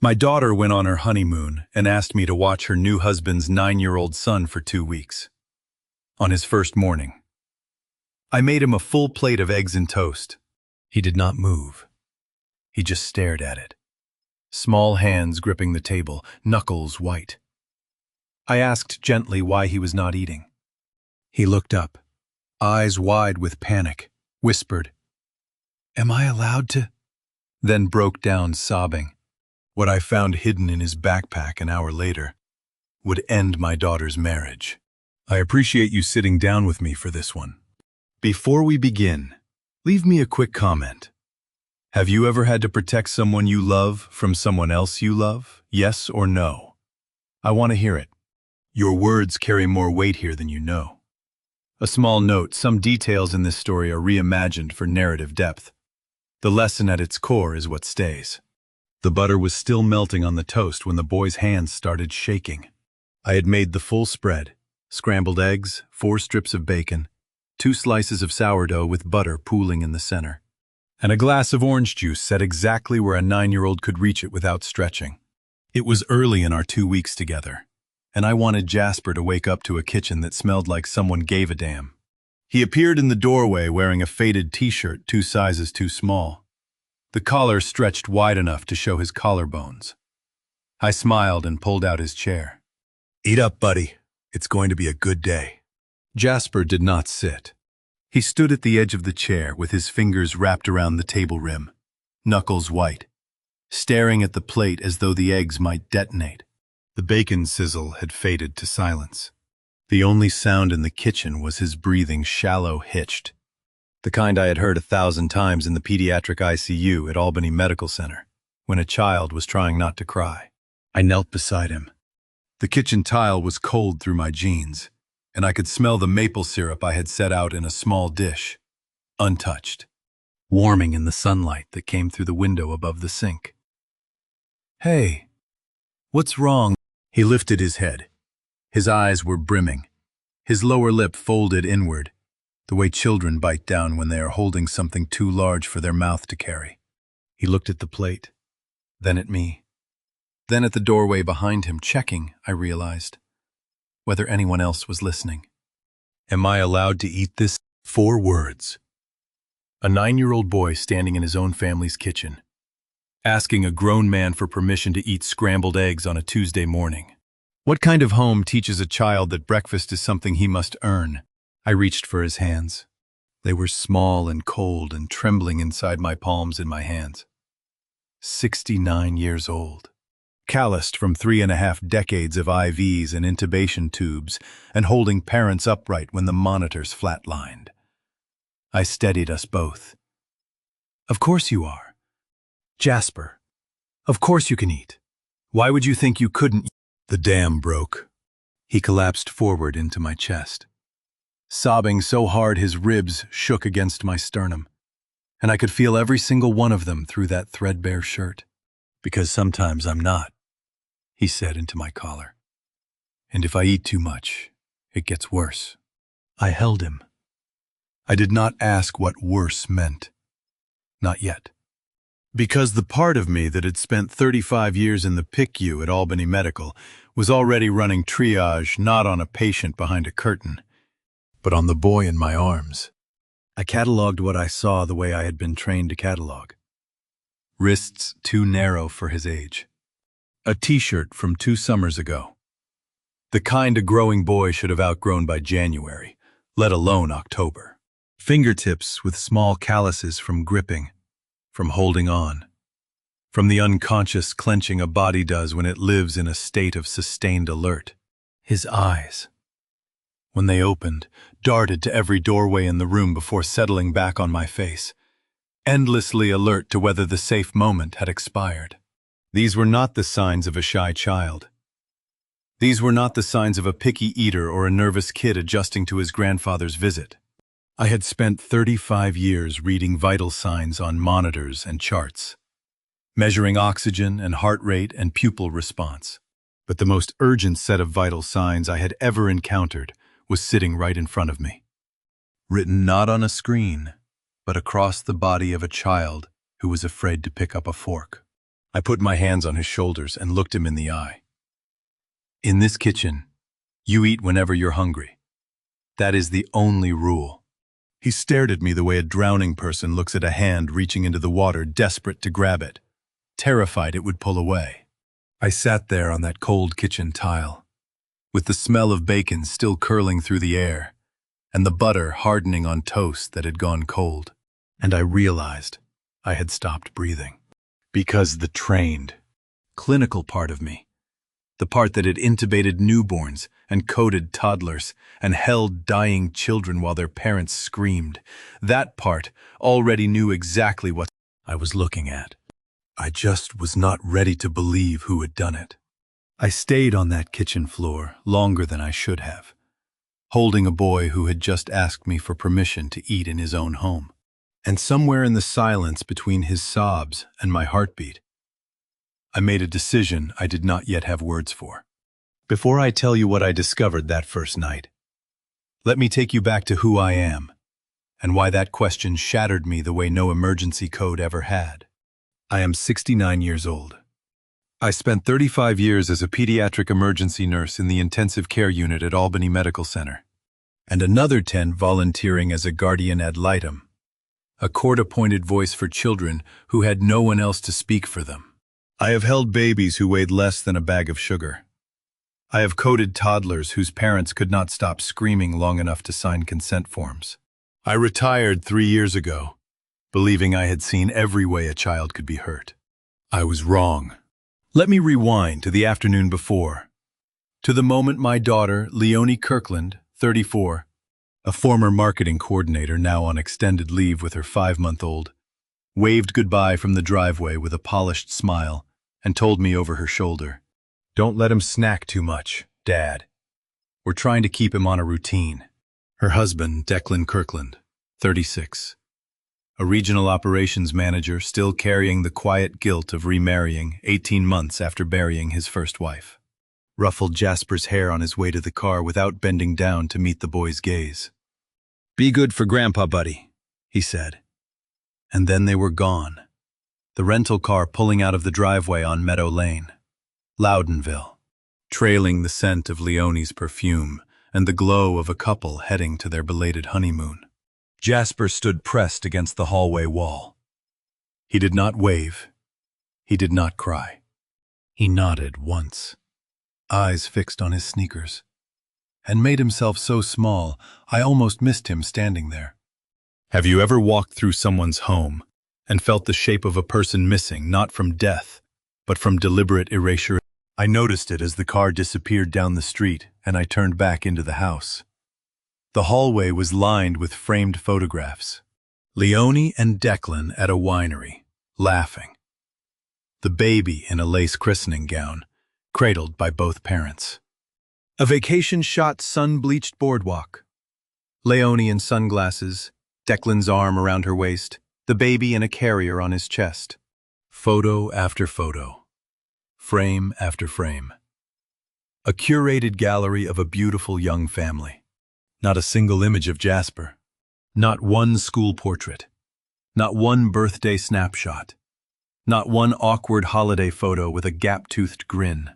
My daughter went on her honeymoon and asked me to watch her new husband's 9-year-old son for 2 weeks. On his first morning, I made him a full plate of eggs and toast. He did not move. He just stared at it, small hands gripping the table, knuckles white. I asked gently why he was not eating. He looked up, eyes wide with panic, whispered, "Am I allowed to?" Then broke down sobbing. What I found hidden in his backpack an hour later would end my daughter's marriage. I appreciate you sitting down with me for this one. Before we begin, leave me a quick comment. Have you ever had to protect someone you love from someone else you love? Yes or no? I want to hear it. Your words carry more weight here than you know. A small note, some details in this story are reimagined for narrative depth. The lesson at its core is what stays. The butter was still melting on the toast when the boy's hands started shaking. I had made the full spread: scrambled eggs, 4 strips of bacon, 2 slices of sourdough with butter pooling in the center, and a glass of orange juice set exactly where a 9-year-old could reach it without stretching. It was early in our 2 weeks together, and I wanted Jasper to wake up to a kitchen that smelled like someone gave a damn. He appeared in the doorway wearing a faded t-shirt 2 sizes too small. The collar stretched wide enough to show his collarbones. I smiled and pulled out his chair. "Eat up, buddy. It's going to be a good day." Jasper did not sit. He stood at the edge of the chair with his fingers wrapped around the table rim, knuckles white, staring at the plate as though the eggs might detonate. The bacon sizzle had faded to silence. The only sound in the kitchen was his breathing, shallow, hitched. The kind I had heard 1,000 times in the pediatric ICU at Albany Medical Center, when a child was trying not to cry. I knelt beside him. The kitchen tile was cold through my jeans, and I could smell the maple syrup I had set out in a small dish, untouched, warming in the sunlight that came through the window above the sink. "Hey, what's wrong?" He lifted his head. His eyes were brimming, his lower lip folded inward, the way children bite down when they are holding something too large for their mouth to carry. He looked at the plate, then at me, then at the doorway behind him, checking, I realized, whether anyone else was listening. "Am I allowed to eat this?" 4 words. A 9-year-old boy standing in his own family's kitchen, asking a grown man for permission to eat scrambled eggs on a Tuesday morning. What kind of home teaches a child that breakfast is something he must earn? I reached for his hands. They were small and cold and trembling inside my palms and my hands. 69 years old. Calloused from 3.5 decades of IVs and intubation tubes, and holding parents upright when the monitors flatlined. I steadied us both. "Of course you are. Jasper, of course you can eat. Why would you think you couldn't?" The dam broke. He collapsed forward into my chest, sobbing so hard his ribs shook against my sternum, and I could feel every single one of them through that threadbare shirt. "Because sometimes I'm not," he said into my collar. "And if I eat too much, it gets worse." I held him. I did not ask what worse meant. Not yet. Because the part of me that had spent 35 years in the PICU at Albany Medical was already running triage not on a patient behind a curtain, but on the boy in my arms. I cataloged what I saw the way I had been trained to catalog. Wrists too narrow for his age. A t-shirt from 2 summers ago. The kind a growing boy should have outgrown by January, let alone October. Fingertips with small calluses from gripping, from holding on, from the unconscious clenching a body does when it lives in a state of sustained alert. His eyes, when they opened, darted to every doorway in the room before settling back on my face, endlessly alert to whether the safe moment had expired. These were not the signs of a shy child. These were not the signs of a picky eater or a nervous kid adjusting to his grandfather's visit. I had spent 35 years reading vital signs on monitors and charts, measuring oxygen and heart rate and pupil response. But the most urgent set of vital signs I had ever encountered was sitting right in front of me, written not on a screen, but across the body of a child who was afraid to pick up a fork. I put my hands on his shoulders and looked him in the eye. In this kitchen, you eat whenever you're hungry. That is the only rule. He stared at me the way a drowning person looks at a hand reaching into the water, desperate to grab it, terrified it would pull away. I sat there on that cold kitchen tile, with the smell of bacon still curling through the air, and the butter hardening on toast that had gone cold. And I realized I had stopped breathing. Because the trained, clinical part of me, the part that had intubated newborns and coded toddlers and held dying children while their parents screamed, that part already knew exactly what I was looking at. I just was not ready to believe who had done it. I stayed on that kitchen floor longer than I should have, holding a boy who had just asked me for permission to eat in his own home. And somewhere in the silence between his sobs and my heartbeat, I made a decision I did not yet have words for. Before I tell you what I discovered that first night, let me take you back to who I am and why that question shattered me the way no emergency code ever had. I am 69 years old. I spent 35 years as a pediatric emergency nurse in the intensive care unit at Albany Medical Center, and another 10 volunteering as a guardian ad litem, a court-appointed voice for children who had no one else to speak for them. I have held babies who weighed less than a bag of sugar. I have coded toddlers whose parents could not stop screaming long enough to sign consent forms. I retired 3 years ago, believing I had seen every way a child could be hurt. I was wrong. Let me rewind to the afternoon before, to the moment my daughter, Leonie Kirkland, 34, a former marketing coordinator now on extended leave with her 5-month-old, waved goodbye from the driveway with a polished smile and told me over her shoulder, "Don't let him snack too much, Dad. We're trying to keep him on a routine." Her husband, Declan Kirkland, 36, a regional operations manager still carrying the quiet guilt of remarrying 18 months after burying his first wife, ruffled Jasper's hair on his way to the car without bending down to meet the boy's gaze. "Be good for Grandpa, buddy," he said. And then they were gone, the rental car pulling out of the driveway on Meadow Lane, Loudonville, trailing the scent of Leonie's perfume and the glow of a couple heading to their belated honeymoon. Jasper stood pressed against the hallway wall. He did not wave. He did not cry. He nodded once, eyes fixed on his sneakers, and made himself so small I almost missed him standing there. Have you ever walked through someone's home and felt the shape of a person missing, not from death, but from deliberate erasure? I noticed it as the car disappeared down the street and I turned back into the house. The hallway was lined with framed photographs. Leonie and Declan at a winery, laughing. The baby in a lace christening gown, cradled by both parents. A vacation shot sun-bleached boardwalk. Leonie in sunglasses, Declan's arm around her waist, the baby in a carrier on his chest. Photo after photo, frame after frame. A curated gallery of a beautiful young family. Not a single image of Jasper. Not one school portrait. Not one birthday snapshot. Not one awkward holiday photo with a gap-toothed grin.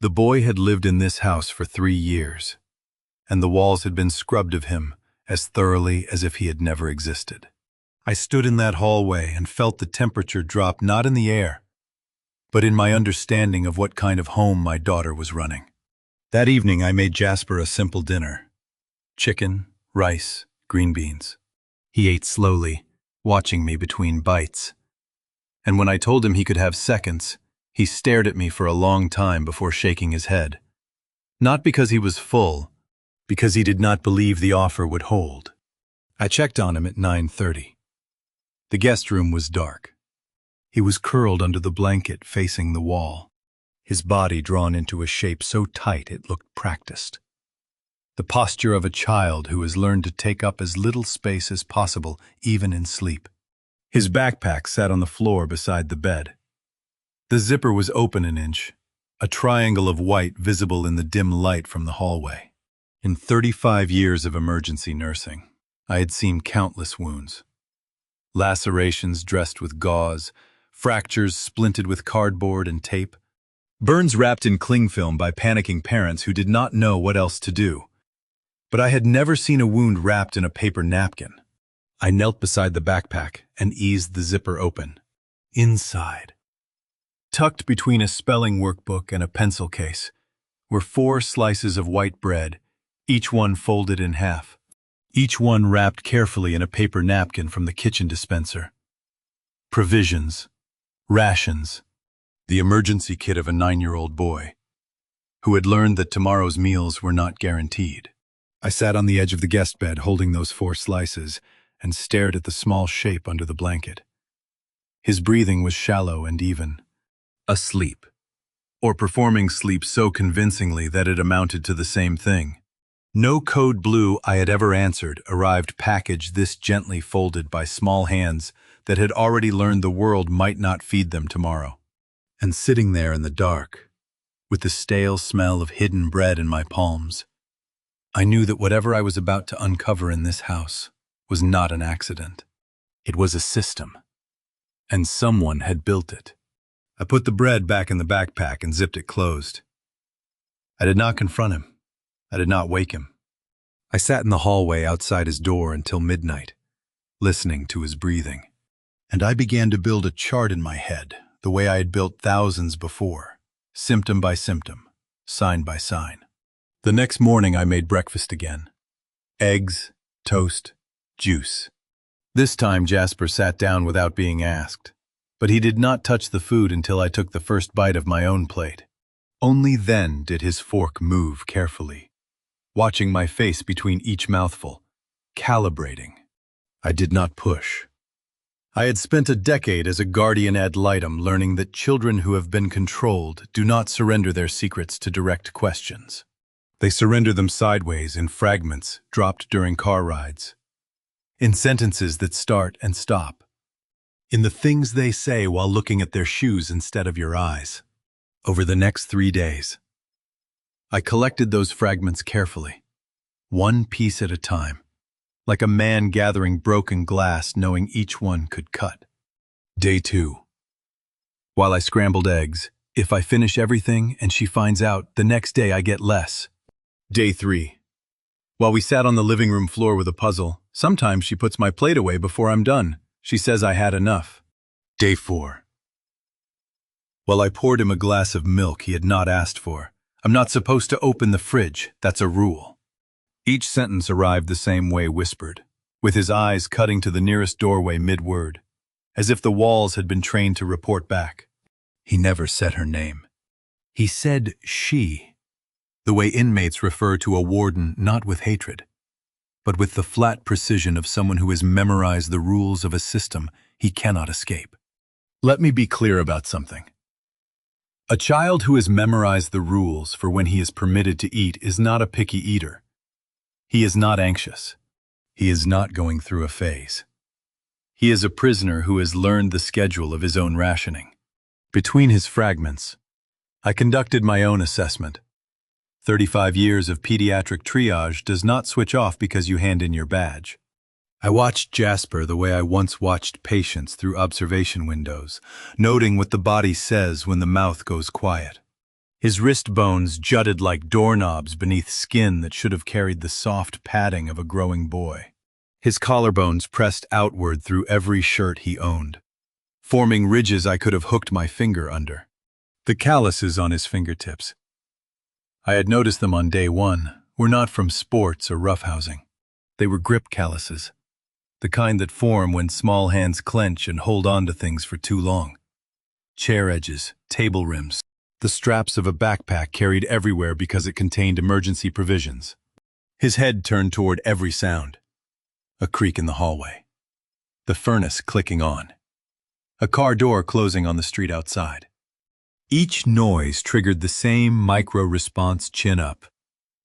The boy had lived in this house for 3 years, and the walls had been scrubbed of him as thoroughly as if he had never existed. I stood in that hallway and felt the temperature drop not in the air, but in my understanding of what kind of home my daughter was running. That evening I made Jasper a simple dinner. Chicken, rice, green beans. He ate slowly, watching me between bites. And when I told him he could have seconds, he stared at me for a long time before shaking his head. Not because he was full, because he did not believe the offer would hold. I checked on him at 9:30. The guest room was dark. He was curled under the blanket facing the wall, his body drawn into a shape so tight it looked practiced. The posture of a child who has learned to take up as little space as possible, even in sleep. His backpack sat on the floor beside the bed. The zipper was open an inch, a triangle of white visible in the dim light from the hallway. In 35 years of emergency nursing, I had seen countless wounds. Lacerations dressed with gauze, fractures splinted with cardboard and tape, burns wrapped in cling film by panicking parents who did not know what else to do. But I had never seen a wound wrapped in a paper napkin. I knelt beside the backpack and eased the zipper open. Inside, tucked between a spelling workbook and a pencil case, were 4 slices of white bread, each one folded in half, each one wrapped carefully in a paper napkin from the kitchen dispenser. Provisions, rations, the emergency kit of a 9-year-old boy who had learned that tomorrow's meals were not guaranteed. I sat on the edge of the guest bed holding those 4 slices and stared at the small shape under the blanket. His breathing was shallow and even. Asleep, or performing sleep so convincingly that it amounted to the same thing. No code blue I had ever answered arrived packaged this gently folded by small hands that had already learned the world might not feed them tomorrow. And sitting there in the dark, with the stale smell of hidden bread in my palms, I knew that whatever I was about to uncover in this house was not an accident. It was a system, and someone had built it. I put the bread back in the backpack and zipped it closed. I did not confront him. I did not wake him. I sat in the hallway outside his door until midnight, listening to his breathing. And I began to build a chart in my head, the way I had built thousands before, symptom by symptom, sign by sign. The next morning I made breakfast again. Eggs, toast, juice. This time Jasper sat down without being asked, but he did not touch the food until I took the first bite of my own plate. Only then did his fork move carefully, watching my face between each mouthful, calibrating. I did not push. I had spent a decade as a guardian ad litem learning that children who have been controlled do not surrender their secrets to direct questions. They surrender them sideways in fragments dropped during car rides, in sentences that start and stop, in the things they say while looking at their shoes instead of your eyes. Over the next 3 days, I collected those fragments carefully, one piece at a time, like a man gathering broken glass knowing each one could cut. Day 2. While I scrambled eggs, if I finish everything and she finds out, the next day I get less. Day 3. While we sat on the living room floor with a puzzle, sometimes she puts my plate away before I'm done. She says I had enough. Day 4. While I poured him a glass of milk he had not asked for. I'm not supposed to open the fridge, that's a rule. Each sentence arrived the same way, whispered, with his eyes cutting to the nearest doorway mid-word, as if the walls had been trained to report back. He never said her name. He said she, the way inmates refer to a warden not with hatred, but with the flat precision of someone who has memorized the rules of a system he cannot escape. Let me be clear about something. A child who has memorized the rules for when he is permitted to eat is not a picky eater. He is not anxious. He is not going through a phase. He is a prisoner who has learned the schedule of his own rationing. Between his fragments, I conducted my own assessment. 35 years of pediatric triage does not switch off because you hand in your badge. I watched Jasper the way I once watched patients through observation windows, noting what the body says when the mouth goes quiet. His wrist bones jutted like doorknobs beneath skin that should have carried the soft padding of a growing boy. His collarbones pressed outward through every shirt he owned, forming ridges I could have hooked my finger under. The calluses on his fingertips, I had noticed them on day 1, were not from sports or roughhousing. They were grip calluses, the kind that form when small hands clench and hold on to things for too long. Chair edges, table rims, the straps of a backpack carried everywhere because it contained emergency provisions. His head turned toward every sound. A creak in the hallway. The furnace clicking on. A car door closing on the street outside. Each noise triggered the same micro-response, chin up,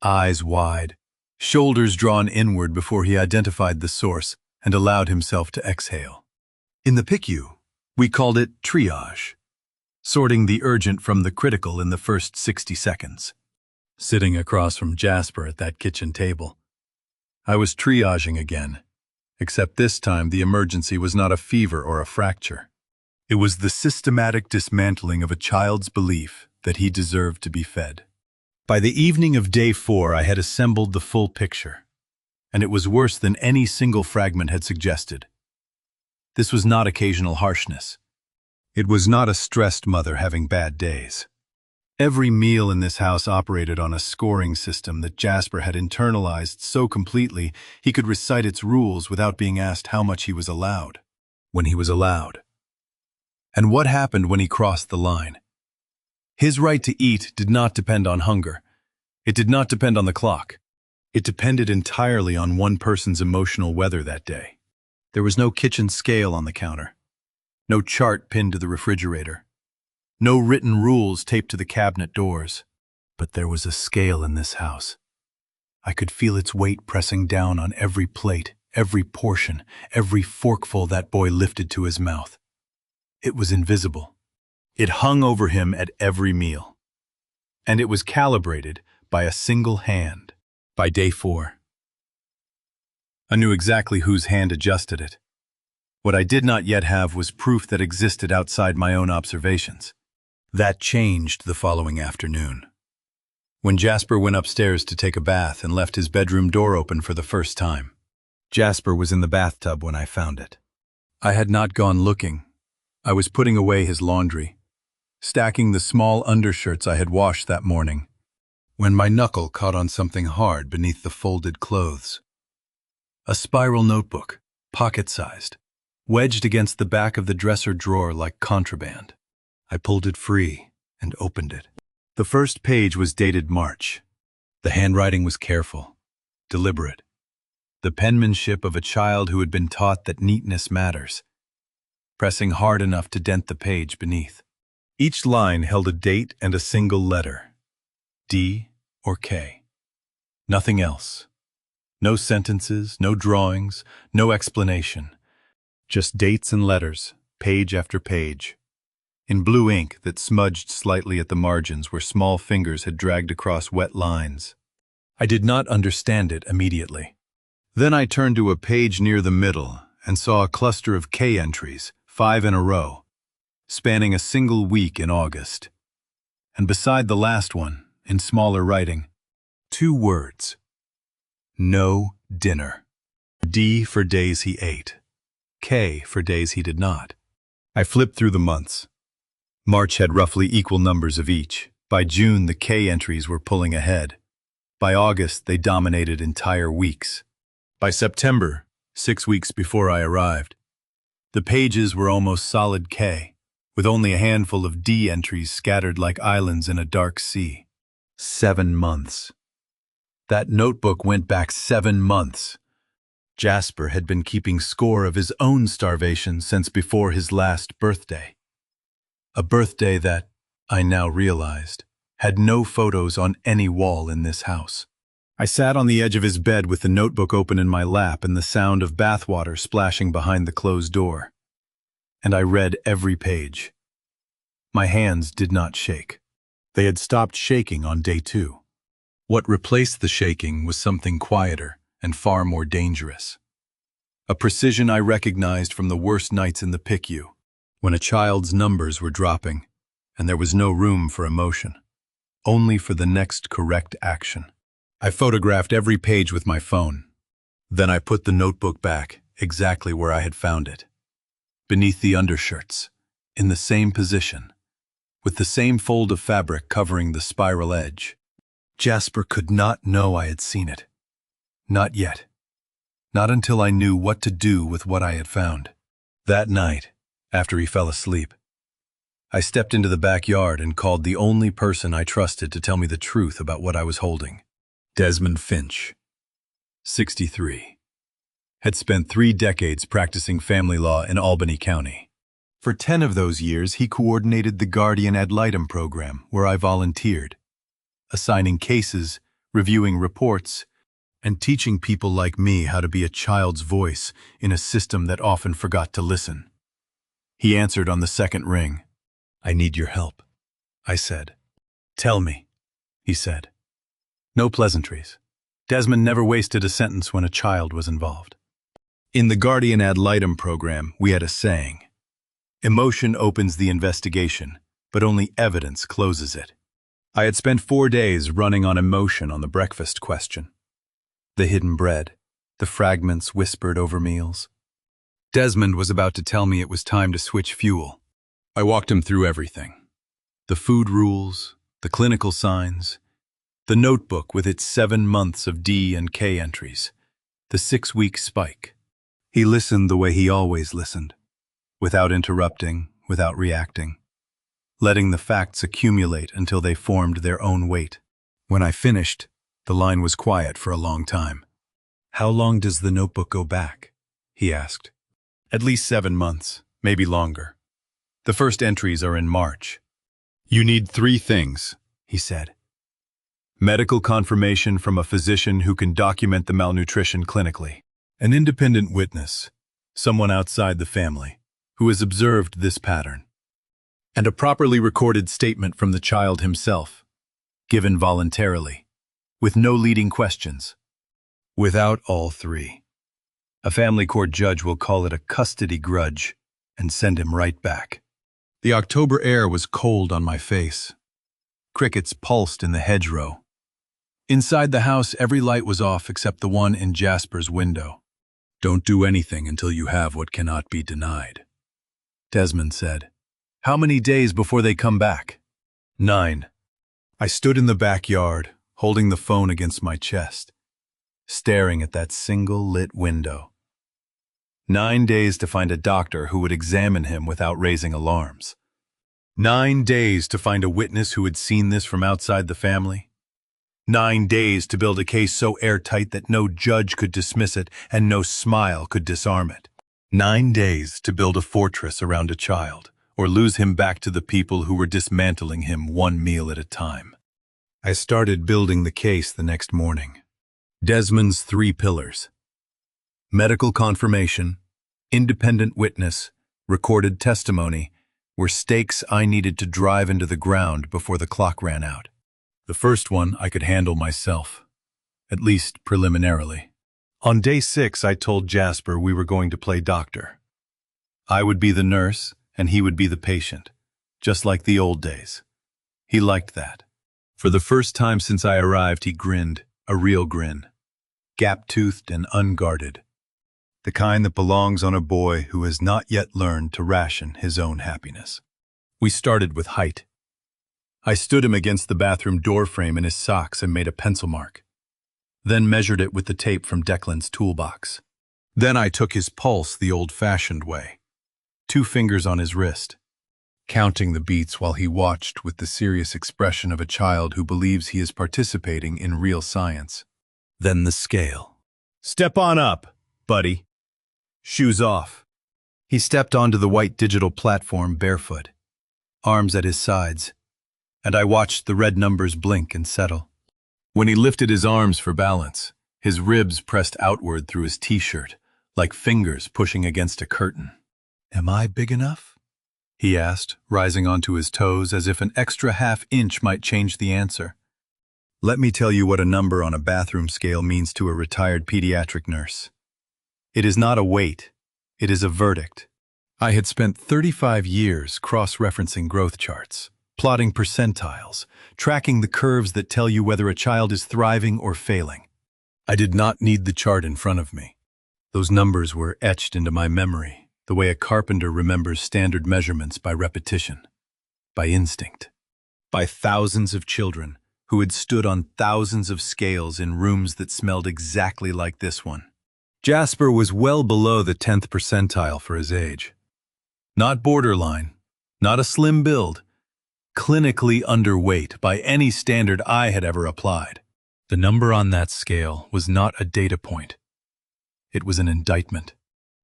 eyes wide, shoulders drawn inward before he identified the source and allowed himself to exhale. In the PICU, we called it triage, sorting the urgent from the critical in the first 60 seconds. Sitting across from Jasper at that kitchen table, I was triaging again, except this time the emergency was not a fever or a fracture. It was the systematic dismantling of a child's belief that he deserved to be fed. By the evening of day 4, I had assembled the full picture, and it was worse than any single fragment had suggested. This was not occasional harshness. It was not a stressed mother having bad days. Every meal in this house operated on a scoring system that Jasper had internalized so completely he could recite its rules without being asked how much he was allowed, when he was allowed. And what happened when he crossed the line? His right to eat did not depend on hunger. It did not depend on the clock. It depended entirely on one person's emotional weather that day. There was no kitchen scale on the counter, no chart pinned to the refrigerator, no written rules taped to the cabinet doors. But there was a scale in this house. I could feel its weight pressing down on every plate, every portion, every forkful that boy lifted to his mouth. It was invisible. It hung over him at every meal. And it was calibrated by a single hand. By day 4, I knew exactly whose hand adjusted it. What I did not yet have was proof that existed outside my own observations. That changed the following afternoon, when Jasper went upstairs to take a bath and left his bedroom door open for the first time. Jasper was in the bathtub when I found it. I had not gone looking. I was putting away his laundry, stacking the small undershirts I had washed that morning, when my knuckle caught on something hard beneath the folded clothes. A spiral notebook, pocket-sized, wedged against the back of the dresser drawer like contraband. I pulled it free and opened it. The first page was dated March. The handwriting was careful, deliberate. The penmanship of a child who had been taught that neatness matters, pressing hard enough to dent the page beneath. Each line held a date and a single letter, D or K. Nothing else. No sentences, no drawings, no explanation. Just dates and letters, page after page, in blue ink that smudged slightly at the margins where small fingers had dragged across wet lines. I did not understand it immediately. Then I turned to a page near the middle and saw a cluster of K entries, 5 in a row, spanning a single week in August. And beside the last one, in smaller writing, 2 words. No dinner. D for days he ate. K for days he did not. I flipped through the months. March had roughly equal numbers of each. By June, the K entries were pulling ahead. By August, they dominated entire weeks. By September, 6 weeks before I arrived, the pages were almost solid K, with only a handful of D entries scattered like islands in a dark sea. 7 months. That notebook went back 7 months. Jasper had been keeping score of his own starvation since before his last birthday. A birthday that, I now realized, had no photos on any wall in this house. I sat on the edge of his bed with the notebook open in my lap and the sound of bathwater splashing behind the closed door. And I read every page. My hands did not shake. They had stopped shaking on day 2. What replaced the shaking was something quieter and far more dangerous. A precision I recognized from the worst nights in the PICU, when a child's numbers were dropping, and there was no room for emotion, only for the next correct action. I photographed every page with my phone. Then I put the notebook back, exactly where I had found it. Beneath the undershirts, in the same position, with the same fold of fabric covering the spiral edge. Jasper could not know I had seen it. Not yet. Not until I knew what to do with what I had found. That night, after he fell asleep, I stepped into the backyard and called the only person I trusted to tell me the truth about what I was holding. Desmond Finch, 63, had spent 3 decades practicing family law in Albany County. For 10 of those years, he coordinated the Guardian Ad Litem program, where I volunteered, assigning cases, reviewing reports, and teaching people like me how to be a child's voice in a system that often forgot to listen. He answered on the second ring. "I need your help," I said. "Tell me," he said. No pleasantries. Desmond never wasted a sentence when a child was involved. In the Guardian Ad Litem program, we had a saying. Emotion opens the investigation, but only evidence closes it. I had spent 4 days running on emotion on the breakfast question. The hidden bread, the fragments whispered over meals. Desmond was about to tell me it was time to switch fuel. I walked him through everything. The food rules, the clinical signs, the notebook with its 7 months of D and K entries, the 6-week spike. He listened the way he always listened, without interrupting, without reacting, letting the facts accumulate until they formed their own weight. When I finished, the line was quiet for a long time. "How long does the notebook go back?" he asked. "At least 7 months, maybe longer. The first entries are in March. You need 3 things," he said. Medical confirmation from a physician who can document the malnutrition clinically. An independent witness, someone outside the family, who has observed this pattern. And a properly recorded statement from the child himself, given voluntarily, with no leading questions. Without all 3, a family court judge will call it a custody grudge and send him right back. The October air was cold on my face. Crickets pulsed in the hedgerow. Inside the house, every light was off except the one in Jasper's window. "Don't do anything until you have what cannot be denied," Desmond said. "How many days before they come back?" 9. I stood in the backyard, holding the phone against my chest, staring at that single lit window. 9 days to find a doctor who would examine him without raising alarms. 9 days to find a witness who had seen this from outside the family. 9 days to build a case so airtight that no judge could dismiss it and no smile could disarm it. 9 days to build a fortress around a child, or lose him back to the people who were dismantling him one meal at a time. I started building the case the next morning. Desmond's 3 pillars: medical confirmation, independent witness, recorded testimony, were stakes I needed to drive into the ground before the clock ran out. The first one I could handle myself, at least preliminarily. On day 6, I told Jasper we were going to play doctor. I would be the nurse, and he would be the patient, just like the old days. He liked that. For the first time since I arrived, he grinned, a real grin, gap-toothed and unguarded, the kind that belongs on a boy who has not yet learned to ration his own happiness. We started with height. I stood him against the bathroom door frame in his socks and made a pencil mark, then measured it with the tape from Declan's toolbox. Then I took his pulse the old-fashioned way, 2 fingers on his wrist, counting the beats while he watched with the serious expression of a child who believes he is participating in real science. Then the scale. "Step on up, buddy. Shoes off." He stepped onto the white digital platform barefoot, arms at his sides, and I watched the red numbers blink and settle. When he lifted his arms for balance, his ribs pressed outward through his t-shirt, like fingers pushing against a curtain. "Am I big enough?" he asked, rising onto his toes as if an extra half-inch might change the answer. Let me tell you what a number on a bathroom scale means to a retired pediatric nurse. It is not a weight, it is a verdict. I had spent 35 years cross-referencing growth charts, plotting percentiles, tracking the curves that tell you whether a child is thriving or failing. I did not need the chart in front of me. Those numbers were etched into my memory, the way a carpenter remembers standard measurements by repetition, by instinct, by thousands of children who had stood on thousands of scales in rooms that smelled exactly like this one. Jasper was well below the 10th percentile for his age. Not borderline, not a slim build, clinically underweight by any standard I had ever applied. The number on that scale was not a data point. It was an indictment.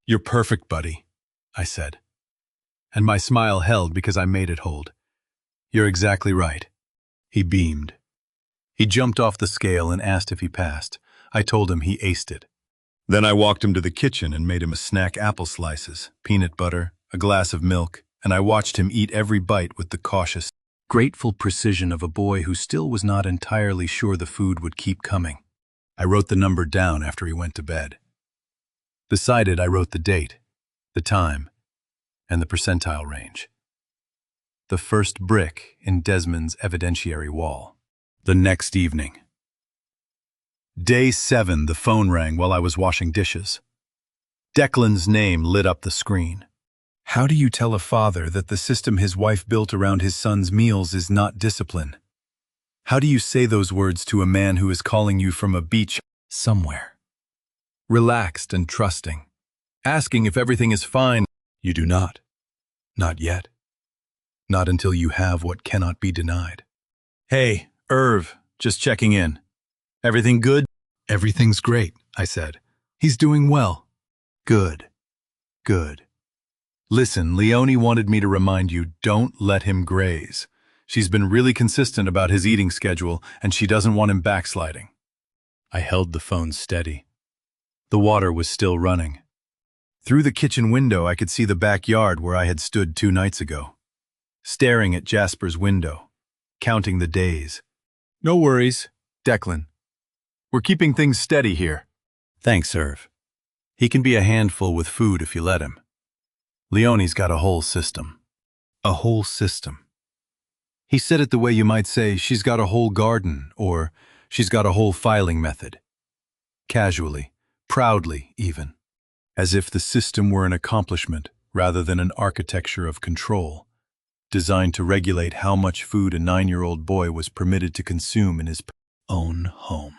"You're perfect, buddy," I said. And my smile held because I made it hold. "You're exactly right." He beamed. He jumped off the scale and asked if he passed. I told him he aced it. Then I walked him to the kitchen and made him a snack: apple slices, peanut butter, a glass of milk, and I watched him eat every bite with the cautious, grateful precision of a boy who still was not entirely sure the food would keep coming. I wrote the number down after he went to bed. Beside it, I wrote the date, the time, and the percentile range. The first brick in Desmond's evidentiary wall. The next evening. Day 7, the phone rang while I was washing dishes. Declan's name lit up the screen. How do you tell a father that the system his wife built around his son's meals is not discipline? How do you say those words to a man who is calling you from a beach somewhere? Relaxed and trusting, asking if everything is fine. You do not. Not yet. Not until you have what cannot be denied. Hey, Irv, just checking in. Everything good? Everything's great, I said. He's doing well. Good. Good. Listen, Leonie wanted me to remind you, don't let him graze. She's been really consistent about his eating schedule, and she doesn't want him backsliding. I held the phone steady. The water was still running. Through the kitchen window, I could see the backyard where I had stood 2 nights ago, staring at Jasper's window, counting the days. No worries, Declan. We're keeping things steady here. Thanks, Irv. He can be a handful with food if you let him. Leonie's got a whole system. A whole system. He said it the way you might say she's got a whole garden, or she's got a whole filing method. Casually, proudly even, as if the system were an accomplishment rather than an architecture of control, designed to regulate how much food a 9-year-old boy was permitted to consume in his own home.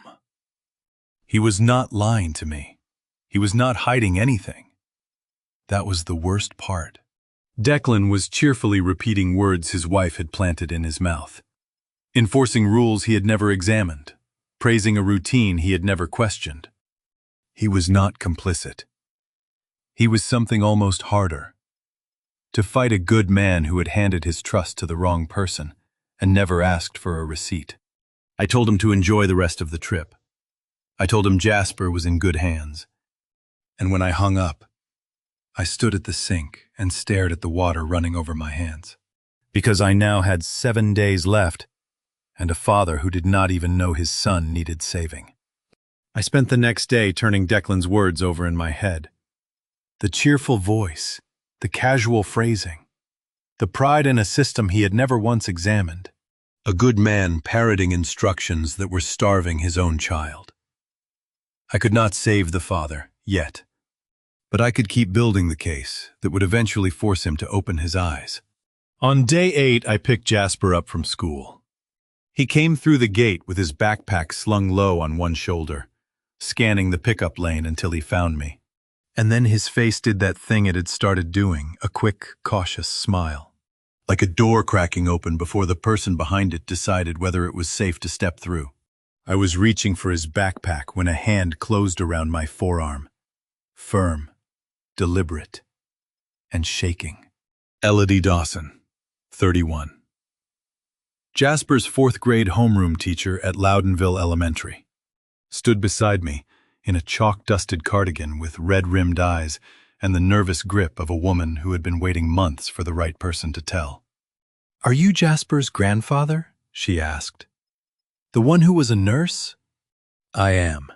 He was not lying to me. He was not hiding anything. That was the worst part. Declan was cheerfully repeating words his wife had planted in his mouth, enforcing rules he had never examined, praising a routine he had never questioned. He was not complicit. He was something almost harder. To fight a good man who had handed his trust to the wrong person and never asked for a receipt. I told him to enjoy the rest of the trip. I told him Jasper was in good hands. And when I hung up, I stood at the sink and stared at the water running over my hands, because I now had 7 days left and a father who did not even know his son needed saving. I spent the next day turning Declan's words over in my head. The cheerful voice, the casual phrasing, the pride in a system he had never once examined. A good man parroting instructions that were starving his own child. I could not save the father, yet. But I could keep building the case that would eventually force him to open his eyes. On day 8, I picked Jasper up from school. He came through the gate with his backpack slung low on one shoulder, scanning the pickup lane until he found me. And then his face did that thing it had started doing, a quick, cautious smile. Like a door cracking open before the person behind it decided whether it was safe to step through. I was reaching for his backpack when a hand closed around my forearm. Firm, deliberate, and shaking. Elodie Dawson, 31. Jasper's 4th grade homeroom teacher at Loudonville Elementary, stood beside me in a chalk-dusted cardigan with red-rimmed eyes and the nervous grip of a woman who had been waiting months for the right person to tell. "Are you Jasper's grandfather?" she asked. "The one who was a nurse?" "I am.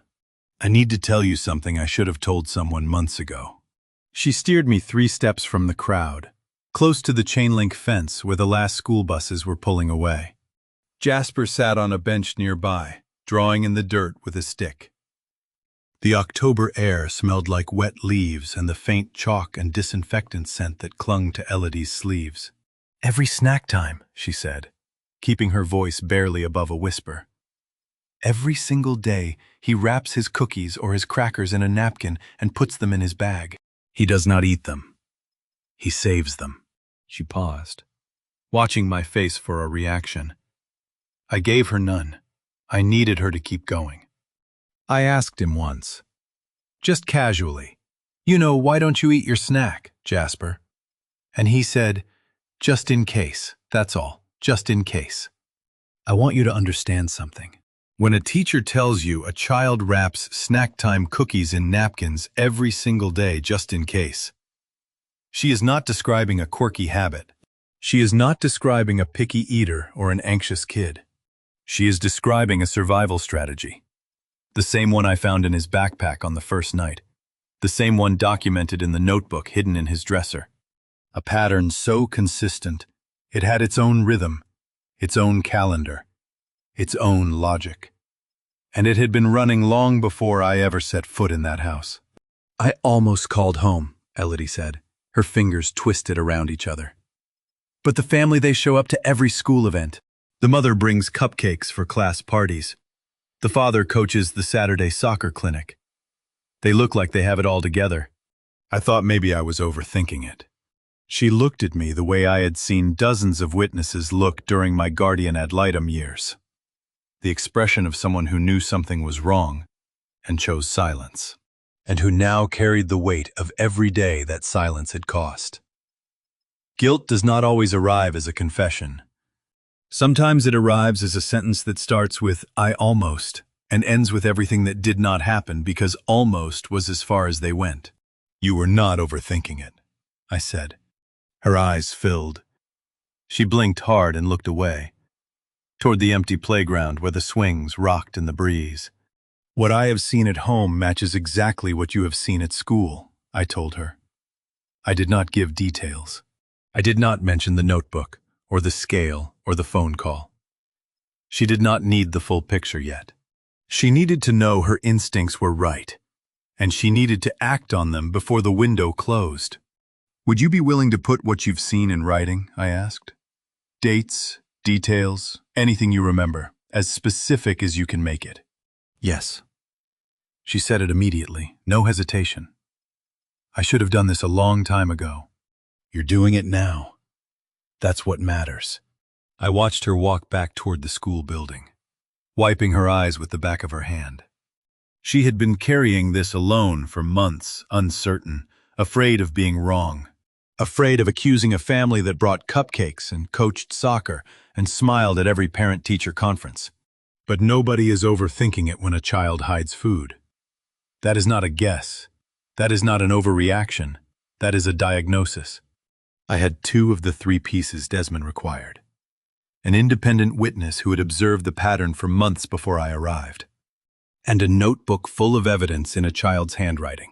I need to tell you something I should have told someone months ago." She steered me 3 steps from the crowd, close to the chain-link fence where the last school buses were pulling away. Jasper sat on a bench nearby, drawing in the dirt with a stick. The October air smelled like wet leaves and the faint chalk and disinfectant scent that clung to Elodie's sleeves. "Every snack time," she said, keeping her voice barely above a whisper. "Every single day, he wraps his cookies or his crackers in a napkin and puts them in his bag. He does not eat them. He saves them." She paused, watching my face for a reaction. I gave her none. I needed her to keep going. I asked him once, just casually, "Why don't you eat your snack, Jasper?" And he said, "Just in case, that's all, just in case." I want you to understand something. When a teacher tells you a child wraps snack time cookies in napkins every single day just in case, she is not describing a quirky habit. She is not describing a picky eater or an anxious kid. She is describing a survival strategy. The same one I found in his backpack on the first night. The same one documented in the notebook hidden in his dresser. A pattern so consistent, it had its own rhythm, its own calendar, its own logic. And it had been running long before I ever set foot in that house. I almost called home, Elodie said, her fingers twisted around each other. But the family, they show up to every school event. The mother brings cupcakes for class parties. The father coaches the Saturday soccer clinic. They look like they have it all together. I thought maybe I was overthinking it. She looked at me the way I had seen dozens of witnesses look during my guardian ad litem years. The expression of someone who knew something was wrong and chose silence, and who now carried the weight of every day that silence had cost. Guilt does not always arrive as a confession. Sometimes it arrives as a sentence that starts with "I almost" and ends with everything that did not happen because almost was as far as they went. You were not overthinking it, I said. Her eyes filled. She blinked hard and looked away, toward the empty playground where the swings rocked in the breeze. What I have seen at home matches exactly what you have seen at school, I told her. I did not give details. I did not mention the notebook, or the scale, or the phone call. She did not need the full picture yet. She needed to know her instincts were right, and she needed to act on them before the window closed. Would you be willing to put what you've seen in writing? I asked. Dates, details, anything you remember, as specific as you can make it. Yes. She said it immediately, no hesitation. I should have done this a long time ago. You're doing it now. That's what matters. I watched her walk back toward the school building, wiping her eyes with the back of her hand. She had been carrying this alone for months, uncertain, afraid of being wrong, afraid of accusing a family that brought cupcakes and coached soccer and smiled at every parent-teacher conference. But nobody is overthinking it when a child hides food. That is not a guess. That is not an overreaction. That is a diagnosis. I had 2 of the 3 pieces Desmond required. An independent witness who had observed the pattern for months before I arrived, and a notebook full of evidence in a child's handwriting.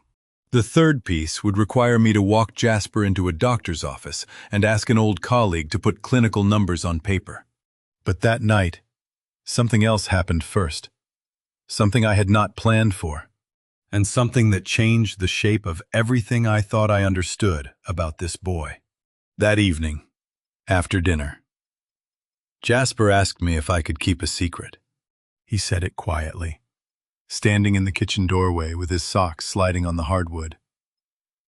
The 3rd piece would require me to walk Jasper into a doctor's office and ask an old colleague to put clinical numbers on paper. But that night, something else happened first. Something I had not planned for, and something that changed the shape of everything I thought I understood about this boy. That evening, after dinner, Jasper asked me if I could keep a secret. He said it quietly, standing in the kitchen doorway with his socks sliding on the hardwood.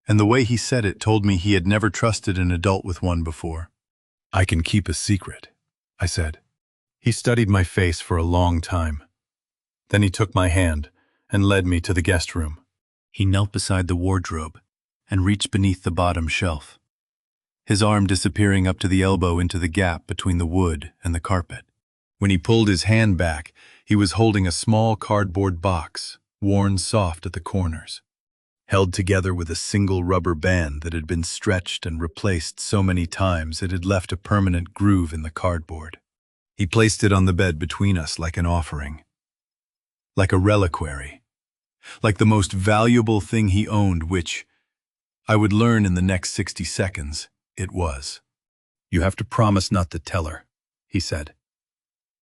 And the way he said it told me he had never trusted an adult with one before. I can keep a secret, I said. He studied my face for a long time. Then he took my hand and led me to the guest room. He knelt beside the wardrobe and reached beneath the bottom shelf, his arm disappearing up to the elbow into the gap between the wood and the carpet. When he pulled his hand back, he was holding a small cardboard box, worn soft at the corners, held together with a single rubber band that had been stretched and replaced so many times it had left a permanent groove in the cardboard. He placed it on the bed between us like an offering, like a reliquary, like the most valuable thing he owned, which, I would learn in the next 60 seconds, it was. You have to promise not to tell her, he said.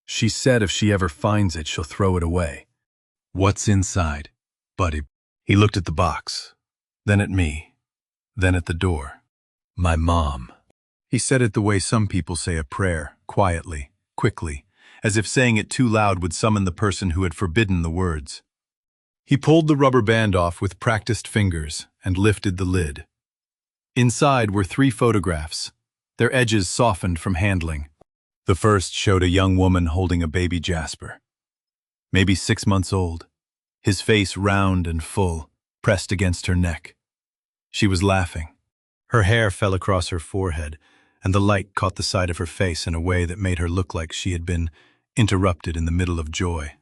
She said if she ever finds it, she'll throw it away. What's inside, buddy? He looked at the box, then at me, then at the door. My mom. He said it the way some people say a prayer, quietly, quickly, as if saying it too loud would summon the person who had forbidden the words. He pulled the rubber band off with practiced fingers and lifted the lid. Inside were 3 photographs, their edges softened from handling. The first showed a young woman holding a baby Jasper, maybe 6 months old, his face round and full, pressed against her neck. She was laughing. Her hair fell across her forehead, and the light caught the side of her face in a way that made her look like she had been interrupted in the middle of joy.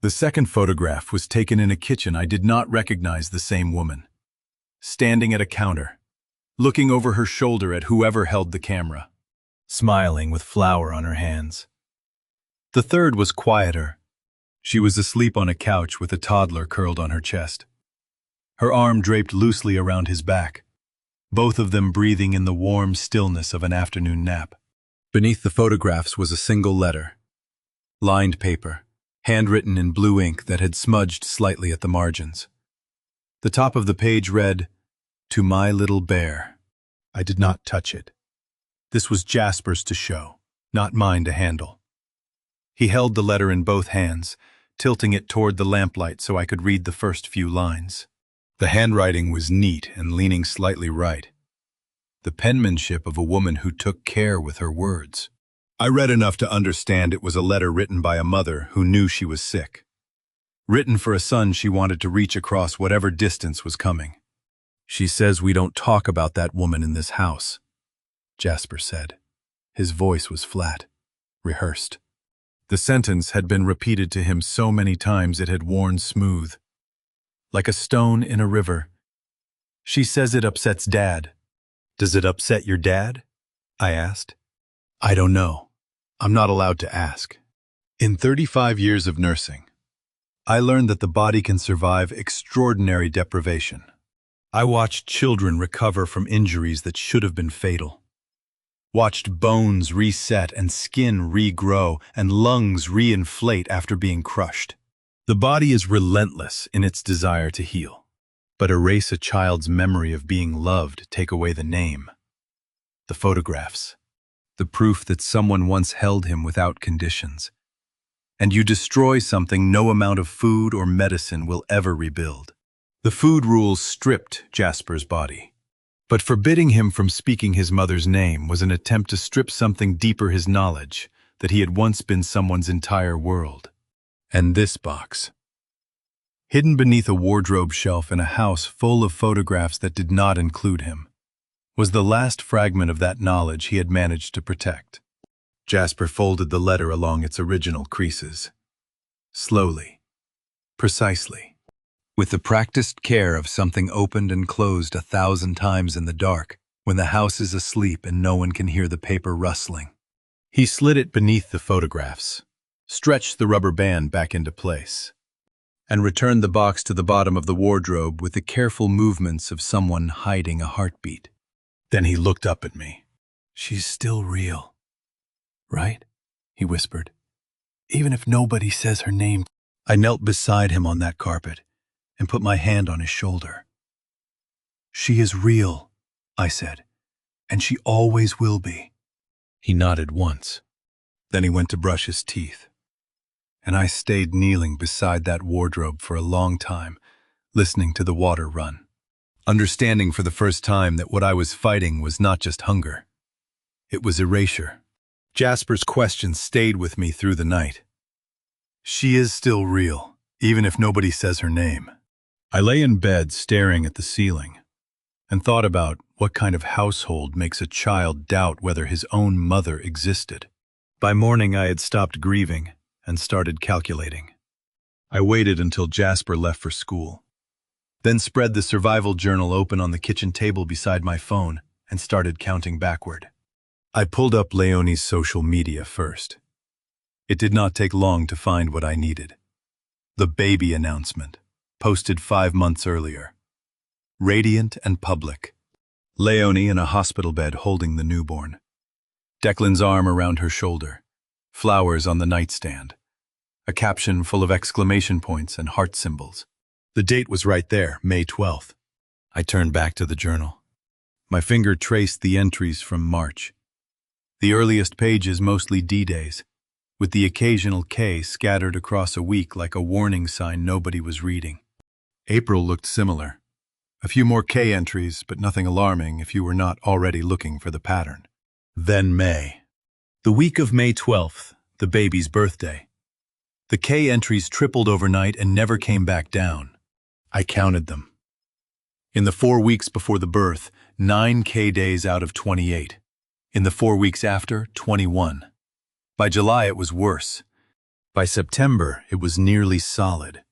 The second photograph was taken in a kitchen. I did not recognize the same woman, standing at a counter, looking over her shoulder at whoever held the camera, smiling with flour on her hands. The third was quieter. She was asleep on a couch with a toddler curled on her chest, her arm draped loosely around his back. both of them breathing in the warm stillness of an afternoon nap. Beneath the photographs was a single letter. Lined paper, handwritten in blue ink that had smudged slightly at the margins. The top of the page read, "To my little bear." I did not touch it. This was Jasper's to show, not mine to handle. He held the letter in both hands, tilting it toward the lamplight so I could read the first few lines. The handwriting was neat and leaning slightly right. The penmanship of a woman who took care with her words. I read enough to understand it was a letter written by a mother who knew she was sick. Written for a son she wanted to reach across whatever distance was coming. "She says we don't talk about that woman in this house," Jasper said. His voice was flat, rehearsed. The sentence had been repeated to him so many times it had worn smooth. Like a stone in a river. "She says it upsets Dad." "Does it upset your dad?" I asked. "I don't know. I'm not allowed to ask." In 35 years of nursing, I learned that the body can survive extraordinary deprivation. I watched children recover from injuries that should have been fatal. Watched bones reset and skin regrow and lungs reinflate after being crushed. The body is relentless in its desire to heal. But erase a child's memory of being loved, take away the name. The photographs. The proof that someone once held him without conditions. And you destroy something no amount of food or medicine will ever rebuild. The food rules stripped Jasper's body. But forbidding him from speaking his mother's name was an attempt to strip something deeper his knowledge, that he had once been someone's entire world. And this box. Hidden beneath a wardrobe shelf in a house full of photographs that did not include him, was the last fragment of that knowledge he had managed to protect. Jasper folded the letter along its original creases. Slowly. Precisely. With the practiced care of something opened and closed 1,000 times in the dark, when the house is asleep and no one can hear the paper rustling. He slid it beneath the photographs, stretched the rubber band back into place, and returned the box to the bottom of the wardrobe with the careful movements of someone hiding a heartbeat. Then he looked up at me. "She's still real, right?" he whispered. "Even if nobody says her name." I knelt beside him on that carpet and put my hand on his shoulder. "She is real," I said, "and she always will be." He nodded once. Then he went to brush his teeth. And I stayed kneeling beside that wardrobe for a long time, listening to the water run, understanding for the first time that what I was fighting was not just hunger. It was erasure. Jasper's question stayed with me through the night. She is still real, even if nobody says her name. I lay in bed staring at the ceiling and thought about what kind of household makes a child doubt whether his own mother existed. By morning I had stopped grieving and started calculating. I waited until Jasper left for school, then spread the survival journal open on the kitchen table beside my phone and started counting backward. I pulled up Leonie's social media first. It did not take long to find what I needed. The baby announcement, posted 5 months earlier. Radiant and public. Leonie in a hospital bed holding the newborn. Declan's arm around her shoulder. Flowers on the nightstand. A caption full of exclamation points and heart symbols. The date was right there, May 12th. I turned back to the journal. My finger traced the entries from March. The earliest pages mostly D-days, with the occasional K scattered across a week like a warning sign nobody was reading. April looked similar. A few more K entries, but nothing alarming if you were not already looking for the pattern. Then May. The week of May 12th, the baby's birthday. The K entries tripled overnight and never came back down. I counted them. In the 4 weeks before the birth, 9 K days out of 28. In the 4 weeks after, 21. By July it was worse. By September it was nearly solid.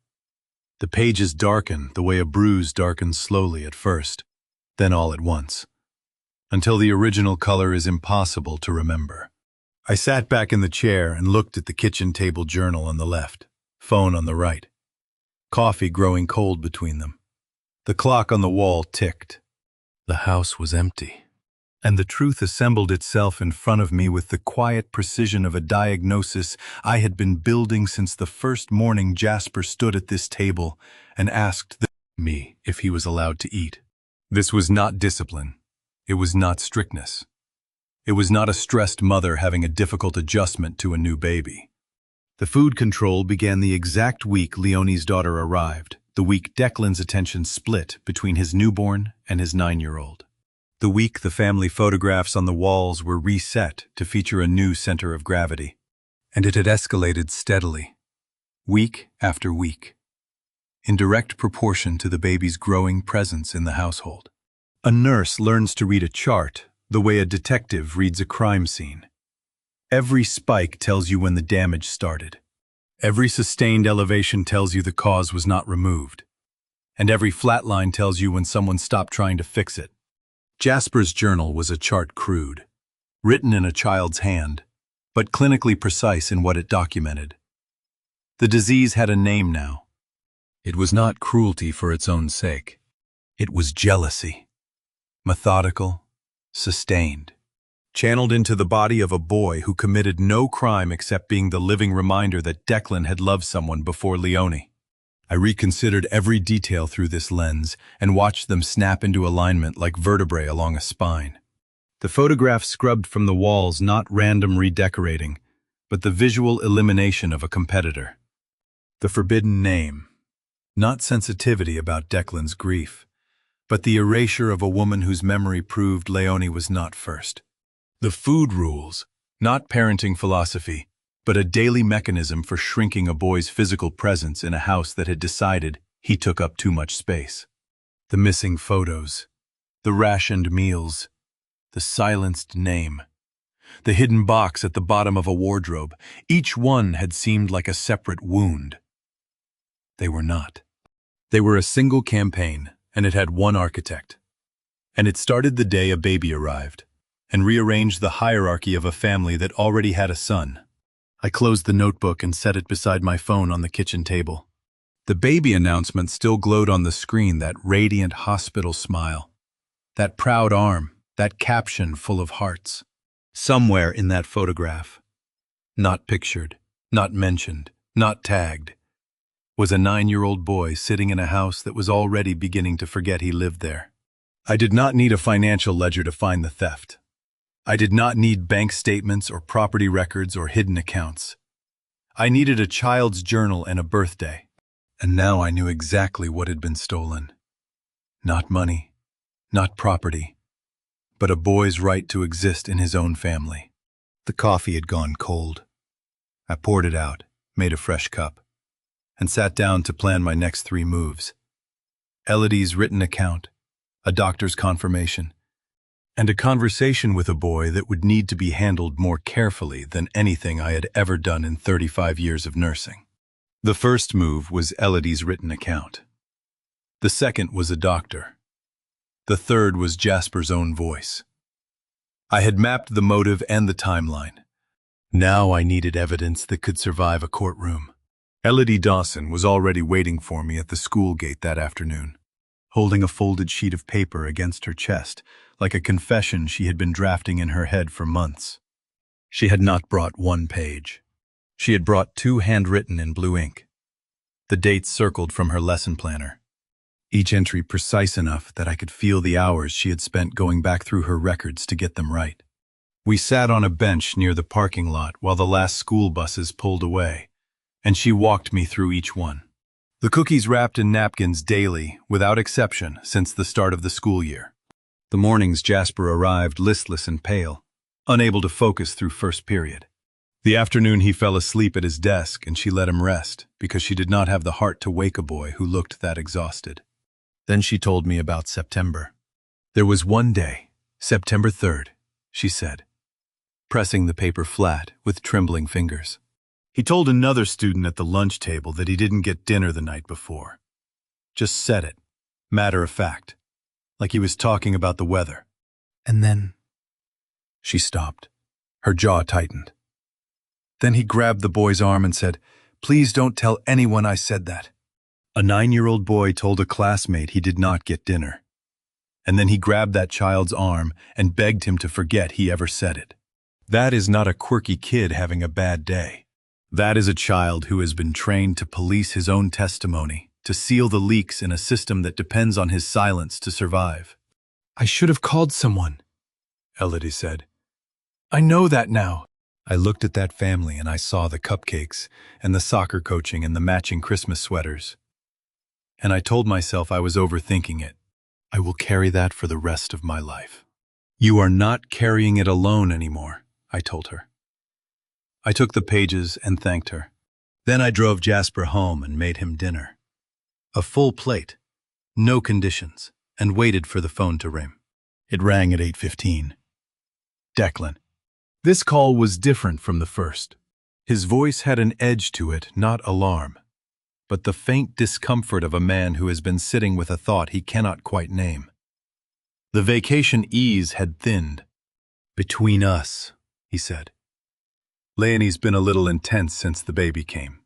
The pages darken the way a bruise darkens slowly at first, then all at once, until the original color is impossible to remember. I sat back in the chair and looked at the kitchen table journal on the left, phone on the right. Coffee growing cold between them. The clock on the wall ticked. The house was empty, and the truth assembled itself in front of me with the quiet precision of a diagnosis I had been building since the first morning Jasper stood at this table and asked me if he was allowed to eat. This was not discipline. It was not strictness. It was not a stressed mother having a difficult adjustment to a new baby. The food control began the exact week Leonie's daughter arrived, the week Declan's attention split between his newborn and his 9-year-old. The week the family photographs on the walls were reset to feature a new center of gravity. And it had escalated steadily, week after week, in direct proportion to the baby's growing presence in the household. A nurse learns to read a chart the way a detective reads a crime scene. Every spike tells you when the damage started. Every sustained elevation tells you the cause was not removed. And every flat line tells you when someone stopped trying to fix it. Jasper's journal was a chart crude, written in a child's hand, but clinically precise in what it documented. The disease had a name now. It was not cruelty for its own sake. It was jealousy. Methodical, sustained, channeled into the body of a boy who committed no crime except being the living reminder that Declan had loved someone before Leonie. I reconsidered every detail through this lens and watched them snap into alignment like vertebrae along a spine. The photographs scrubbed from the walls, not random redecorating, but the visual elimination of a competitor. The forbidden name, not sensitivity about Declan's grief, but the erasure of a woman whose memory proved Leonie was not first. The food rules, not parenting philosophy, but a daily mechanism for shrinking a boy's physical presence in a house that had decided he took up too much space. The missing photos, the rationed meals, the silenced name, the hidden box at the bottom of a wardrobe, each one had seemed like a separate wound. They were not. They were a single campaign, and it had one architect. And it started the day a baby arrived, and rearranged the hierarchy of a family that already had a son. I closed the notebook and set it beside my phone on the kitchen table. The baby announcement still glowed on the screen, that radiant hospital smile, that proud arm, that caption full of hearts. Somewhere in that photograph, not pictured, not mentioned, not tagged, was a 9-year-old boy sitting in a house that was already beginning to forget he lived there. I did not need a financial ledger to find the theft. I did not need bank statements or property records or hidden accounts. I needed a child's journal and a birthday. And now I knew exactly what had been stolen. Not money, not property, but a boy's right to exist in his own family. The coffee had gone cold. I poured it out, made a fresh cup, and sat down to plan my next 3 moves. Elodie's written account, a doctor's confirmation, and a conversation with a boy that would need to be handled more carefully than anything I had ever done in 35 years of nursing. The first move was Elodie's written account. The second was a doctor. The third was Jasper's own voice. I had mapped the motive and the timeline. Now I needed evidence that could survive a courtroom. Elodie Dawson was already waiting for me at the school gate that afternoon, holding a folded sheet of paper against her chest, like a confession she had been drafting in her head for months. She had not brought 1 page. She had brought 2 handwritten in blue ink. The dates circled from her lesson planner, each entry precise enough that I could feel the hours she had spent going back through her records to get them right. We sat on a bench near the parking lot while the last school buses pulled away, and she walked me through each one. The cookies wrapped in napkins daily, without exception, since the start of the school year. The mornings Jasper arrived listless and pale, unable to focus through first period. The afternoon he fell asleep at his desk and she let him rest because she did not have the heart to wake a boy who looked that exhausted. Then she told me about September. There was one day, September 3rd, she said, pressing the paper flat with trembling fingers. He told another student at the lunch table that he didn't get dinner the night before. Just said it, matter of fact, like he was talking about the weather. And then she stopped. Her jaw tightened. Then he grabbed the boy's arm and said, "Please don't tell anyone I said that." A 9-year-old boy told a classmate he did not get dinner. And then he grabbed that child's arm and begged him to forget he ever said it. That is not a quirky kid having a bad day. That is a child who has been trained to police his own testimony, to seal the leaks in a system that depends on his silence to survive. "I should have called someone," Elodie said. "I know that now." I looked at that family and I saw the cupcakes and the soccer coaching and the matching Christmas sweaters. And I told myself I was overthinking it. I will carry that for the rest of my life. "You are not carrying it alone anymore," I told her. I took the pages and thanked her. Then I drove Jasper home and made him dinner. A full plate, no conditions, and waited for the phone to ring. It rang at 8:15. Declan. This call was different from the first. His voice had an edge to it, not alarm, but the faint discomfort of a man who has been sitting with a thought he cannot quite name. The vacation ease had thinned. "Between us," he said. "Leonie's been a little intense since the baby came.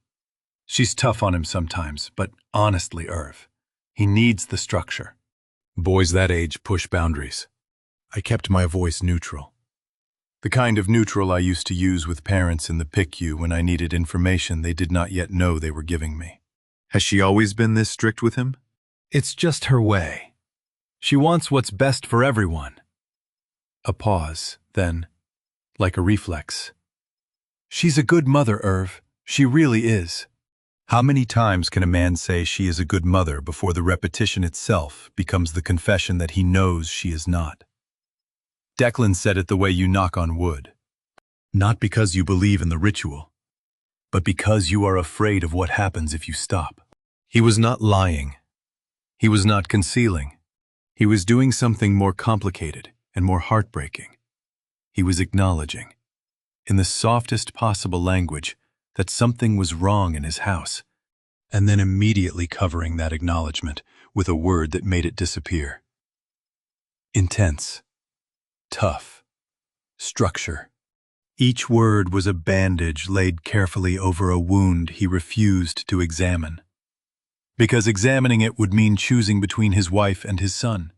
She's tough on him sometimes, but honestly, Irv, he needs the structure. Boys that age push boundaries." I kept my voice neutral. The kind of neutral I used to use with parents in the PICU when I needed information they did not yet know they were giving me. "Has she always been this strict with him?" "It's just her way. She wants what's best for everyone." A pause, then, like a reflex. "She's a good mother, Irv. She really is." How many times can a man say she is a good mother before the repetition itself becomes the confession that he knows she is not? Declan said it the way you knock on wood. Not because you believe in the ritual, but because you are afraid of what happens if you stop. He was not lying. He was not concealing. He was doing something more complicated and more heartbreaking. He was acknowledging, in the softest possible language, that something was wrong in his house, and then immediately covering that acknowledgement with a word that made it disappear. Intense. Tough. Structure. Each word was a bandage laid carefully over a wound he refused to examine. Because examining it would mean choosing between his wife and his son,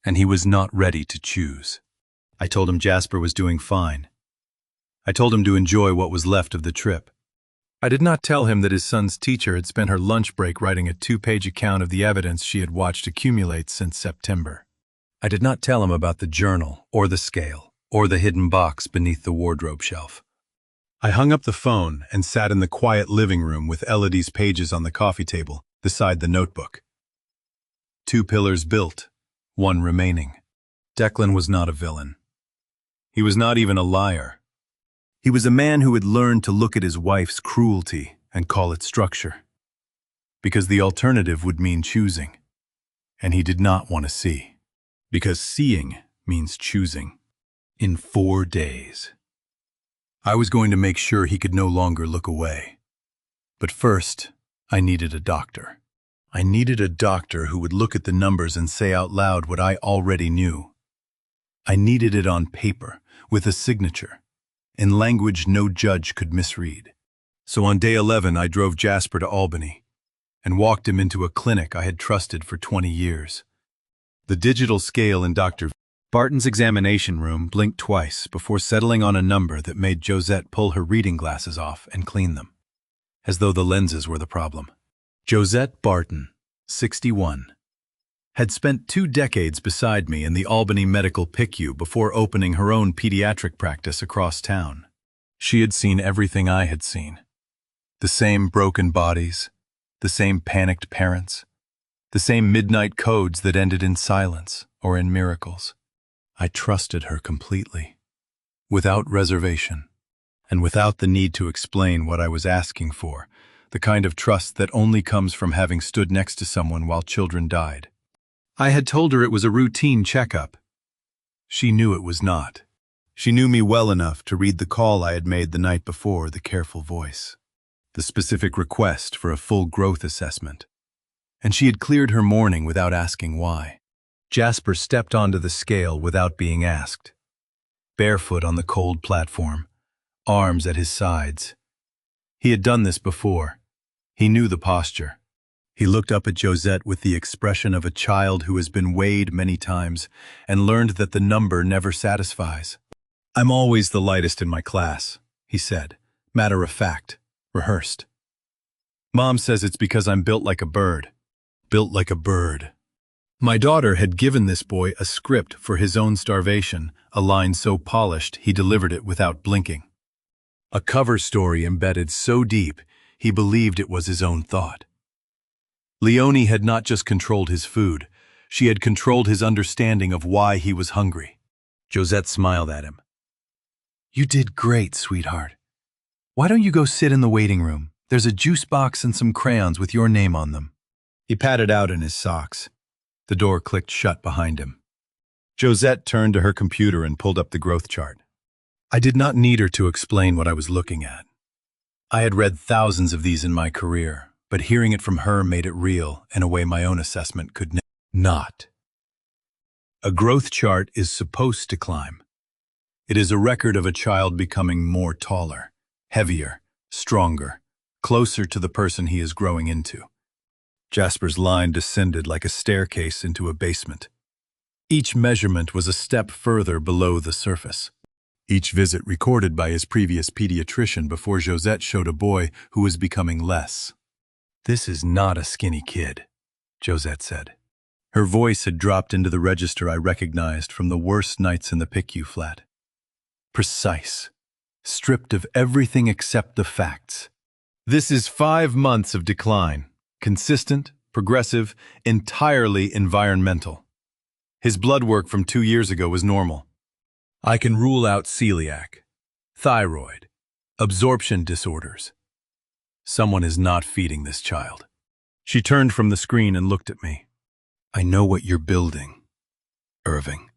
and he was not ready to choose. I told him Jasper was doing fine. I told him to enjoy what was left of the trip. I did not tell him that his son's teacher had spent her lunch break writing a 2-page account of the evidence she had watched accumulate since September. I did not tell him about the journal, or the scale, or the hidden box beneath the wardrobe shelf. I hung up the phone and sat in the quiet living room with Elodie's pages on the coffee table, beside the notebook. 2 pillars built, 1 remaining. Declan was not a villain. He was not even a liar. He was a man who had learned to look at his wife's cruelty and call it structure. Because the alternative would mean choosing, and he did not want to see. Because seeing means choosing. In 4 days. I was going to make sure he could no longer look away. But first, I needed a doctor. I needed a doctor who would look at the numbers and say out loud what I already knew. I needed it on paper, with a signature, in language no judge could misread. So on day 11, I drove Jasper to Albany and walked him into a clinic I had trusted for 20 years. The digital scale in Dr. Barton's examination room blinked twice before settling on a number that made Josette pull her reading glasses off and clean them, as though the lenses were the problem. Josette Barton, 61, had spent 2 decades beside me in the Albany Medical PICU before opening her own pediatric practice across town. She had seen everything I had seen. The same broken bodies, the same panicked parents, the same midnight codes that ended in silence or in miracles. I trusted her completely, without reservation, and without the need to explain what I was asking for, the kind of trust that only comes from having stood next to someone while children died. I had told her it was a routine checkup. She knew it was not. She knew me well enough to read the call I had made the night before, the careful voice, the specific request for a full growth assessment. And she had cleared her morning without asking why. Jasper stepped onto the scale without being asked. Barefoot on the cold platform, arms at his sides. He had done this before. He knew the posture. He looked up at Josette with the expression of a child who has been weighed many times and learned that the number never satisfies. "I'm always the lightest in my class," he said, matter of fact, rehearsed. "Mom says it's because I'm built like a bird." Built like a bird. My daughter had given this boy a script for his own starvation, a line so polished he delivered it without blinking. A cover story embedded so deep he believed it was his own thought. Leonie had not just controlled his food, she had controlled his understanding of why he was hungry. Josette smiled at him. "You did great, sweetheart. Why don't you go sit in the waiting room? There's a juice box and some crayons with your name on them." He patted out in his socks. The door clicked shut behind him. Josette turned to her computer and pulled up the growth chart. I did not need her to explain what I was looking at. I had read thousands of these in my career, but hearing it from her made it real in a way my own assessment could not. A growth chart is supposed to climb. It is a record of a child becoming more taller, heavier, stronger, closer to the person he is growing into. Jasper's line descended like a staircase into a basement. Each measurement was a step further below the surface. Each visit recorded by his previous pediatrician before Josette showed a boy who was becoming less. "This is not a skinny kid," Josette said. Her voice had dropped into the register I recognized from the worst nights in the PICU flat. Precise, stripped of everything except the facts. "This is 5 months of decline. Consistent, progressive, entirely environmental. His blood work from 2 years ago was normal. I can rule out celiac, thyroid, absorption disorders. Someone is not feeding this child." She turned from the screen and looked at me. "I know what you're building, Irving.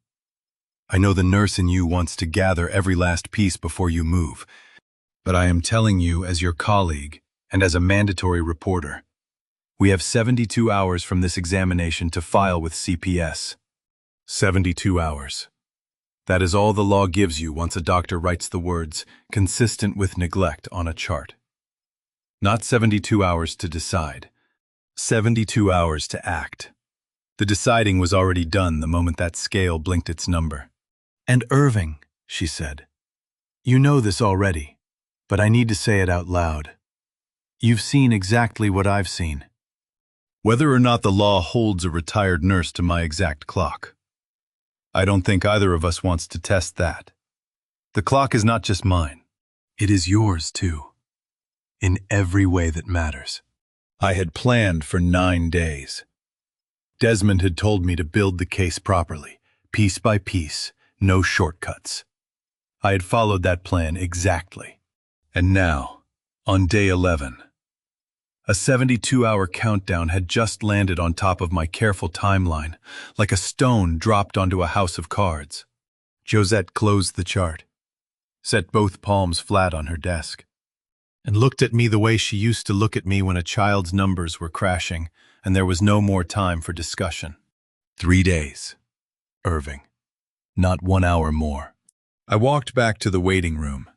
I know the nurse in you wants to gather every last piece before you move. But I am telling you as your colleague and as a mandatory reporter. We have 72 hours from this examination to file with CPS. 72 hours. That is all the law gives you once a doctor writes the words, consistent with neglect, on a chart. Not 72 hours to decide. 72 hours to act. The deciding was already done the moment that scale blinked its number. "And Irving," she said, "you know this already, but I need to say it out loud. You've seen exactly what I've seen. Whether or not the law holds a retired nurse to my exact clock. I don't think either of us wants to test that. The clock is not just mine. It is yours, too. In every way that matters. I had planned for 9 days. Desmond had told me to build the case properly, piece by piece, no shortcuts. I had followed that plan exactly. And now, on day 11, a 72-hour countdown had just landed on top of my careful timeline, like a stone dropped onto a house of cards. Josette closed the chart, set both palms flat on her desk, and looked at me the way she used to look at me when a child's numbers were crashing and there was no more time for discussion. 3 days, Irving. Not 1 hour more. I walked back to the waiting room.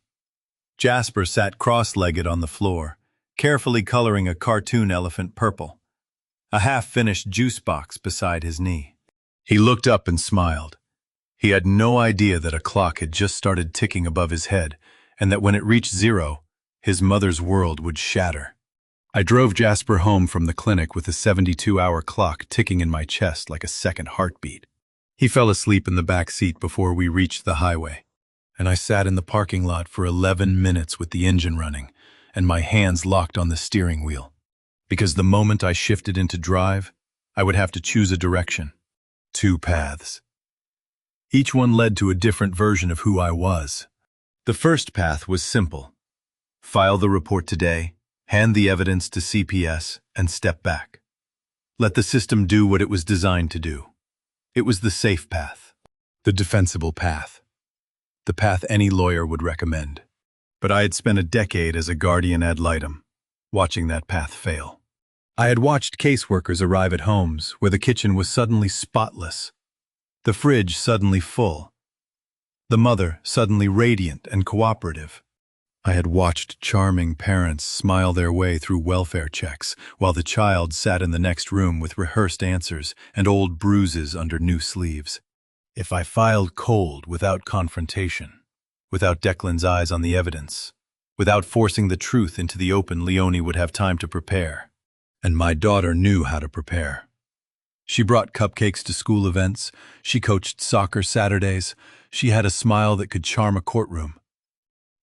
Jasper sat cross-legged on the floor, carefully coloring a cartoon elephant purple, a half-finished juice box beside his knee. He looked up and smiled. He had no idea that a clock had just started ticking above his head, and that when it reached 0, his mother's world would shatter. I drove Jasper home from the clinic with a 72-hour clock ticking in my chest like a second heartbeat. He fell asleep in the back seat before we reached the highway, and I sat in the parking lot for 11 minutes with the engine running and my hands locked on the steering wheel, because the moment I shifted into drive, I would have to choose a direction. 2 paths. Each one led to a different version of who I was. The first path was simple. File the report today, hand the evidence to CPS, and step back. Let the system do what it was designed to do. It was the safe path, the defensible path, the path any lawyer would recommend. But I had spent a decade as a guardian ad litem, watching that path fail. I had watched caseworkers arrive at homes where the kitchen was suddenly spotless, the fridge suddenly full, the mother suddenly radiant and cooperative, I had watched charming parents smile their way through welfare checks while the child sat in the next room with rehearsed answers and old bruises under new sleeves. If I filed cold without confrontation, without Declan's eyes on the evidence, without forcing the truth into the open, Leonie would have time to prepare. And my daughter knew how to prepare. She brought cupcakes to school events, she coached soccer Saturdays, she had a smile that could charm a courtroom.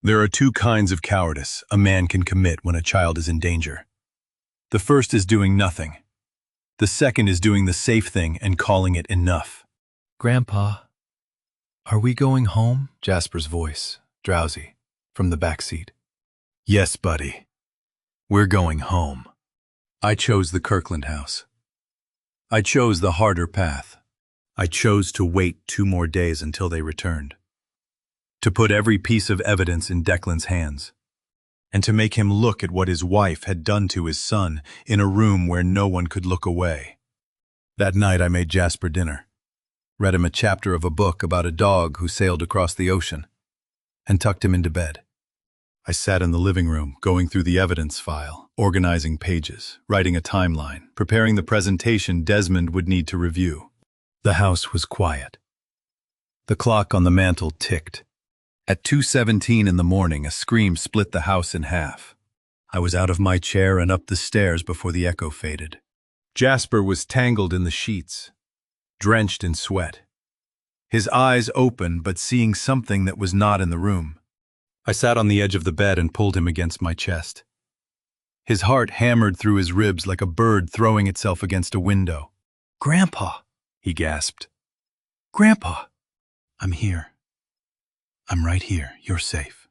There are two kinds of cowardice a man can commit when a child is in danger. The first is doing nothing. The second is doing the safe thing and calling it enough. "Grandpa, are we going home?" Jasper's voice, drowsy, from the back seat. "Yes, buddy. We're going home." I chose the Kirkland house. I chose the harder path. I chose to wait 2 more days until they returned. To put every piece of evidence in Declan's hands. And to make him look at what his wife had done to his son in a room where no one could look away. That night I made Jasper dinner, read him a chapter of a book about a dog who sailed across the ocean, and tucked him into bed. I sat in the living room, going through the evidence file, organizing pages, writing a timeline, preparing the presentation Desmond would need to review. The house was quiet. The clock on the mantel ticked. At 2:17 in the morning, a scream split the house in half. I was out of my chair and up the stairs before the echo faded. Jasper was tangled in the sheets, drenched in sweat. His eyes open, but seeing something that was not in the room. I sat on the edge of the bed and pulled him against my chest. His heart hammered through his ribs like a bird throwing itself against a window. "Grandpa," he gasped. "Grandpa." "I'm here. I'm right here. You're safe."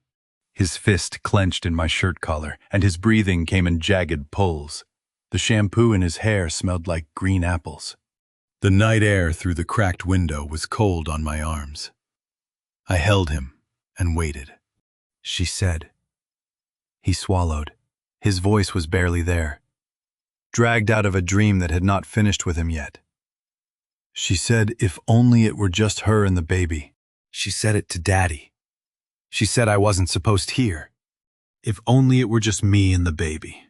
His fist clenched in my shirt collar, and his breathing came in jagged pulls. The shampoo in his hair smelled like green apples. The night air through the cracked window was cold on my arms. I held him and waited. "She said." He swallowed. His voice was barely there, dragged out of a dream that had not finished with him yet. "She said if only it were just her and the baby. She said it to Daddy. She said I wasn't supposed here. If only it were just me and the baby."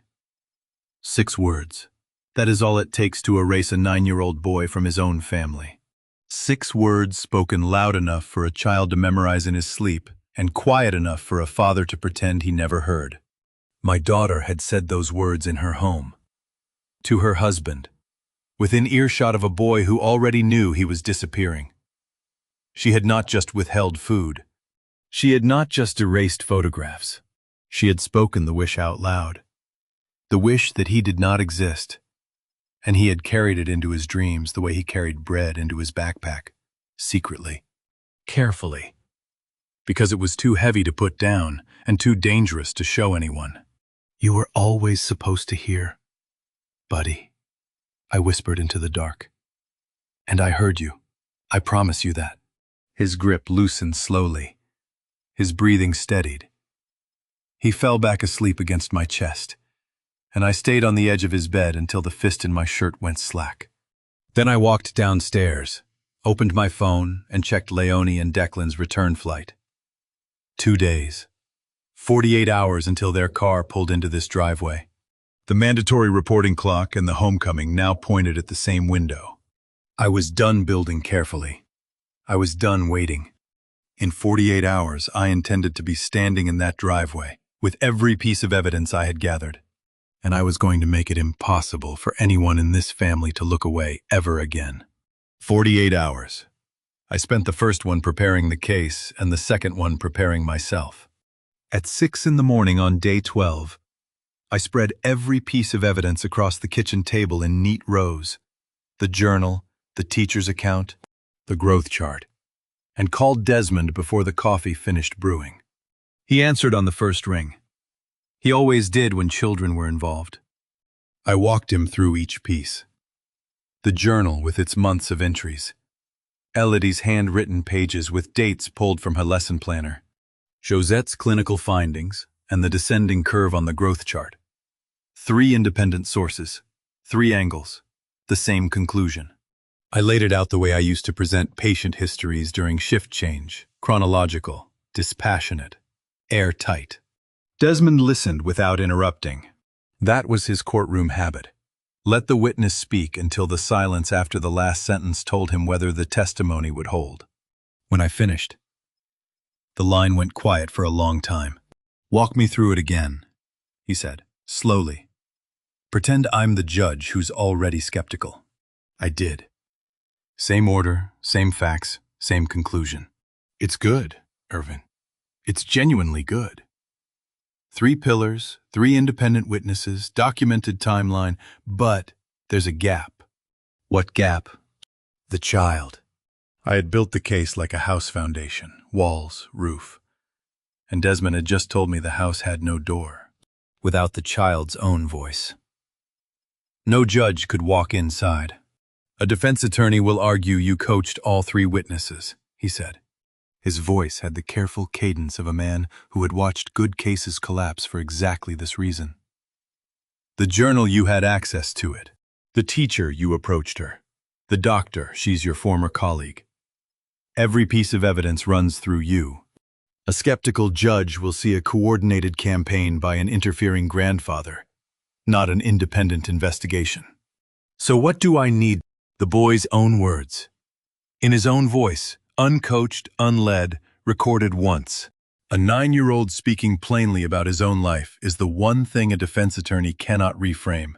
6 words. That is all it takes to erase a 9-year-old boy from his own family. 6 words spoken loud enough for a child to memorize in his sleep, and quiet enough for a father to pretend he never heard. My daughter had said those words in her home. To her husband, within earshot of a boy who already knew he was disappearing. She had not just withheld food. She had not just erased photographs. She had spoken the wish out loud. The wish that he did not exist. And he had carried it into his dreams the way he carried bread into his backpack, secretly, carefully. Because it was too heavy to put down and too dangerous to show anyone. "You were always supposed to hear, buddy," I whispered into the dark. "And I heard you. I promise you that." His grip loosened slowly. His breathing steadied. He fell back asleep against my chest, and I stayed on the edge of his bed until the fist in my shirt went slack. Then I walked downstairs, opened my phone, and checked Leonie and Declan's return flight. 2 days. 48 hours until their car pulled into this driveway. The mandatory reporting clock and the homecoming now pointed at the same window. I was done building carefully. I was done waiting. In 48 hours, I intended to be standing in that driveway with every piece of evidence I had gathered. And I was going to make it impossible for anyone in this family to look away ever again. 48 hours. I spent the first one preparing the case and the second one preparing myself. At 6 in the morning on day 12, I spread every piece of evidence across the kitchen table in neat rows. The journal, the teacher's account, the growth chart, and called Desmond before the coffee finished brewing. He answered on the first ring. He always did when children were involved. I walked him through each piece. The journal with its months of entries. Elodie's handwritten pages with dates pulled from her lesson planner. Josette's clinical findings and the descending curve on the growth chart. 3 independent sources, 3 angles, the same conclusion. I laid it out the way I used to present patient histories during shift change, chronological, dispassionate, airtight. Desmond listened without interrupting. That was his courtroom habit. Let the witness speak until the silence after the last sentence told him whether the testimony would hold. When I finished, the line went quiet for a long time. "Walk me through it again," he said, slowly. "Pretend I'm the judge who's already skeptical." I did. Same order, same facts, same conclusion. "It's good, Irvin. It's genuinely good. 3 pillars, 3 independent witnesses, documented timeline, but there's a gap." "What gap?" "The child." I had built the case like a house foundation, walls, roof. And Desmond had just told me the house had no door, without the child's own voice. No judge could walk inside. "A defense attorney will argue you coached all 3 witnesses," he said. His voice had the careful cadence of a man who had watched good cases collapse for exactly this reason. "The journal, you had access to it. The teacher, you approached her. The doctor, she's your former colleague. Every piece of evidence runs through you. A skeptical judge will see a coordinated campaign by an interfering grandfather, not an independent investigation. So what do I need?" The boy's own words. In his own voice, uncoached, unled, recorded once. A 9-year-old speaking plainly about his own life is the one thing a defense attorney cannot reframe.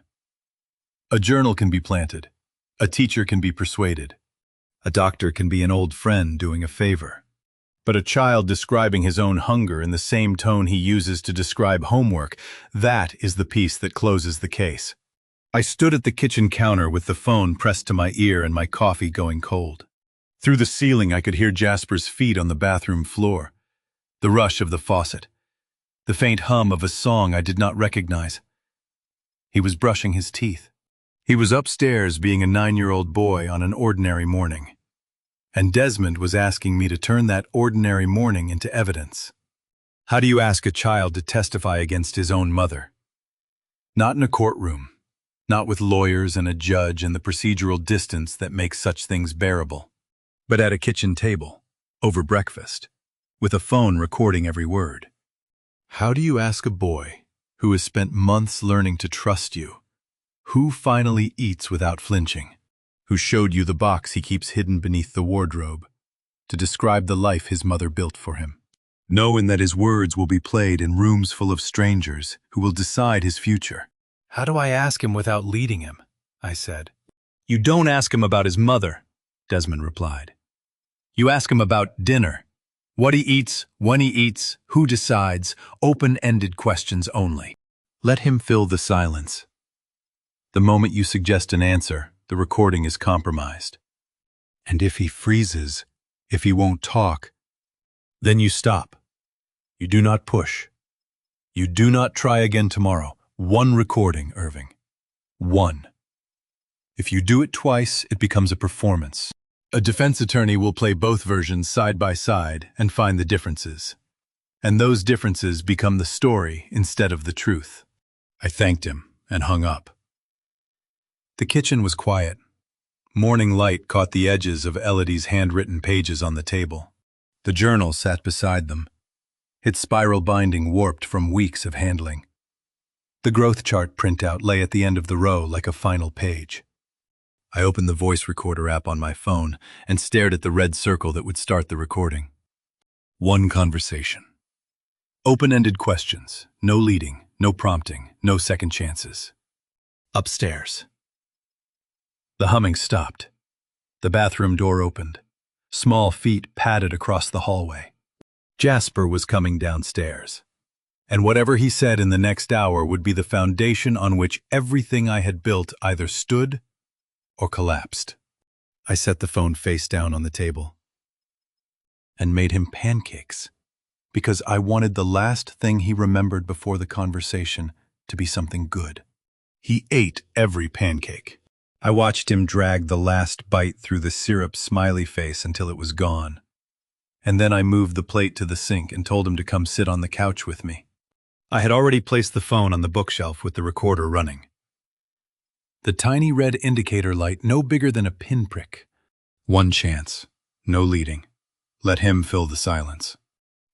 A journal can be planted. A teacher can be persuaded. A doctor can be an old friend doing a favor. But a child describing his own hunger in the same tone he uses to describe homework, that is the piece that closes the case. I stood at the kitchen counter with the phone pressed to my ear and my coffee going cold. Through the ceiling I could hear Jasper's feet on the bathroom floor, the rush of the faucet, the faint hum of a song I did not recognize. He was brushing his teeth. He was upstairs being a 9-year-old boy on an ordinary morning. And Desmond was asking me to turn that ordinary morning into evidence. How do you ask a child to testify against his own mother? Not in a courtroom. Not with lawyers and a judge and the procedural distance that makes such things bearable. But at a kitchen table, over breakfast, with a phone recording every word. How do you ask a boy who has spent months learning to trust you, who finally eats without flinching, who showed you the box he keeps hidden beneath the wardrobe, to describe the life his mother built for him, knowing that his words will be played in rooms full of strangers who will decide his future? How do I ask him without leading him? I said. You don't ask him about his mother, Desmond replied. You ask him about dinner. What he eats, when he eats, who decides, open-ended questions only. Let him fill the silence. The moment you suggest an answer, the recording is compromised. And if he freezes, if he won't talk, then you stop. You do not push. You do not try again tomorrow. 1 recording, Irving. 1. If you do it twice, it becomes a performance. A defense attorney will play both versions side by side and find the differences. And those differences become the story instead of the truth. I thanked him and hung up. The kitchen was quiet. Morning light caught the edges of Elodie's handwritten pages on the table. The journal sat beside them, its spiral binding warped from weeks of handling. The growth chart printout lay at the end of the row like a final page. I opened the voice recorder app on my phone and stared at the red circle that would start the recording. 1 conversation. Open-ended questions, no leading, no prompting, no second chances. Upstairs. The humming stopped. The bathroom door opened. Small feet padded across the hallway. Jasper was coming downstairs. And whatever he said in the next hour would be the foundation on which everything I had built either stood or collapsed. I set the phone face down on the table and made him pancakes because I wanted the last thing he remembered before the conversation to be something good. He ate every pancake. I watched him drag the last bite through the syrup smiley face until it was gone. And then I moved the plate to the sink and told him to come sit on the couch with me. I had already placed the phone on the bookshelf with the recorder running. The tiny red indicator light no bigger than a pinprick. 1 chance. No leading. Let him fill the silence.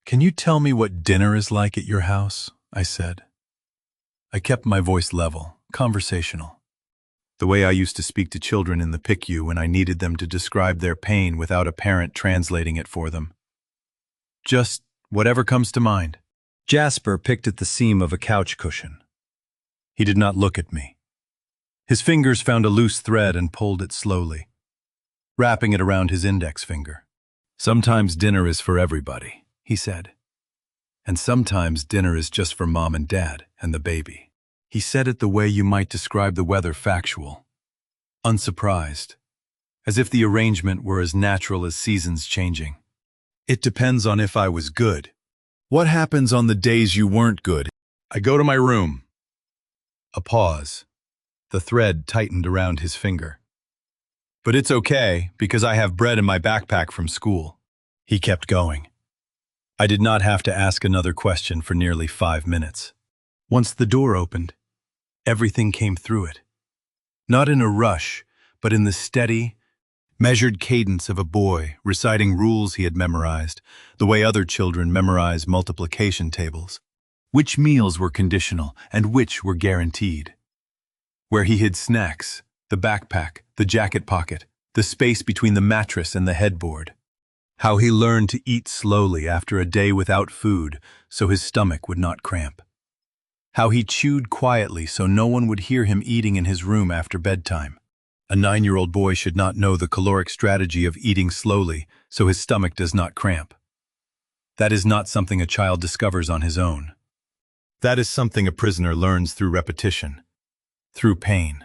Can you tell me what dinner is like at your house? I said. I kept my voice level, conversational, the way I used to speak to children in the PICU when I needed them to describe their pain without a parent translating it for them. Just whatever comes to mind. Jasper picked at the seam of a couch cushion. He did not look at me. His fingers found a loose thread and pulled it slowly, wrapping it around his index finger. Sometimes dinner is for everybody, he said. And sometimes dinner is just for mom and dad and the baby. He said it the way you might describe the weather, factual, unsurprised, as if the arrangement were as natural as seasons changing. It depends on if I was good. What happens on the days you weren't good? I go to my room. A pause. The thread tightened around his finger. But it's okay, because I have bread in my backpack from school. He kept going. I did not have to ask another question for nearly 5 minutes. Once the door opened, everything came through it. Not in a rush, but in the steady, measured cadence of a boy reciting rules he had memorized, the way other children memorize multiplication tables. Which meals were conditional and which were guaranteed. Where he hid snacks, the backpack, the jacket pocket, the space between the mattress and the headboard. How he learned to eat slowly after a day without food so his stomach would not cramp. How he chewed quietly so no one would hear him eating in his room after bedtime. A 9-year-old boy should not know the caloric strategy of eating slowly so his stomach does not cramp. That is not something a child discovers on his own. That is something a prisoner learns through repetition, through pain,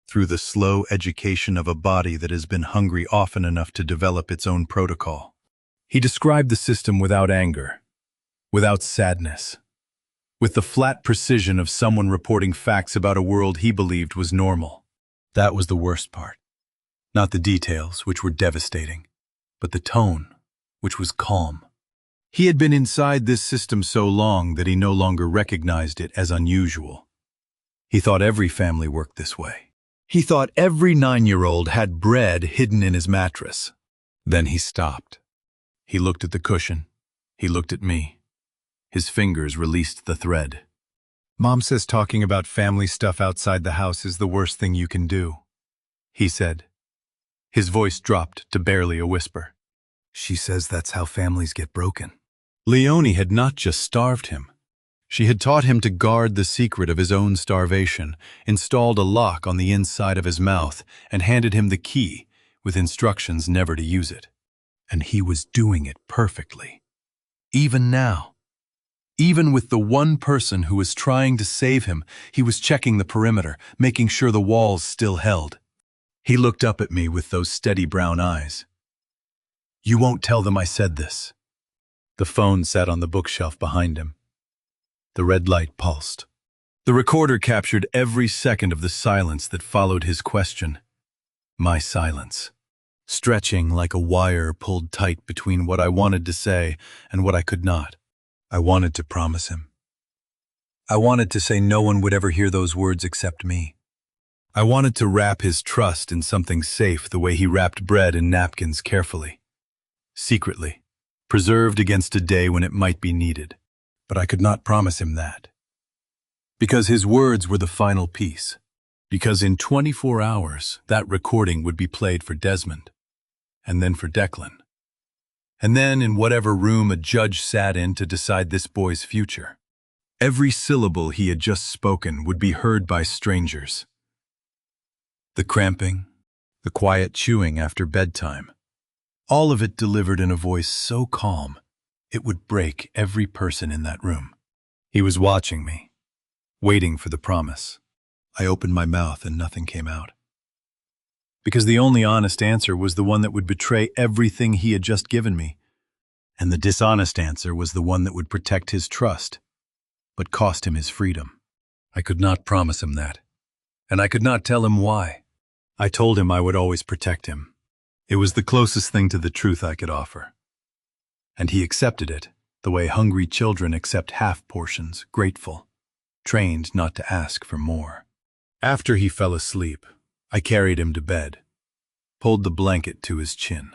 through the slow education of a body that has been hungry often enough to develop its own protocol. He described the system without anger, without sadness, with the flat precision of someone reporting facts about a world he believed was normal. That was the worst part. Not the details, which were devastating, but the tone, which was calm. He had been inside this system so long that he no longer recognized it as unusual. He thought every family worked this way. He thought every 9-year-old had bread hidden in his mattress. Then he stopped. He looked at the cushion. He looked at me. His fingers released the thread. Mom says talking about family stuff outside the house is the worst thing you can do, he said. His voice dropped to barely a whisper. She says that's how families get broken. Leonie had not just starved him. She had taught him to guard the secret of his own starvation, installed a lock on the inside of his mouth, and handed him the key, with instructions never to use it. And he was doing it perfectly. Even now. Even with the one person who was trying to save him, he was checking the perimeter, making sure the walls still held. He looked up at me with those steady brown eyes. You won't tell them I said this. The phone sat on the bookshelf behind him. The red light pulsed. The recorder captured every second of the silence that followed his question. My silence. Stretching like a wire pulled tight between what I wanted to say and what I could not. I wanted to promise him. I wanted to say no one would ever hear those words except me. I wanted to wrap his trust in something safe the way he wrapped bread in napkins carefully. Secretly. Preserved against a day when it might be needed. But I could not promise him that. Because his words were the final piece. Because in 24 hours, that recording would be played for Desmond. And then for Declan. And then in whatever room a judge sat in to decide this boy's future. Every syllable he had just spoken would be heard by strangers. The cramping, the quiet chewing after bedtime. All of it delivered in a voice so calm, it would break every person in that room. He was watching me, waiting for the promise. I opened my mouth and nothing came out. Because the only honest answer was the one that would betray everything he had just given me. And the dishonest answer was the one that would protect his trust, but cost him his freedom. I could not promise him that, and I could not tell him why. I told him I would always protect him. It was the closest thing to the truth I could offer. And he accepted it, the way hungry children accept half portions, grateful, trained not to ask for more. After he fell asleep, I carried him to bed, pulled the blanket to his chin,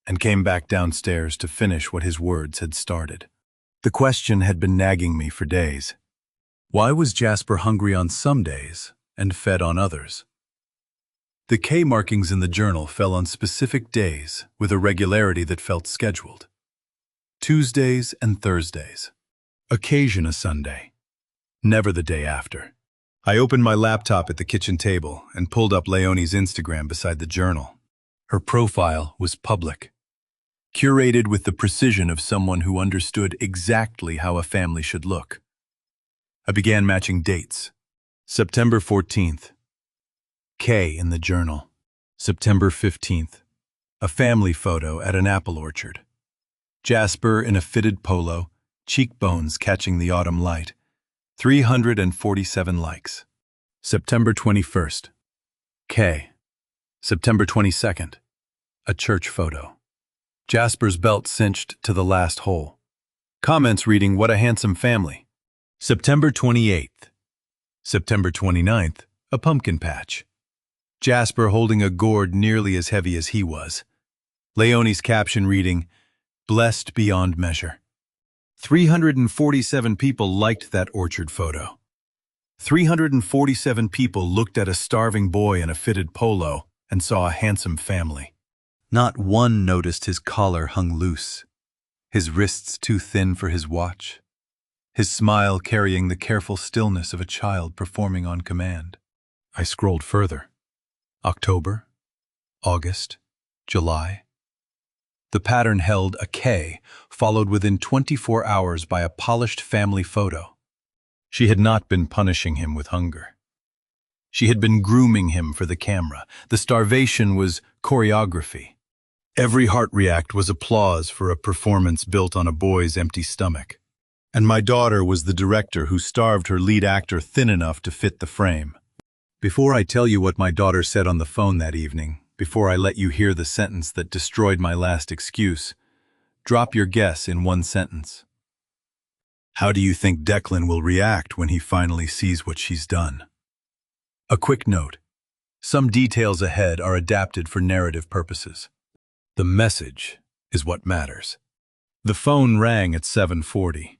and came back downstairs to finish what his words had started. The question had been nagging me for days. Why was Jasper hungry on some days and fed on others? The K markings in the journal fell on specific days with a regularity that felt scheduled. Tuesdays and Thursdays. Occasion a Sunday. Never the day after. I opened my laptop at the kitchen table and pulled up Leonie's Instagram beside the journal. Her profile was public, curated with the precision of someone who understood exactly how a family should look. I began matching dates. September 14th. K in the journal. September 15th. A family photo at an apple orchard. Jasper in a fitted polo, cheekbones catching the autumn light. 347 likes. September 21st. K. September 22nd. A church photo. Jasper's belt cinched to the last hole. Comments reading, "What a handsome family." September 28th. September 29th. A pumpkin patch. Jasper holding a gourd nearly as heavy as he was. Leonie's caption reading, "Blessed beyond measure." 347 people liked that orchard photo. 347 people looked at a starving boy in a fitted polo and saw a handsome family. Not one noticed his collar hung loose, his wrists too thin for his watch, his smile carrying the careful stillness of a child performing on command. I scrolled further. October, August, July. The pattern held a K, followed within 24 hours by a polished family photo. She had not been punishing him with hunger. She had been grooming him for the camera. The starvation was choreography. Every heart react was applause for a performance built on a boy's empty stomach. And my daughter was the director who starved her lead actor thin enough to fit the frame. Before I tell you what my daughter said on the phone that evening, before I let you hear the sentence that destroyed my last excuse, drop your guess in one sentence. How do you think Declan will react when he finally sees what she's done? A quick note. Some details ahead are adapted for narrative purposes. The message is what matters. The phone rang at 7:40.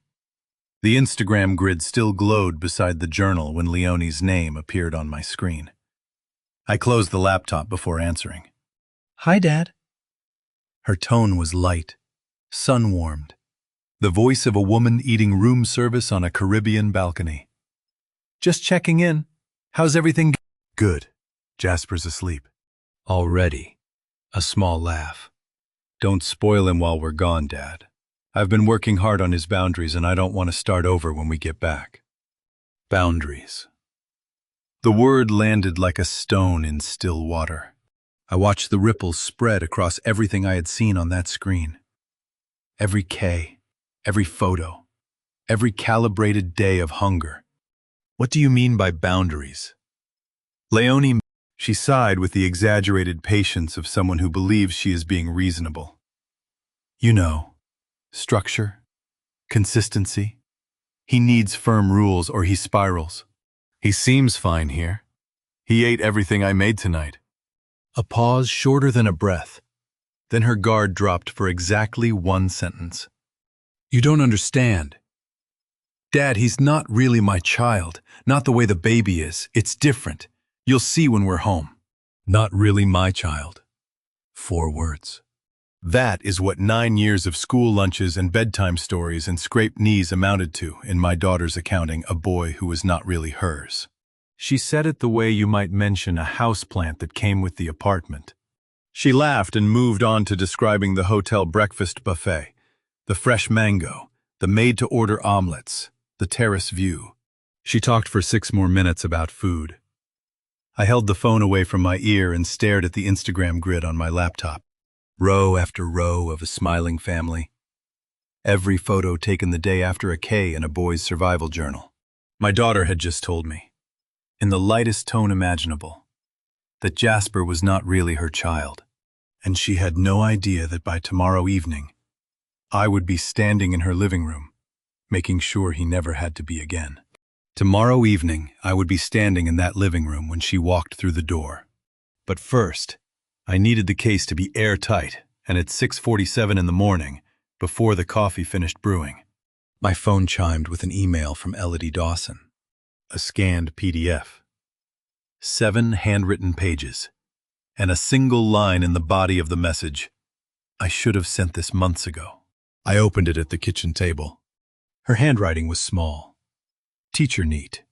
The Instagram grid still glowed beside the journal when Leonie's name appeared on my screen. I closed the laptop before answering. "Hi, Dad." Her tone was light, sun-warmed, the voice of a woman eating room service on a Caribbean balcony. "Just checking in. How's everything?" "Good. Jasper's asleep." "Already?" A small laugh. "Don't spoil him while we're gone, Dad. I've been working hard on his boundaries and I don't want to start over when we get back." Boundaries. The word landed like a stone in still water. I watched the ripples spread across everything I had seen on that screen. Every K, every photo, every calibrated day of hunger. "What do you mean by boundaries?" Leonie, she sighed with the exaggerated patience of someone who believes she is being reasonable. "You know, structure, consistency. He needs firm rules or he spirals. He seems fine here. He ate everything I made tonight." A pause shorter than a breath. Then her guard dropped for exactly one sentence. "You don't understand. Dad, he's not really my child. Not the way the baby is. It's different. You'll see when we're home." Not really my child. 4 words. That is what 9 years of school lunches and bedtime stories and scraped knees amounted to in my daughter's accounting, a boy who was not really hers. She said it the way you might mention a houseplant that came with the apartment. She laughed and moved on to describing the hotel breakfast buffet, the fresh mango, the made-to-order omelets, the terrace view. She talked for 6 more minutes about food. I held the phone away from my ear and stared at the Instagram grid on my laptop. Row after row of a smiling family. Every photo taken the day after a K in a boy's survival journal. My daughter had just told me, in the lightest tone imaginable, that Jasper was not really her child, and she had no idea that by tomorrow evening, I would be standing in her living room, making sure he never had to be again. Tomorrow evening, I would be standing in that living room when she walked through the door. But first, I needed the case to be airtight, and at 6:47 in the morning, before the coffee finished brewing, my phone chimed with an email from Elodie Dawson. a scanned PDF, 7 handwritten pages, and a single line in the body of the message. I should have sent this months ago. I opened it at the kitchen table. Her handwriting was small. Teacher neat.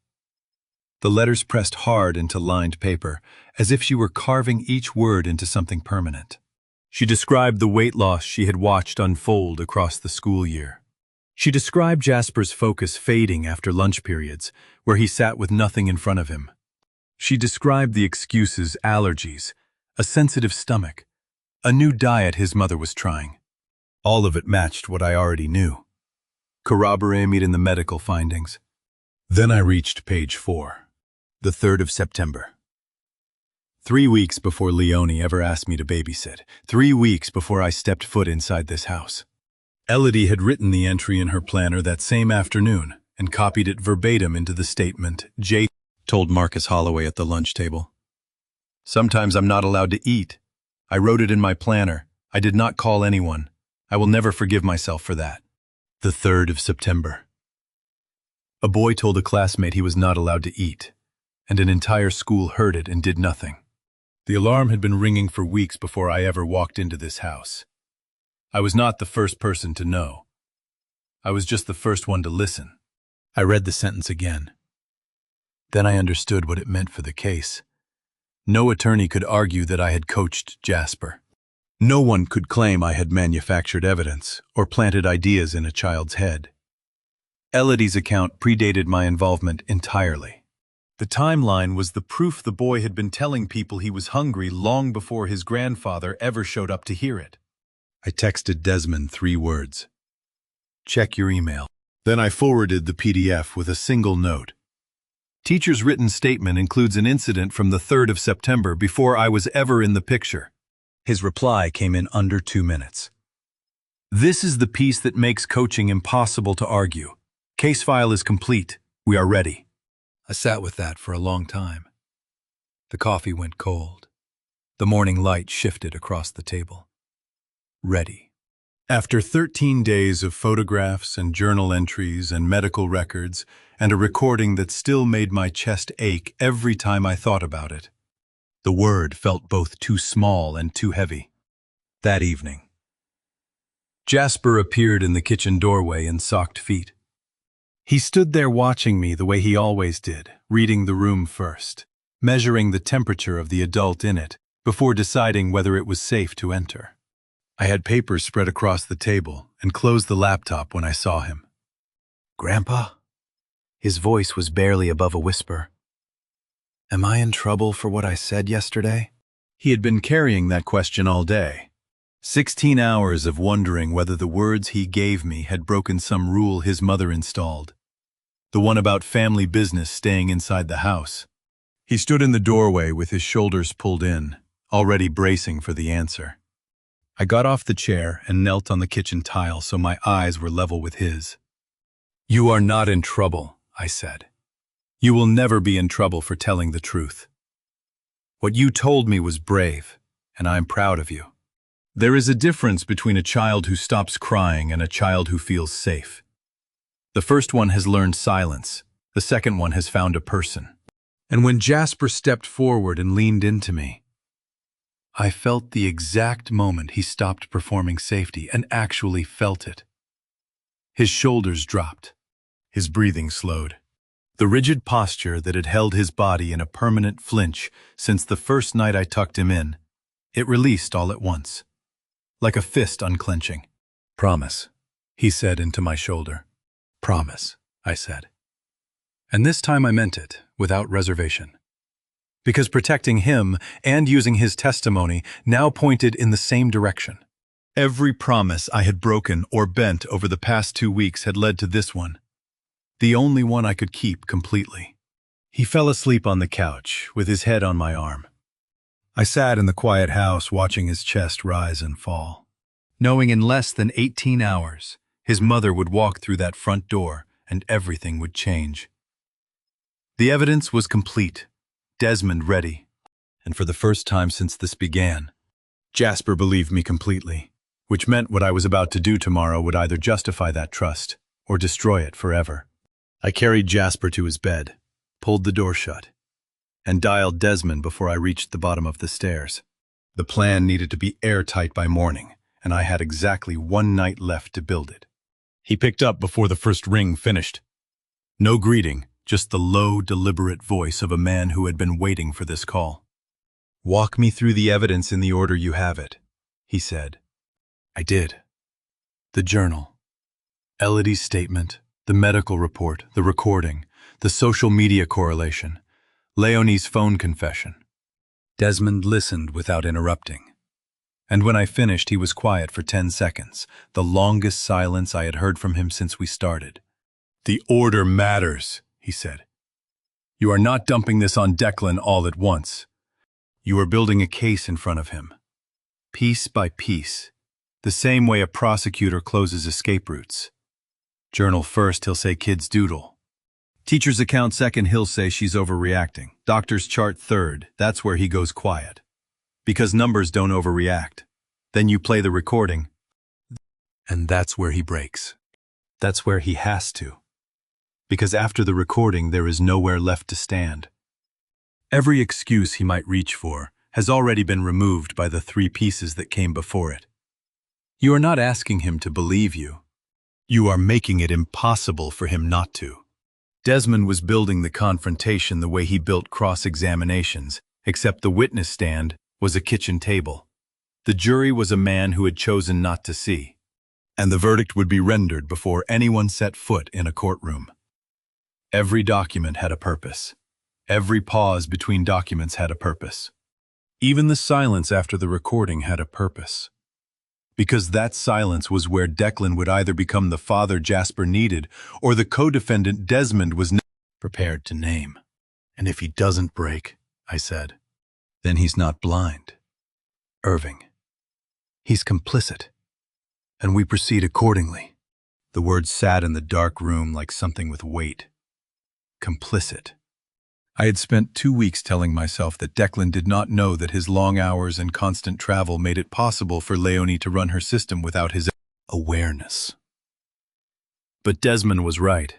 The letters pressed hard into lined paper, as if she were carving each word into something permanent. She described the weight loss she had watched unfold across the school year. She described Jasper's focus fading after lunch periods, where he sat with nothing in front of him. She described the excuses, allergies, a sensitive stomach, a new diet his mother was trying. All of it matched what I already knew. Corroborated in the medical findings. Then I reached page 4. The 3rd of September. 3 weeks before Leonie ever asked me to babysit. 3 weeks before I stepped foot inside this house. Elodie had written the entry in her planner that same afternoon and copied it verbatim into the statement Jay told Marcus Holloway at the lunch table. Sometimes I'm not allowed to eat. I wrote it in my planner. I did not call anyone. I will never forgive myself for that. The 3rd of September. A boy told a classmate he was not allowed to eat, and an entire school heard it and did nothing. The alarm had been ringing for weeks before I ever walked into this house. I was not the first person to know. I was just the first one to listen. I read the sentence again. Then I understood what it meant for the case. No attorney could argue that I had coached Jasper. No one could claim I had manufactured evidence or planted ideas in a child's head. Elodie's account predated my involvement entirely. The timeline was the proof the boy had been telling people he was hungry long before his grandfather ever showed up to hear it. I texted Desmond 3 words. Check your email. Then I forwarded the PDF with a single note. Teacher's written statement includes an incident from the 3rd of September before I was ever in the picture. His reply came in under 2 minutes. This is the piece that makes coaching impossible to argue. Case file is complete. We are ready. I sat with that for a long time. The coffee went cold. The morning light shifted across the table. Ready. After 13 days of photographs and journal entries and medical records and a recording that still made my chest ache every time I thought about it, the word felt both too small and too heavy. That evening, Jasper appeared in the kitchen doorway in socked feet. He stood there watching me the way he always did, reading the room first, measuring the temperature of the adult in it before deciding whether it was safe to enter. I had papers spread across the table and closed the laptop when I saw him. "Grandpa?" His voice was barely above a whisper. "Am I in trouble for what I said yesterday?" He had been carrying that question all day. 16 hours of wondering whether the words he gave me had broken some rule his mother installed. The one about family business staying inside the house. He stood in the doorway with his shoulders pulled in, already bracing for the answer. I got off the chair and knelt on the kitchen tile so my eyes were level with his. "You are not in trouble," I said. "You will never be in trouble for telling the truth. What you told me was brave, and I am proud of you. There is a difference between a child who stops crying and a child who feels safe. The first one has learned silence. The second one has found a person." And when Jasper stepped forward and leaned into me, I felt the exact moment he stopped performing safety and actually felt it. His shoulders dropped. His breathing slowed. The rigid posture that had held his body in a permanent flinch since the first night I tucked him in, it released all at once. Like a fist unclenching. "Promise," he said into my shoulder. "Promise," I said. And this time I meant it, without reservation. Because protecting him and using his testimony now pointed in the same direction. Every promise I had broken or bent over the past 2 weeks had led to this one. The only one I could keep completely. He fell asleep on the couch, with his head on my arm. I sat in the quiet house watching his chest rise and fall, knowing in less than 18 hours, his mother would walk through that front door and everything would change. The evidence was complete, Desmond ready, and for the first time since this began, Jasper believed me completely, which meant what I was about to do tomorrow would either justify that trust or destroy it forever. I carried Jasper to his bed. pulled the door shut, and dialed Desmond before I reached the bottom of the stairs. The plan needed to be airtight by morning, and I had exactly one night left to build it. He picked up before the first ring finished. No greeting, just the low, deliberate voice of a man who had been waiting for this call. "Walk me through the evidence in the order you have it," he said. I did. The journal, Elodie's statement, the medical report, the recording, the social media correlation, Leonie's phone confession. Desmond listened without interrupting. And when I finished, he was quiet for 10 seconds, the longest silence I had heard from him since we started. "The order matters," he said. "You are not dumping this on Declan all at once. You are building a case in front of him, piece by piece, the same way a prosecutor closes escape routes. Journal first, he'll say kids doodle. Teacher's account second, he'll say she's overreacting. Doctor's chart third, that's where he goes quiet. Because numbers don't overreact. Then you play the recording, and that's where he breaks. That's where he has to. Because after the recording, there is nowhere left to stand. Every excuse he might reach for has already been removed by the 3 pieces that came before it. You are not asking him to believe you. You are making it impossible for him not to. Desmond was building the confrontation the way he built cross-examinations, except the witness stand was a kitchen table. The jury was a man who had chosen not to see, and the verdict would be rendered before anyone set foot in a courtroom. Every document had a purpose. Every pause between documents had a purpose. Even the silence after the recording had a purpose. Because that silence was where Declan would either become the father Jasper needed or the co-defendant Desmond was prepared to name. And if he doesn't break, I said, then he's not blind. Irving. He's complicit. And we proceed accordingly. The words sat in the dark room like something with weight. Complicit. I had spent 2 weeks telling myself that Declan did not know that his long hours and constant travel made it possible for Leonie to run her system without his awareness. But Desmond was right.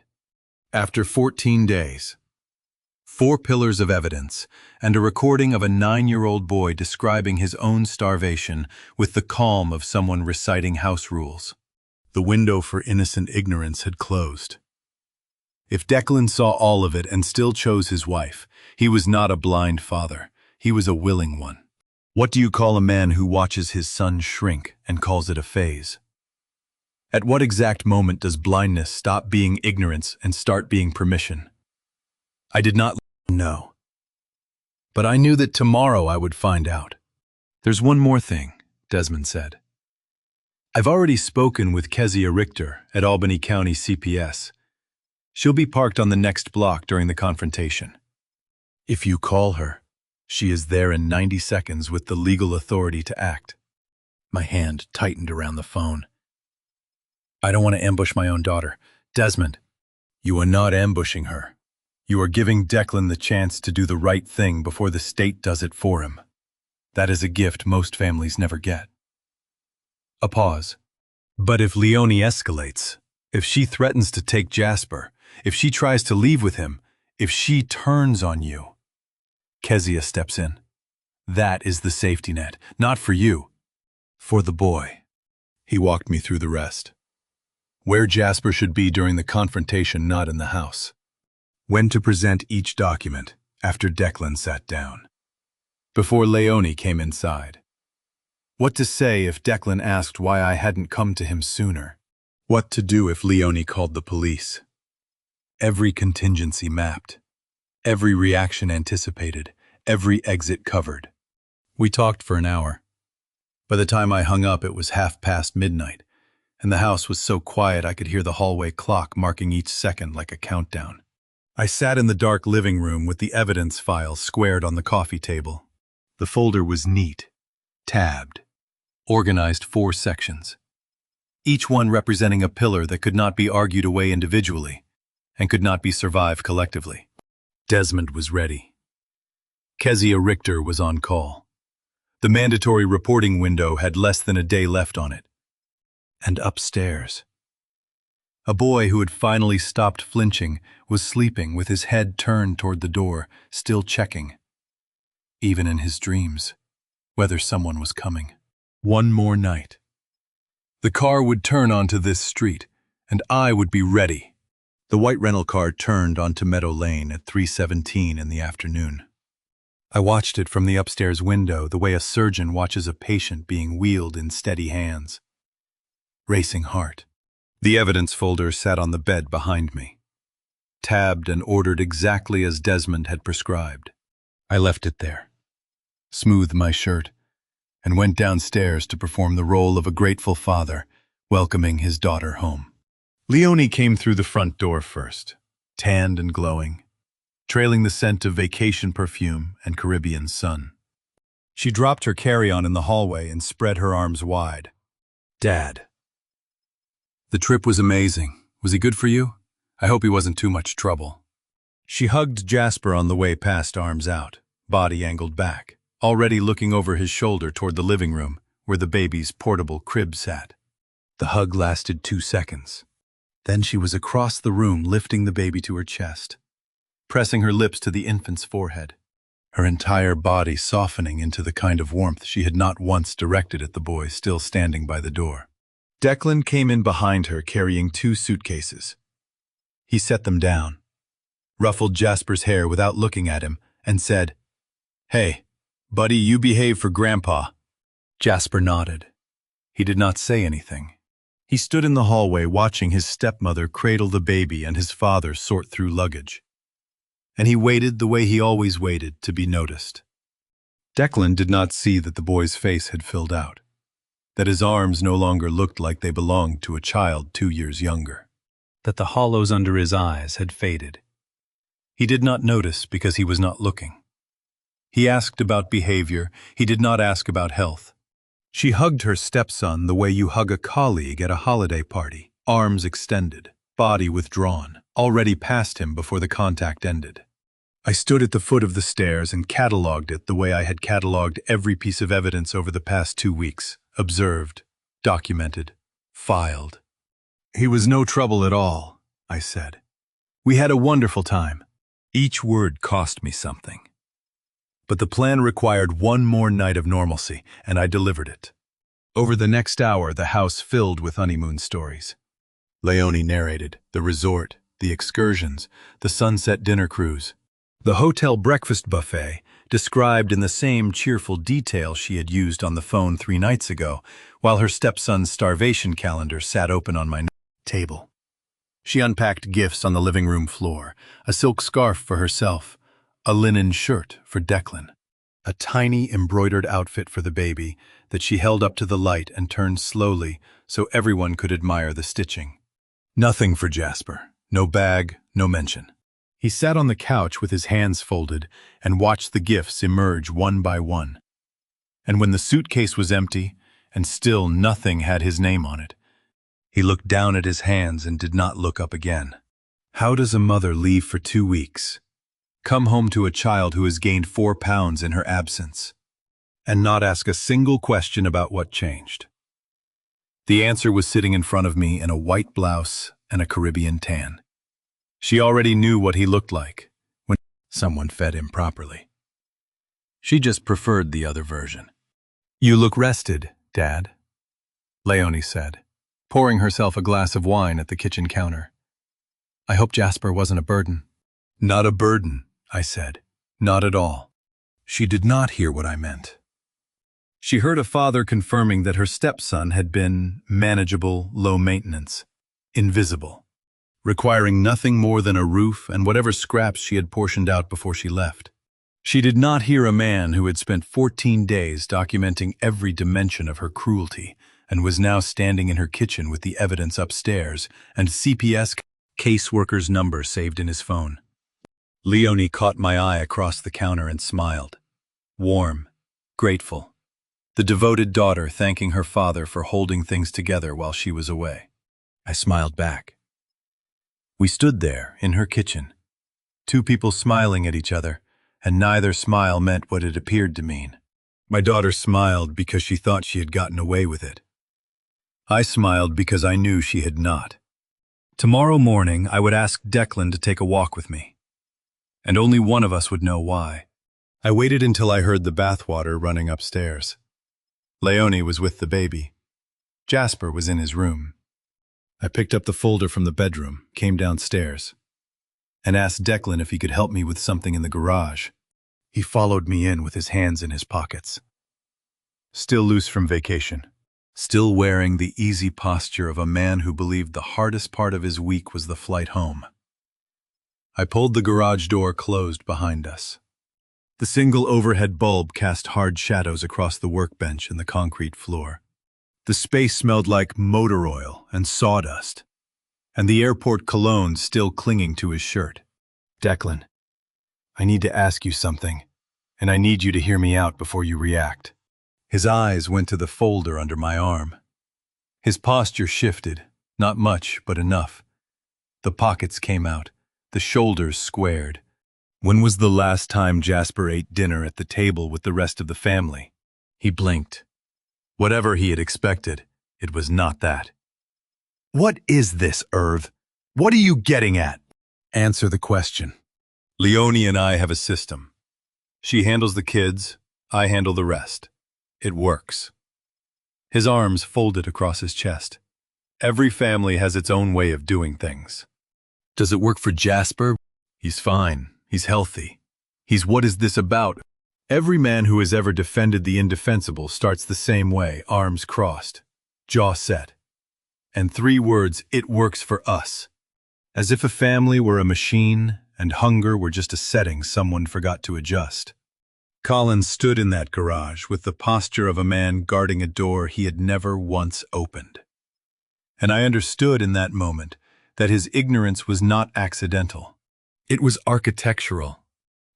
After 14 days, 4 pillars of evidence, and a recording of a 9-year-old boy describing his own starvation with the calm of someone reciting house rules, the window for innocent ignorance had closed. If Declan saw all of it and still chose his wife, he was not a blind father. He was a willing one. What do you call a man who watches his son shrink and calls it a phase? At what exact moment does blindness stop being ignorance and start being permission? I did not know. But I knew that tomorrow I would find out. "There's one more thing," Desmond said. "I've already spoken with Kezia Richter at Albany County CPS. She'll be parked on the next block during the confrontation. If you call her, she is there in 90 seconds with the legal authority to act." My hand tightened around the phone. "I don't want to ambush my own daughter. Desmond, you are not ambushing her. You are giving Declan the chance to do the right thing before the state does it for him. That is a gift most families never get." A pause. "But if Leonie escalates, if she threatens to take Jasper, if she tries to leave with him, if she turns on you," Kezia steps in. "That is the safety net, not for you, for the boy." He walked me through the rest. Where Jasper should be during the confrontation, not in the house. When to present each document after Declan sat down. Before Leonie came inside. What to say if Declan asked why I hadn't come to him sooner. What to do if Leonie called the police. Every contingency mapped. Every reaction anticipated. Every exit covered. We talked for an hour. By the time I hung up, it was midnight, and the house was so quiet I could hear the hallway clock marking each second like a countdown. I sat in the dark living room with the evidence file squared on the coffee table. The folder was neat, tabbed, organized 4 sections, each one representing a pillar that could not be argued away individually and could not be survived collectively. Desmond was ready. Kezia Richter was on call. The mandatory reporting window had less than a day left on it. And upstairs. A boy who had finally stopped flinching was sleeping with his head turned toward the door, still checking, even in his dreams, whether someone was coming. One more night. The car would turn onto this street, and I would be ready. The white rental car turned onto Meadow Lane at 3:17 in the afternoon. I watched it from the upstairs window the way a surgeon watches a patient being wheeled in steady hands. Racing heart. The evidence folder sat on the bed behind me, tabbed and ordered exactly as Desmond had prescribed. I left it there, smoothed my shirt, and went downstairs to perform the role of a grateful father welcoming his daughter home. Leonie came through the front door first, tanned and glowing, trailing the scent of vacation perfume and Caribbean sun. She dropped her carry-on in the hallway and spread her arms wide. Dad. The trip was amazing. Was he good for you? I hope he wasn't too much trouble. She hugged Jasper on the way past, arms out, body angled back, already looking over his shoulder toward the living room where the baby's portable crib sat. The hug lasted 2 seconds. Then she was across the room lifting the baby to her chest, pressing her lips to the infant's forehead, her entire body softening into the kind of warmth she had not once directed at the boy still standing by the door. Declan came in behind her carrying 2 suitcases. He set them down, ruffled Jasper's hair without looking at him, and said, "Hey, buddy, you behave for Grandpa." Jasper nodded. He did not say anything. He stood in the hallway watching his stepmother cradle the baby and his father sort through luggage. And he waited the way he always waited to be noticed. Declan did not see that the boy's face had filled out, that his arms no longer looked like they belonged to a child 2 years younger, that the hollows under his eyes had faded. He did not notice because he was not looking. He asked about behavior, he did not ask about health. She hugged her stepson the way you hug a colleague at a holiday party, arms extended, body withdrawn, already past him before the contact ended. I stood at the foot of the stairs and catalogued it the way I had catalogued every piece of evidence over the past 2 weeks, observed, documented, filed. "He was no trouble at all," I said. "We had a wonderful time." Each word cost me something. But the plan required one more night of normalcy, and I delivered it. Over the next hour, the house filled with honeymoon stories. Leonie narrated the resort, the excursions, the sunset dinner cruise. The hotel breakfast buffet, described in the same cheerful detail she had used on the phone 3 nights ago, while her stepson's starvation calendar sat open on my table. She unpacked gifts on the living room floor, a silk scarf for herself, a linen shirt for Declan, a tiny embroidered outfit for the baby that she held up to the light and turned slowly so everyone could admire the stitching. Nothing for Jasper, no bag, no mention. He sat on the couch with his hands folded and watched the gifts emerge one by one. And when the suitcase was empty, and still nothing had his name on it, he looked down at his hands and did not look up again. How does a mother leave for 2 weeks, come home to a child who has gained 4 pounds in her absence, and not ask a single question about what changed? The answer was sitting in front of me in a white blouse and a Caribbean tan. She already knew what he looked like when someone fed him properly. She just preferred the other version. "You look rested, Dad," Leonie said, pouring herself a glass of wine at the kitchen counter. "I hope Jasper wasn't a burden." "Not a burden," I said. "Not at all." She did not hear what I meant. She heard a father confirming that her stepson had been manageable, low maintenance, invisible, requiring nothing more than a roof and whatever scraps she had portioned out before she left. She did not hear a man who had spent 14 days documenting every dimension of her cruelty and was now standing in her kitchen with the evidence upstairs and CPS caseworker's number saved in his phone. Leonie caught my eye across the counter and smiled. Warm, grateful. The devoted daughter thanking her father for holding things together while she was away. I smiled back. We stood there, in her kitchen, 2 people smiling at each other, and neither smile meant what it appeared to mean. My daughter smiled because she thought she had gotten away with it. I smiled because I knew she had not. Tomorrow morning, I would ask Declan to take a walk with me, and only one of us would know why. I waited until I heard the bathwater running upstairs. Leonie was with the baby. Jasper was in his room. I picked up the folder from the bedroom, came downstairs, and asked Declan if he could help me with something in the garage. He followed me in with his hands in his pockets. Still loose from vacation. Still wearing the easy posture of a man who believed the hardest part of his week was the flight home. I pulled the garage door closed behind us. The single overhead bulb cast hard shadows across the workbench and the concrete floor. The space smelled like motor oil and sawdust, and the airport cologne still clinging to his shirt. Declan, I need to ask you something, and I need you to hear me out before you react. His eyes went to the folder under my arm. His posture shifted, not much, but enough. The pockets came out, the shoulders squared. When was the last time Jasper ate dinner at the table with the rest of the family? He blinked. Whatever he had expected, it was not that. What is this, Irv? What are you getting at? Answer the question. Leonie and I have a system. She handles the kids, I handle the rest. It works. His arms folded across his chest. Every family has its own way of doing things. Does it work for Jasper? He's fine. He's healthy. He's what is this about? Every man who has ever defended the indefensible starts the same way, arms crossed, jaw set. And 3 words, it works for us. As if a family were a machine and hunger were just a setting someone forgot to adjust. Collins stood in that garage with the posture of a man guarding a door he had never once opened. And I understood in that moment that his ignorance was not accidental. It was architectural.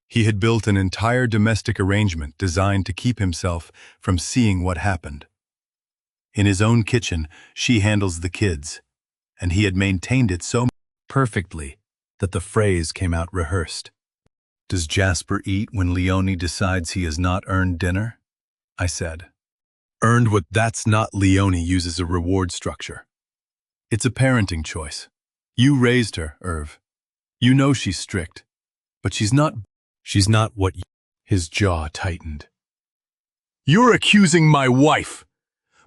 He had built an entire domestic arrangement designed to keep himself from seeing what happened. In his own kitchen, she handles the kids, and he had maintained it so perfectly that the phrase came out rehearsed. Does Jasper eat when Leonie decides he has not earned dinner? I said. Earned what? That's not. Leonie uses a reward structure. It's a parenting choice. You raised her, Irv. You know she's strict, but she's not what His jaw tightened. You're accusing my wife!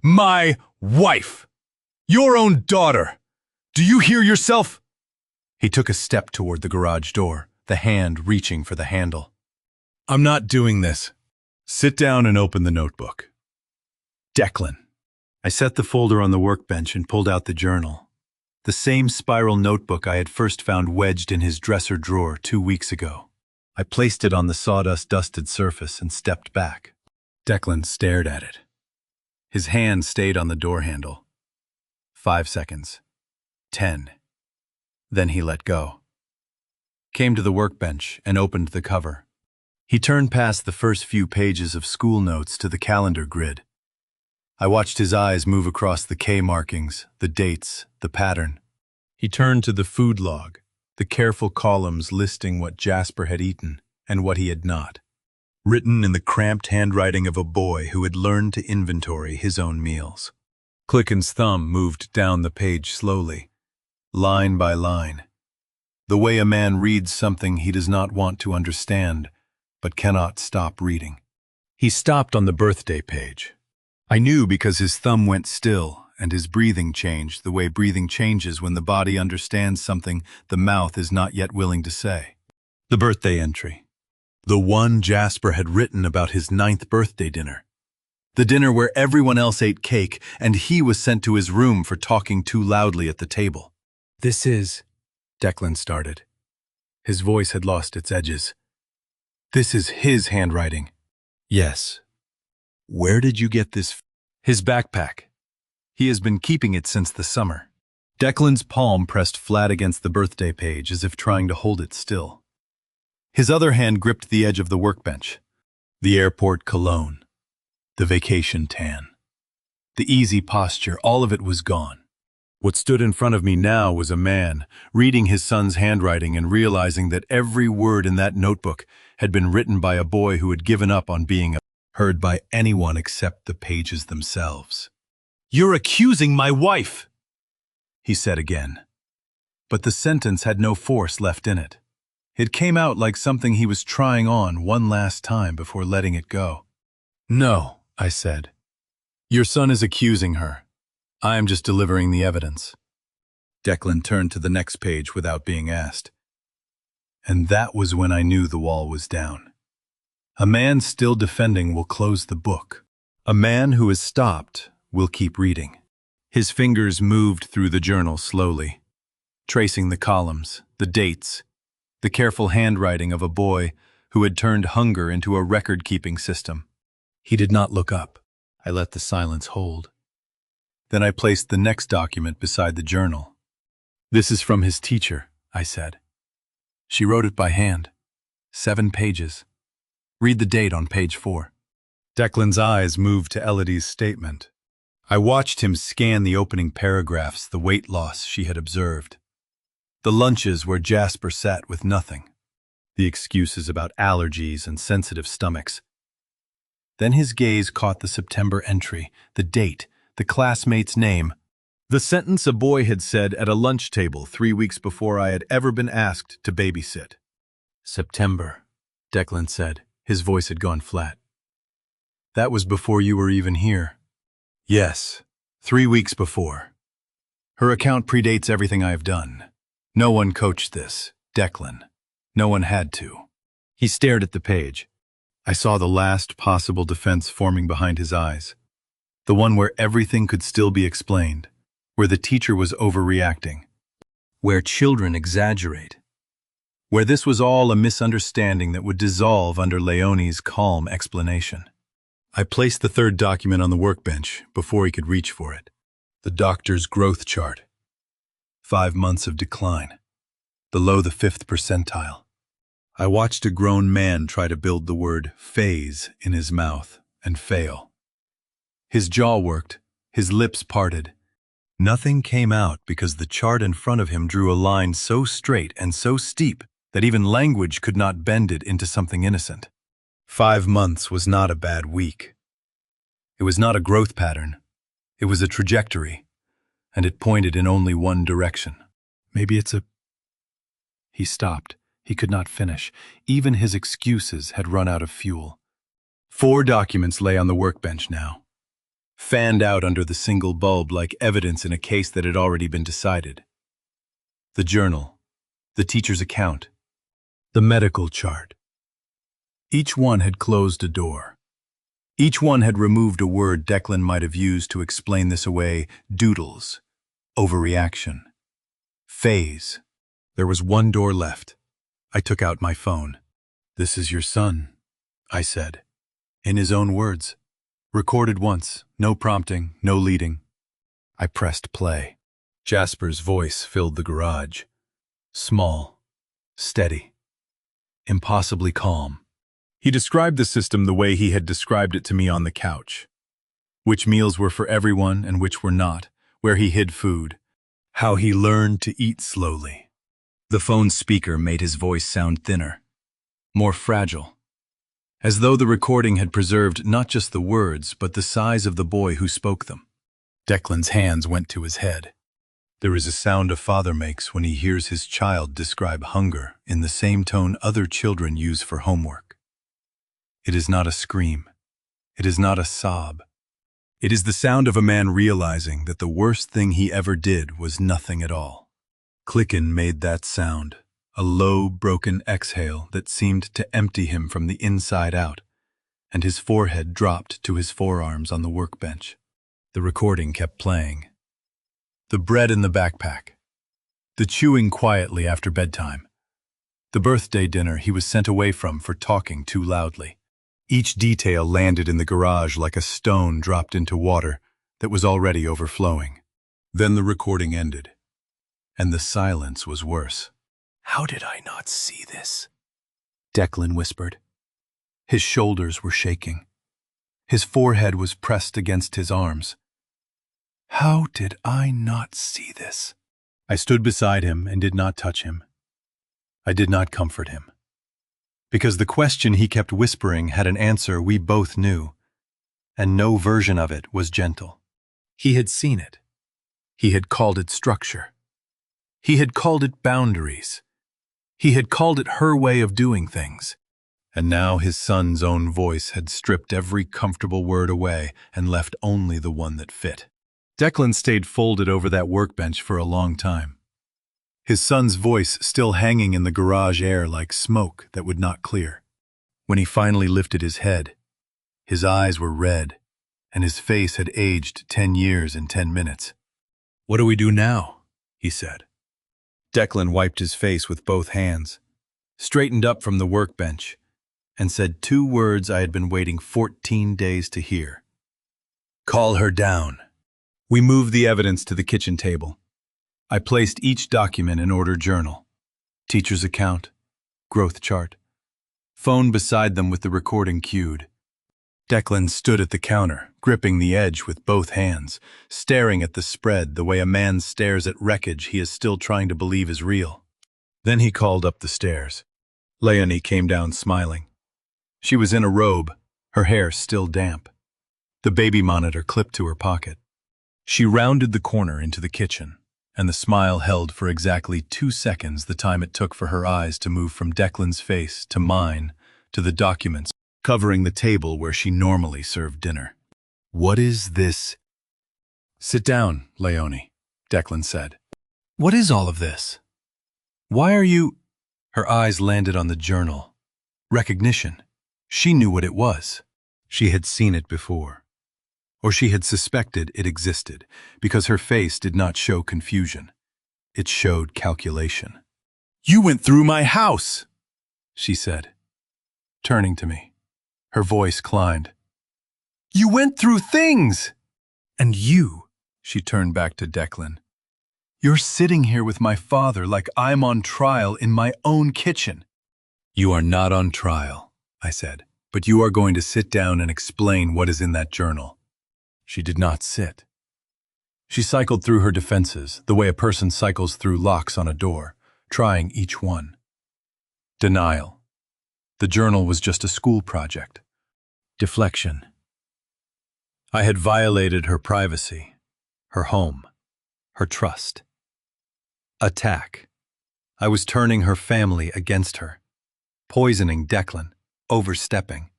My wife! Your own daughter! Do you hear yourself? He took a step toward the garage door, the hand reaching for the handle. I'm not doing this. Sit down and open the notebook. Declan. I set the folder on the workbench and pulled out the journal. The same spiral notebook I had first found wedged in his dresser drawer 2 weeks ago. I placed it on the sawdust-dusted surface and stepped back. Declan stared at it. His hand stayed on the door handle. 5 seconds. 10. Then he let go. Came to the workbench and opened the cover. He turned past the first few pages of school notes to the calendar grid. I watched his eyes move across the K markings, the dates, the pattern. He turned to the food log, the careful columns listing what Jasper had eaten and what he had not, written in the cramped handwriting of a boy who had learned to inventory his own meals. Clicken's thumb moved down the page slowly, line by line, the way a man reads something he does not want to understand, but cannot stop reading. He stopped on the birthday page. I knew because his thumb went still and his breathing changed the way breathing changes when the body understands something the mouth is not yet willing to say. The birthday entry. The one Jasper had written about his 9th birthday dinner. The dinner where everyone else ate cake and he was sent to his room for talking too loudly at the table. This is, Declan started. His voice had lost its edges. This is his handwriting. Yes. Where did you get this? His backpack. He has been keeping it since the summer. Declan's palm pressed flat against the birthday page as if trying to hold it still. His other hand gripped the edge of the workbench. The airport cologne. The vacation tan. The easy posture, all of it was gone. What stood in front of me now was a man, reading his son's handwriting and realizing that every word in that notebook had been written by a boy who had given up on being heard by anyone except the pages themselves. You're accusing my wife, he said again. but the sentence had no force left in it. It came out like something he was trying on one last time before letting it go. "No," I said. "Your son is accusing her. I am just delivering the evidence." Declan turned to the next page without being asked. And that was when I knew the wall was down. A man still defending will close the book. A man who is stopped will keep reading. His fingers moved through the journal slowly, tracing the columns, the dates, the careful handwriting of a boy who had turned hunger into a record-keeping system. He did not look up. I let the silence hold. Then I placed the next document beside the journal. "This is from his teacher," I said. "She wrote it by hand. 7 pages. Read the date on page 4. Declan's eyes moved to Elodie's statement. I watched him scan the opening paragraphs, the weight loss she had observed. The lunches where Jasper sat with nothing. The excuses about allergies and sensitive stomachs. Then his gaze caught the September entry, the date, the classmate's name. The sentence a boy had said at a lunch table 3 weeks before I had ever been asked to babysit. "September," Declan said. His voice had gone flat. "That was before you were even here." "Yes, 3 weeks before. Her account predates everything I have done. No one coached this, Declan. No one had to." He stared at the page. I saw the last possible defense forming behind his eyes. The one where everything could still be explained, where the teacher was overreacting, where children exaggerate, where this was all a misunderstanding that would dissolve under Leonie's calm explanation. I placed the third document on the workbench before he could reach for it. The doctor's growth chart. 5 months of decline. Below the 5th percentile. I watched a grown man try to build the word phase in his mouth and fail. His jaw worked, his lips parted. Nothing came out because the chart in front of him drew a line so straight and so steep that even language could not bend it into something innocent. 5 months was not a bad week. It was not a growth pattern. It was a trajectory, and it pointed in only one direction. Maybe it's a... He stopped. He could not finish. Even his excuses had run out of fuel. 4 documents lay on the workbench now, fanned out under the single bulb like evidence in a case that had already been decided. The journal, the teacher's account, the medical chart. Each one had closed a door. Each one had removed a word Declan might have used to explain this away: doodles, overreaction, phase. There was one door left. I took out my phone. "This is your son," I said, in his own words. Recorded once, no prompting, no leading. I pressed play. Jasper's voice filled the garage. Small, steady, impossibly calm. He described the system the way he had described it to me on the couch. Which meals were for everyone and which were not, where he hid food, how he learned to eat slowly. The phone speaker made his voice sound thinner, more fragile, as though the recording had preserved not just the words, but the size of the boy who spoke them. Declan's hands went to his head. There is a sound a father makes when he hears his child describe hunger in the same tone other children use for homework. It is not a scream. It is not a sob. It is the sound of a man realizing that the worst thing he ever did was nothing at all. Clicken made that sound, a low, broken exhale that seemed to empty him from the inside out, and his forehead dropped to his forearms on the workbench. The recording kept playing. The bread in the backpack. The chewing quietly after bedtime. The birthday dinner he was sent away from for talking too loudly. Each detail landed in the garage like a stone dropped into water that was already overflowing. Then the recording ended, and the silence was worse. "How did I not see this?" Declan whispered. His shoulders were shaking. His forehead was pressed against his arms. How did I not see this? I stood beside him and did not touch him. I did not comfort him. Because the question he kept whispering had an answer we both knew, and no version of it was gentle. He had seen it. He had called it structure. He had called it boundaries. He had called it her way of doing things. And now his son's own voice had stripped every comfortable word away and left only the one that fit. Declan stayed folded over that workbench for a long time, his son's voice still hanging in the garage air like smoke that would not clear. When he finally lifted his head, his eyes were red, and his face had aged 10 years in 10 minutes. "What do we do now?" he said. Declan wiped his face with both hands, straightened up from the workbench, and said 2 words I had been waiting 14 days to hear. "Call her down." We moved the evidence to the kitchen table. I placed each document in order: journal, teacher's account, growth chart, phone beside them with the recording cued. Declan stood at the counter, gripping the edge with both hands, staring at the spread the way a man stares at wreckage he is still trying to believe is real. Then he called up the stairs. Leonie came down smiling. She was in a robe, her hair still damp, the baby monitor clipped to her pocket. She rounded the corner into the kitchen, and the smile held for exactly 2 seconds, the time it took for her eyes to move from Declan's face to mine to the documents covering the table where she normally served dinner. "What is this?" "Sit down, Leonie," Declan said. "What is all of this? Why are you—" Her eyes landed on the journal. Recognition. She knew what it was. She had seen it before. Or she had suspected it existed, because her face did not show confusion. It showed calculation. "You went through my house," she said, turning to me. Her voice climbed. "You went through things! And you," she turned back to Declan, "you're sitting here with my father like I'm on trial in my own kitchen." "You are not on trial," I said, "but you are going to sit down and explain what is in that journal." She did not sit. She cycled through her defenses, the way a person cycles through locks on a door, trying each one. Denial. The journal was just a school project. Deflection. I had violated her privacy, her home, her trust. Attack. I was turning her family against her, poisoning Declan, overstepping.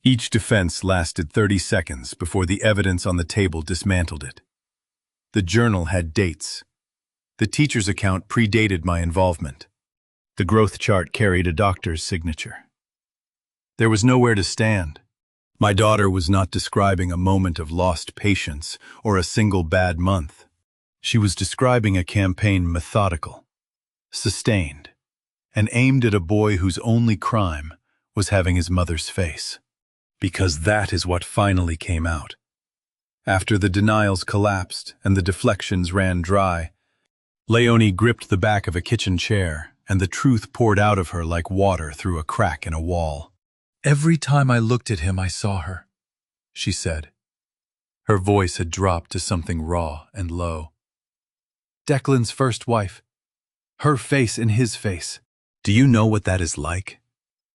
Each defense lasted 30 seconds before the evidence on the table dismantled it. The journal had dates. The teacher's account predated my involvement. The growth chart carried a doctor's signature. There was nowhere to stand. My daughter was not describing a moment of lost patience or a single bad month. She was describing a campaign methodical, sustained, and aimed at a boy whose only crime was having his mother's face. Because that is what finally came out. After the denials collapsed and the deflections ran dry, Leonie gripped the back of a kitchen chair, and the truth poured out of her like water through a crack in a wall. "Every time I looked at him, I saw her," she said. Her voice had dropped to something raw and low. "Declan's first wife. Her face in his face. Do you know what that is like?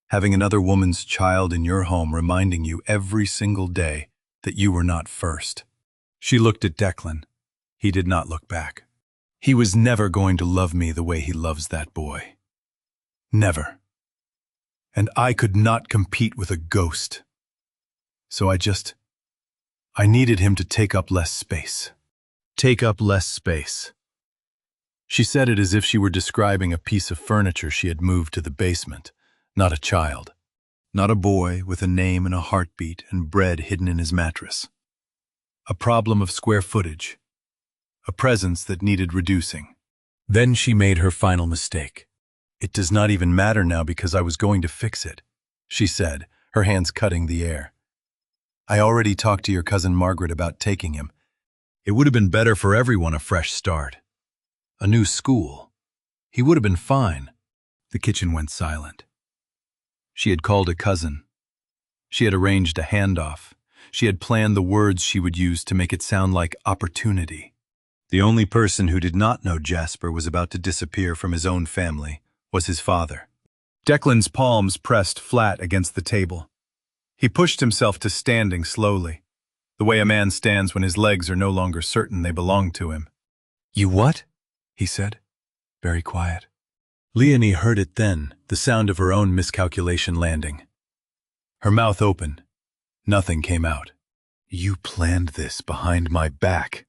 Having another woman's child in your home reminding you every single day that you were not first." She looked at Declan. He did not look back. He was never going to love me the way he loves that boy. Never. And I could not compete with a ghost. So I needed him to take up less space. Take up less space. She said it as if she were describing a piece of furniture she had moved to the basement, not a child. Not a boy with a name and a heartbeat and bread hidden in his mattress. A problem of square footage. A presence that needed reducing. Then she made her final mistake. "It does not even matter now because I was going to fix it," she said, her hands cutting the air. "I already talked to your cousin Margaret about taking him. It would have been better for everyone, a fresh start. A new school. He would have been fine." The kitchen went silent. She had called a cousin. She had arranged a handoff. She had planned the words she would use to make it sound like opportunity. The only person who did not know Jasper was about to disappear from his own family was his father. Declan's palms pressed flat against the table. He pushed himself to standing slowly, the way a man stands when his legs are no longer certain they belong to him. "You what?" he said. Very quiet. Leonie heard it then, the sound of her own miscalculation landing. Her mouth opened. Nothing came out. You planned this behind my back,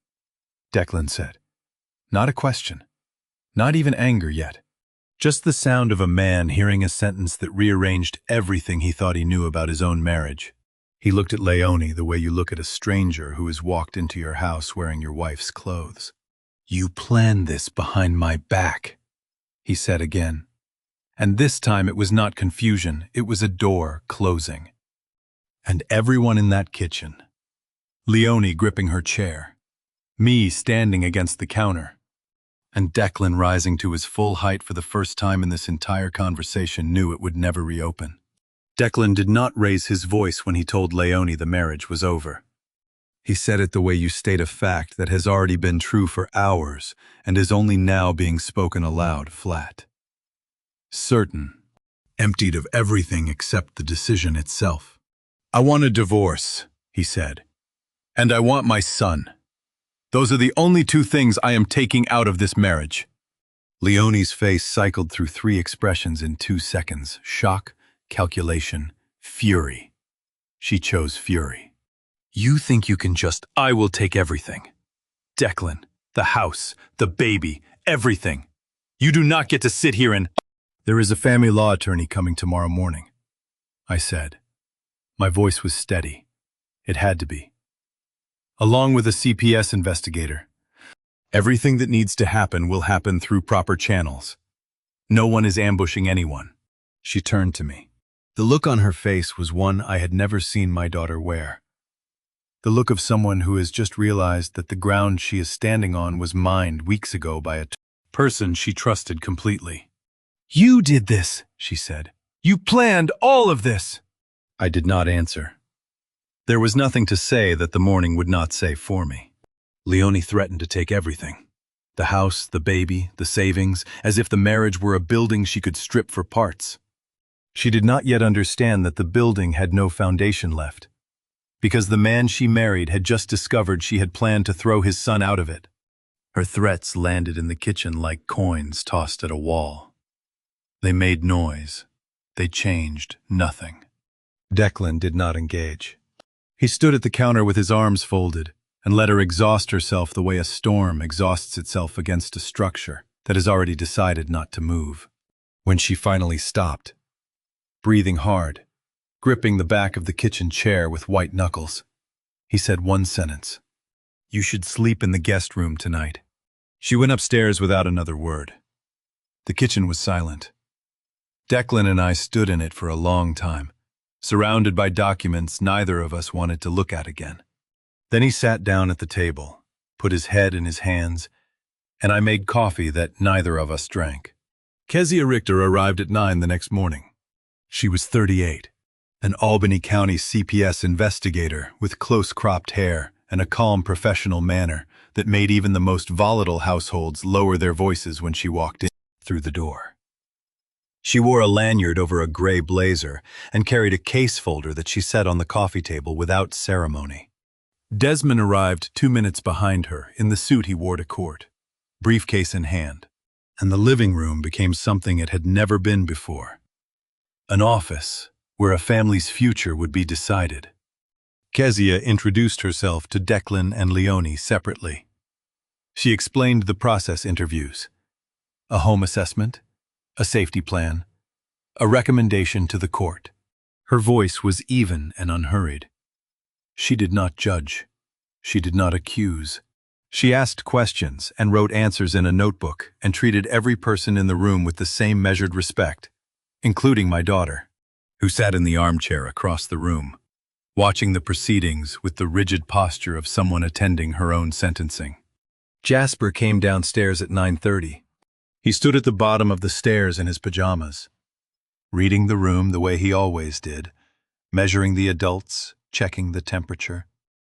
Declan said. Not a question. Not even anger yet. Just the sound of a man hearing a sentence that rearranged everything he thought he knew about his own marriage. He looked at Leonie the way you look at a stranger who has walked into your house wearing your wife's clothes. You planned this behind my back, he said again. And this time it was not confusion, it was a door closing. And everyone in that kitchen. Leonie gripping her chair. Me standing against the counter. And Declan rising to his full height for the first time in this entire conversation knew it would never reopen. Declan did not raise his voice when he told Leonie the marriage was over. He said it the way you state a fact that has already been true for hours and is only now being spoken aloud flat. Certain, emptied of everything except the decision itself. I want a divorce, he said. And I want my son. Those are the only two things I am taking out of this marriage. Leonie's face cycled through 3 expressions in 2 seconds. Shock, calculation, fury. She chose fury. You think you can just, I will take everything. Declan, the house, the baby, everything. You do not get to sit here and... There is a family law attorney coming tomorrow morning, I said. My voice was steady. It had to be. Along with a CPS investigator. Everything that needs to happen will happen through proper channels. No one is ambushing anyone. She turned to me. The look on her face was one I had never seen my daughter wear. The look of someone who has just realized that the ground she is standing on was mined weeks ago by a person she trusted completely. You did this, she said. You planned all of this. I did not answer. There was nothing to say that the morning would not say for me. Leonie threatened to take everything. The house, the baby, the savings, as if the marriage were a building she could strip for parts. She did not yet understand that the building had no foundation left, because the man she married had just discovered she had planned to throw his son out of it. Her threats landed in the kitchen like coins tossed at a wall. They made noise. They changed nothing. Declan did not engage. He stood at the counter with his arms folded and let her exhaust herself the way a storm exhausts itself against a structure that has already decided not to move. When she finally stopped, breathing hard, gripping the back of the kitchen chair with white knuckles, he said one sentence. You should sleep in the guest room tonight. She went upstairs without another word. The kitchen was silent. Declan and I stood in it for a long time, surrounded by documents neither of us wanted to look at again. Then he sat down at the table, put his head in his hands, and I made coffee that neither of us drank. Kezia Richter arrived at 9 the next morning. She was 38, an Albany County CPS investigator with close-cropped hair and a calm professional manner that made even the most volatile households lower their voices when she walked in through the door. She wore a lanyard over a gray blazer and carried a case folder that she set on the coffee table without ceremony. Desmond arrived 2 minutes behind her in the suit he wore to court, briefcase in hand, and the living room became something it had never been before. An office where a family's future would be decided. Kezia introduced herself to Declan and Leonie separately. She explained the process interviews, a home assessment, a safety plan, a recommendation to the court. Her voice was even and unhurried. She did not judge. She did not accuse. She asked questions and wrote answers in a notebook and treated every person in the room with the same measured respect, including my daughter, who sat in the armchair across the room, watching the proceedings with the rigid posture of someone attending her own sentencing. Jasper came downstairs at 9:30. He stood at the bottom of the stairs in his pajamas, reading the room the way he always did, measuring the adults, checking the temperature.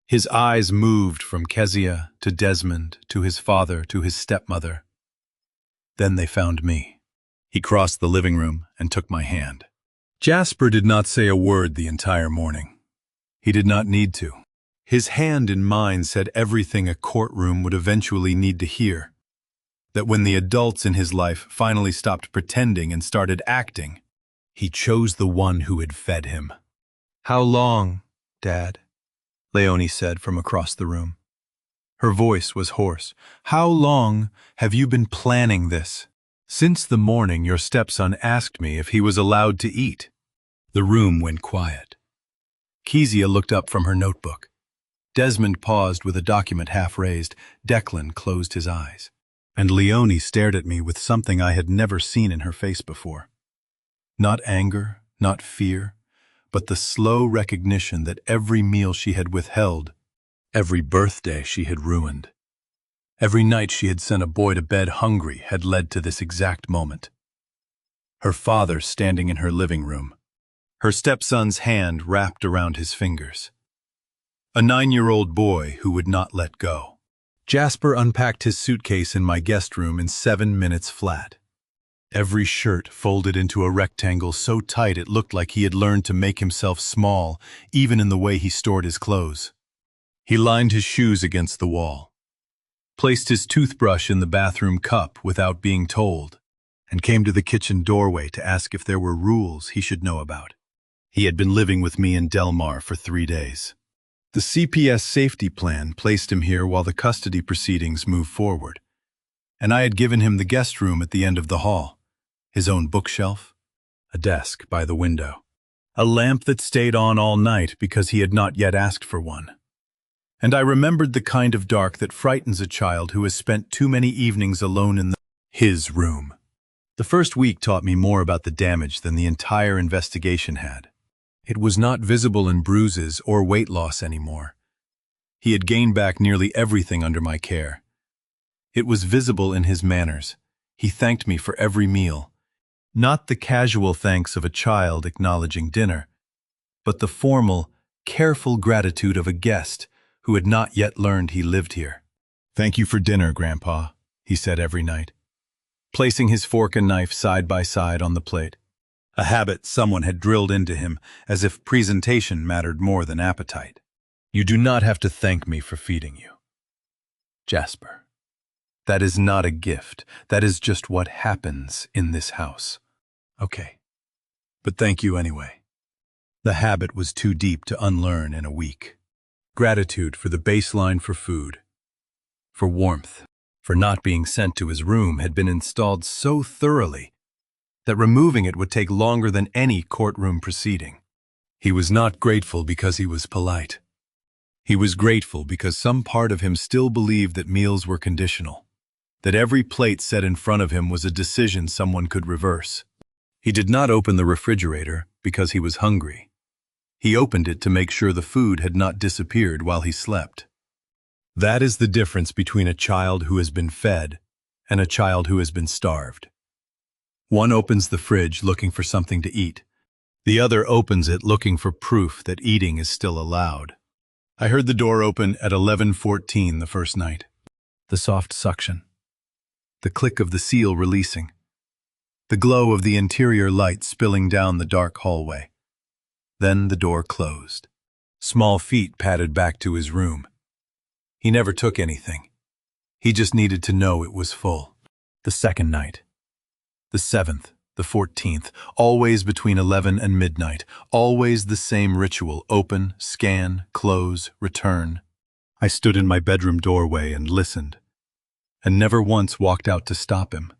His eyes moved from Kezia to Desmond to his father to his stepmother. Then they found me. He crossed the living room and took my hand. Jasper did not say a word the entire morning. He did not need to. His hand in mine said everything a courtroom would eventually need to hear. that when the adults in his life finally stopped pretending and started acting, he chose the one who had fed him. "How long, Dad?" Leonie said from across the room. Her voice was hoarse. "How long have you been planning this?" "Since the morning your stepson asked me if he was allowed to eat." The room went quiet. Kezia looked up from her notebook. Desmond paused with a document half raised. Declan closed his eyes. And Leonie stared at me with something I had never seen in her face before. Not anger, not fear, but the slow recognition that every meal she had withheld, every birthday she had ruined, every night she had sent a boy to bed hungry had led to this exact moment. Her father standing in her living room, her stepson's hand wrapped around his fingers. A 9-year-old boy who would not let go. Jasper unpacked his suitcase in my guest room in 7 minutes flat. Every shirt folded into a rectangle so tight it looked like he had learned to make himself small, even in the way he stored his clothes. He lined his shoes against the wall, placed his toothbrush in the bathroom cup without being told, and came to the kitchen doorway to ask if there were rules he should know about. He had been living with me in Del Mar for 3 days. The CPS safety plan placed him here while the custody proceedings moved forward, and I had given him the guest room at the end of the hall, his own bookshelf, a desk by the window, a lamp that stayed on all night because he had not yet asked for one. And I remembered the kind of dark that frightens a child who has spent too many evenings alone in his room. The first week taught me more about the damage than the entire investigation had. It was not visible in bruises or weight loss anymore. He had gained back nearly everything under my care. It was visible in his manners. He thanked me for every meal. Not the casual thanks of a child acknowledging dinner, but the formal, careful gratitude of a guest who had not yet learned he lived here. "Thank you for dinner, Grandpa," he said every night, placing his fork and knife side by side on the plate. A habit someone had drilled into him, as if presentation mattered more than appetite. "You do not have to thank me for feeding you, Jasper. That is not a gift. That is just what happens in this house." "Okay, but thank you anyway." The habit was too deep to unlearn in a week. Gratitude for the baseline for food, for warmth, for not being sent to his room had been installed so thoroughly that removing it would take longer than any courtroom proceeding. He was not grateful because he was polite. He was grateful because some part of him still believed that meals were conditional, that every plate set in front of him was a decision someone could reverse. He did not open the refrigerator because he was hungry. He opened it to make sure the food had not disappeared while he slept. That is the difference between a child who has been fed and a child who has been starved. One opens the fridge looking for something to eat. The other opens it looking for proof that eating is still allowed. I heard the door open at 11:14 the first night. The soft suction. The click of the seal releasing. The glow of the interior light spilling down the dark hallway. Then the door closed. Small feet padded back to his room. He never took anything. He just needed to know it was full. The second night. The 7th, the 14th, always between 11 and midnight, always the same ritual: open, scan, close, return. I stood in my bedroom doorway and listened, and never once walked out to stop him,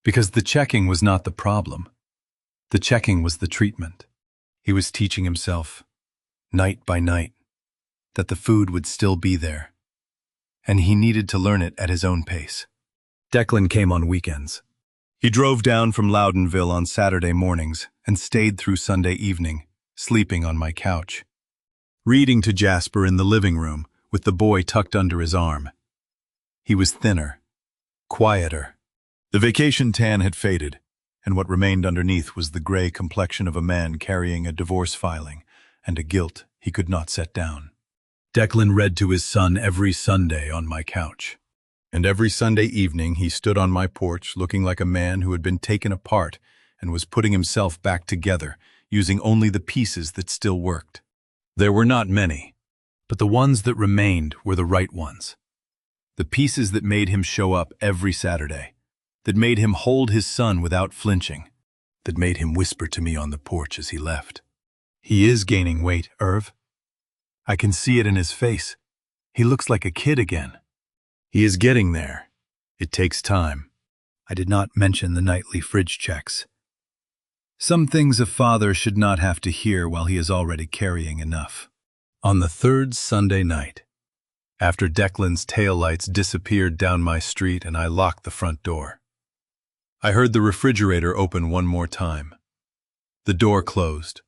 because the checking was not the problem. The checking was the treatment. He was teaching himself, night by night, that the food would still be there, and he needed to learn it at his own pace. Declan came on weekends. He drove down from Loudonville on Saturday mornings and stayed through Sunday evening, sleeping on my couch, reading to Jasper in the living room with the boy tucked under his arm. He was thinner, quieter. The vacation tan had faded, and what remained underneath was the gray complexion of a man carrying a divorce filing and a guilt he could not set down. Declan read to his son every Sunday on my couch. And every Sunday evening he stood on my porch looking like a man who had been taken apart and was putting himself back together, using only the pieces that still worked. There were not many, but the ones that remained were the right ones. The pieces that made him show up every Saturday, that made him hold his son without flinching, that made him whisper to me on the porch as he left. He is gaining weight, Irv. I can see it in his face. He looks like a kid again. He is getting there. It takes time. I did not mention the nightly fridge checks. Some things a father should not have to hear while he is already carrying enough. On the third Sunday night, after Declan's taillights disappeared down my street and I locked the front door, I heard the refrigerator open one more time. The door closed.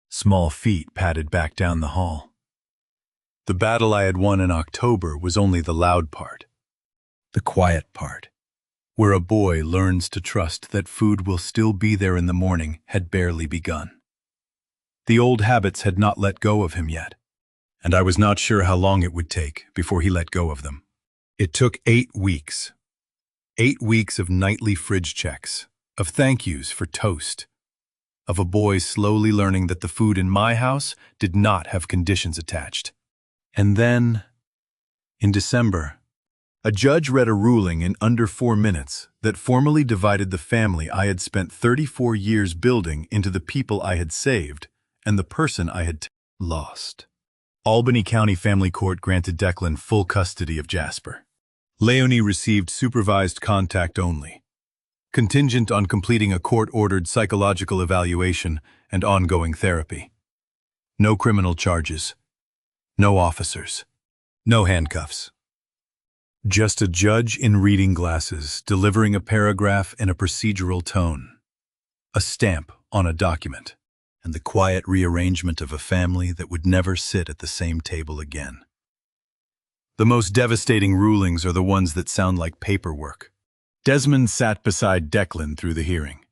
Small feet padded back down the hall. The battle I had won in October was only the loud part, the quiet part, where a boy learns to trust that food will still be there in the morning, had barely begun. The old habits had not let go of him yet, and I was not sure how long it would take before he let go of them. It took 8 weeks. 8 weeks of nightly fridge checks, of thank yous for toast, of a boy slowly learning that the food in my house did not have conditions attached. And then, in December, a judge read a ruling in under 4 minutes that formally divided the family I had spent 34 years building into the people I had saved and the person I had lost. Albany County Family Court granted Declan full custody of Jasper. Leonie received supervised contact only, contingent on completing a court-ordered psychological evaluation and ongoing therapy. No criminal charges, no officers, no handcuffs. Just a judge in reading glasses delivering a paragraph in a procedural tone, a stamp on a document, and the quiet rearrangement of a family that would never sit at the same table again. The most devastating rulings are the ones that sound like paperwork. Desmond sat beside Declan through the hearing.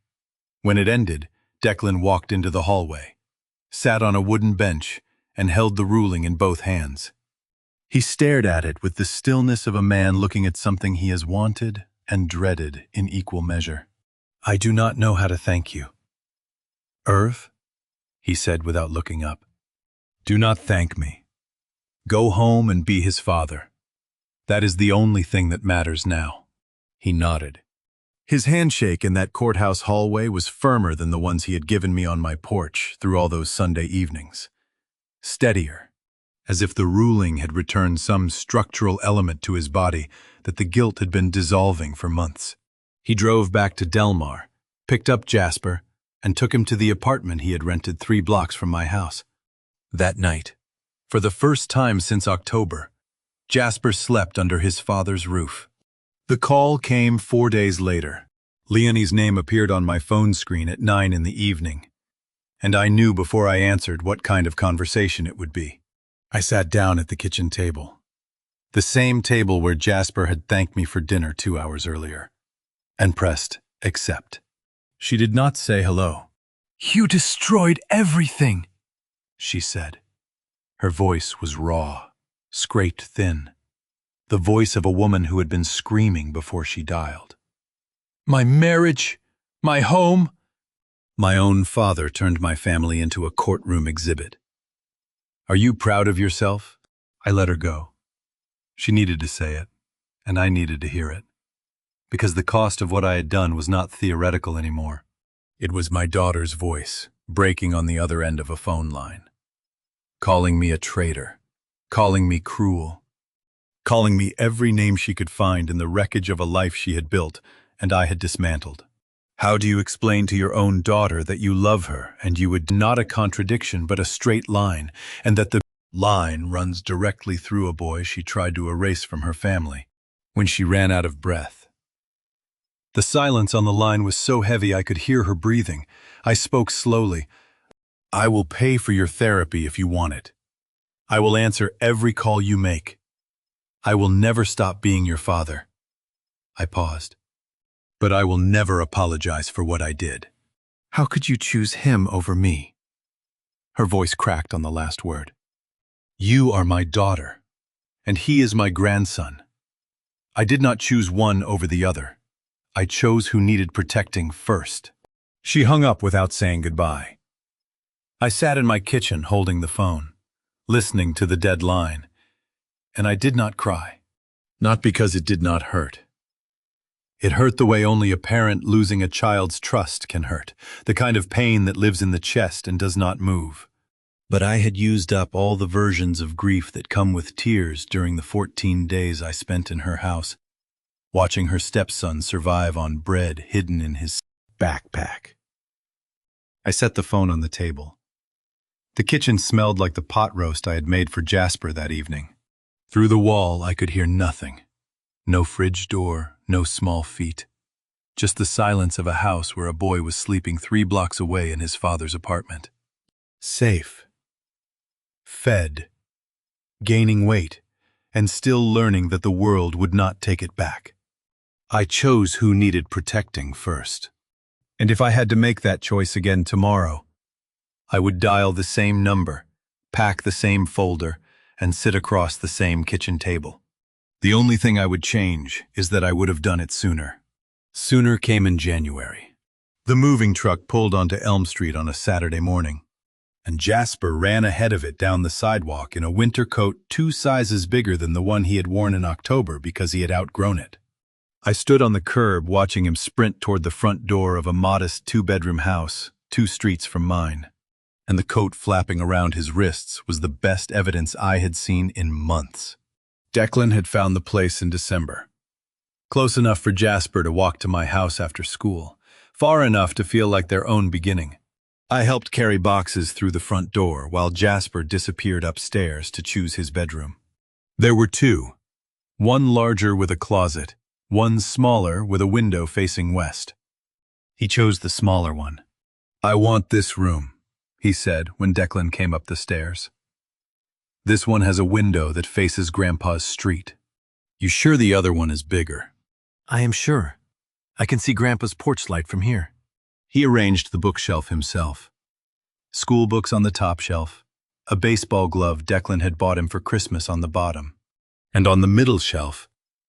When it ended, Declan walked into the hallway, sat on a wooden bench, and held the ruling in both hands. He stared at it with the stillness of a man looking at something he has wanted and dreaded in equal measure. "I do not know how to thank you, Irv," he said without looking up. "Do not thank me. Go home and be his father. That is the only thing that matters now." He nodded. His handshake in that courthouse hallway was firmer than the ones he had given me on my porch through all those Sunday evenings. Steadier, as if the ruling had returned some structural element to his body that the guilt had been dissolving for months. He drove back to Delmar, picked up Jasper, and took him to the apartment he had rented 3 blocks from my house. That night, for the first time since October, Jasper slept under his father's roof. The call came 4 days later. Leonie's name appeared on my phone screen at 9 in the evening, and I knew before I answered what kind of conversation it would be. I sat down at the kitchen table, the same table where Jasper had thanked me for dinner 2 hours earlier, and pressed accept. She did not say hello. "You destroyed everything," she said. Her voice was raw, scraped thin, the voice of a woman who had been screaming before she dialed. "My marriage, my home." My own father turned my family into a courtroom exhibit. "Are you proud of yourself?" I let her go. She needed to say it, and I needed to hear it, because the cost of what I had done was not theoretical anymore. It was my daughter's voice, breaking on the other end of a phone line, calling me a traitor, calling me cruel, calling me every name she could find in the wreckage of a life she had built and I had dismantled. How do you explain to your own daughter that you love her and you would not a contradiction but a straight line, and that the line runs directly through a boy she tried to erase from her family when she ran out of breath? The silence on the line was so heavy I could hear her breathing. I spoke slowly. "I will pay for your therapy if you want it. I will answer every call you make. I will never stop being your father." I paused. "But I will never apologize for what I did." "How could you choose him over me?" Her voice cracked on the last word. "You are my daughter, and he is my grandson. I did not choose one over the other. I chose who needed protecting first." She hung up without saying goodbye. I sat in my kitchen holding the phone, listening to the dead line, and I did not cry. Not because it did not hurt. It hurt the way only a parent losing a child's trust can hurt, the kind of pain that lives in the chest and does not move. But I had used up all the versions of grief that come with tears during the 14 days I spent in her house, watching her stepson survive on bread hidden in his backpack. I set the phone on the table. The kitchen smelled like the pot roast I had made for Jasper that evening. Through the wall, I could hear nothing. No fridge door, no small feet. Just the silence of a house where a boy was sleeping 3 blocks away in his father's apartment. Safe. Fed. Gaining weight, and still learning that the world would not take it back. I chose who needed protecting first. And if I had to make that choice again tomorrow, I would dial the same number, pack the same folder, and sit across the same kitchen table. The only thing I would change is that I would have done it sooner. Sooner came in January. The moving truck pulled onto Elm Street on a Saturday morning, and Jasper ran ahead of it down the sidewalk in a winter coat 2 sizes bigger than the one he had worn in October because he had outgrown it. I stood on the curb watching him sprint toward the front door of a modest 2-bedroom house 2 streets from mine, and the coat flapping around his wrists was the best evidence I had seen in months. Declan had found the place in December. Close enough for Jasper to walk to my house after school, far enough to feel like their own beginning. I helped carry boxes through the front door while Jasper disappeared upstairs to choose his bedroom. There were 2, one larger with a closet, one smaller with a window facing west. He chose the smaller one. "I want this room," he said when Declan came up the stairs. "This one has a window that faces Grandpa's street. You sure the other one is bigger?" "I am sure. I can see Grandpa's porch light from here." He arranged the bookshelf himself. School books on the top shelf, a baseball glove Declan had bought him for Christmas on the bottom, and on the middle shelf,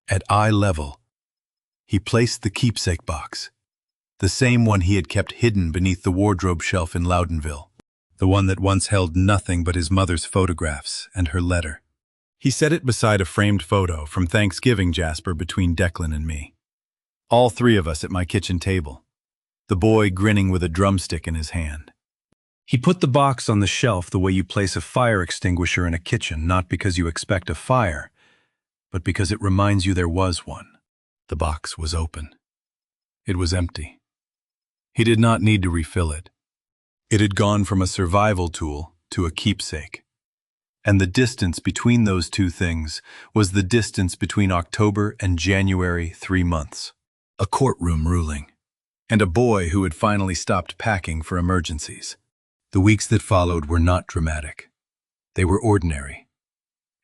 at eye level, he placed the keepsake box, the same one he had kept hidden beneath the wardrobe shelf in Loudonville, the one that once held nothing but his mother's photographs and her letter. He set it beside a framed photo from Thanksgiving Jasper between Declan and me. All 3 of us at my kitchen table, the boy grinning with a drumstick in his hand. He put the box on the shelf the way you place a fire extinguisher in a kitchen, not because you expect a fire, but because it reminds you there was one. The box was open. It was empty. He did not need to refill it. It had gone from a survival tool to a keepsake. And the distance between those 2 things was the distance between October and January 3 months. A courtroom ruling. And a boy who had finally stopped packing for emergencies. The weeks that followed were not dramatic. They were ordinary.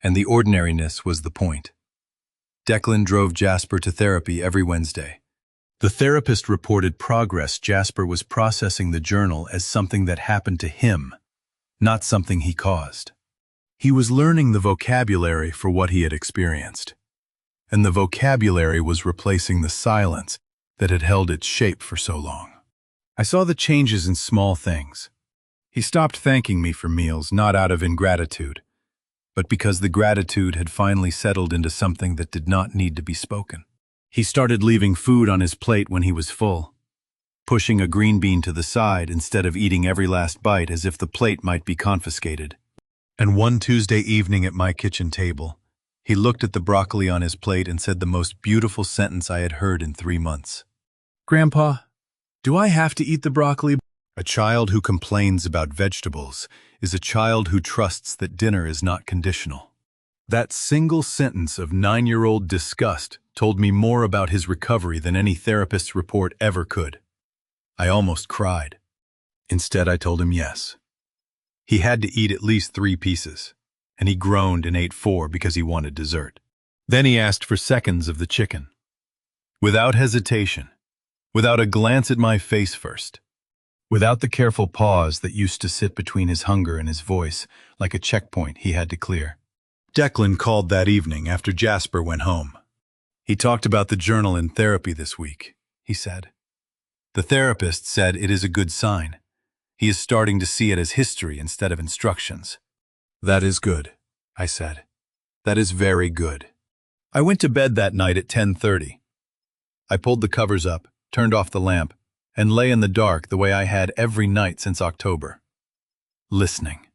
And the ordinariness was the point. Declan drove Jasper to therapy every Wednesday. The therapist reported progress. Jasper was processing the journal as something that happened to him, not something he caused. He was learning the vocabulary for what he had experienced. And the vocabulary was replacing the silence that had held its shape for so long. I saw the changes in small things. He stopped thanking me for meals, not out of ingratitude, but because the gratitude had finally settled into something that did not need to be spoken. He started leaving food on his plate when he was full, pushing a green bean to the side instead of eating every last bite as if the plate might be confiscated. And one Tuesday evening at my kitchen table, he looked at the broccoli on his plate and said the most beautiful sentence I had heard in 3 months. "Grandpa, do I have to eat the broccoli?" A child who complains about vegetables is a child who trusts that dinner is not conditional. That single sentence of 9-year-old disgust told me more about his recovery than any therapist's report ever could. I almost cried. Instead, I told him yes. He had to eat at least 3 pieces, and he groaned and ate 4 because he wanted dessert. Then he asked for seconds of the chicken. Without hesitation, without a glance at my face first, without the careful pause that used to sit between his hunger and his voice like a checkpoint he had to clear. Declan called that evening after Jasper went home. "He talked about the journal in therapy this week," he said. "The therapist said it is a good sign. He is starting to see it as history instead of instructions." "That is good," I said. "That is very good." I went to bed that night at 10:30. I pulled the covers up, turned off the lamp, and lay in the dark the way I had every night since October. Listening,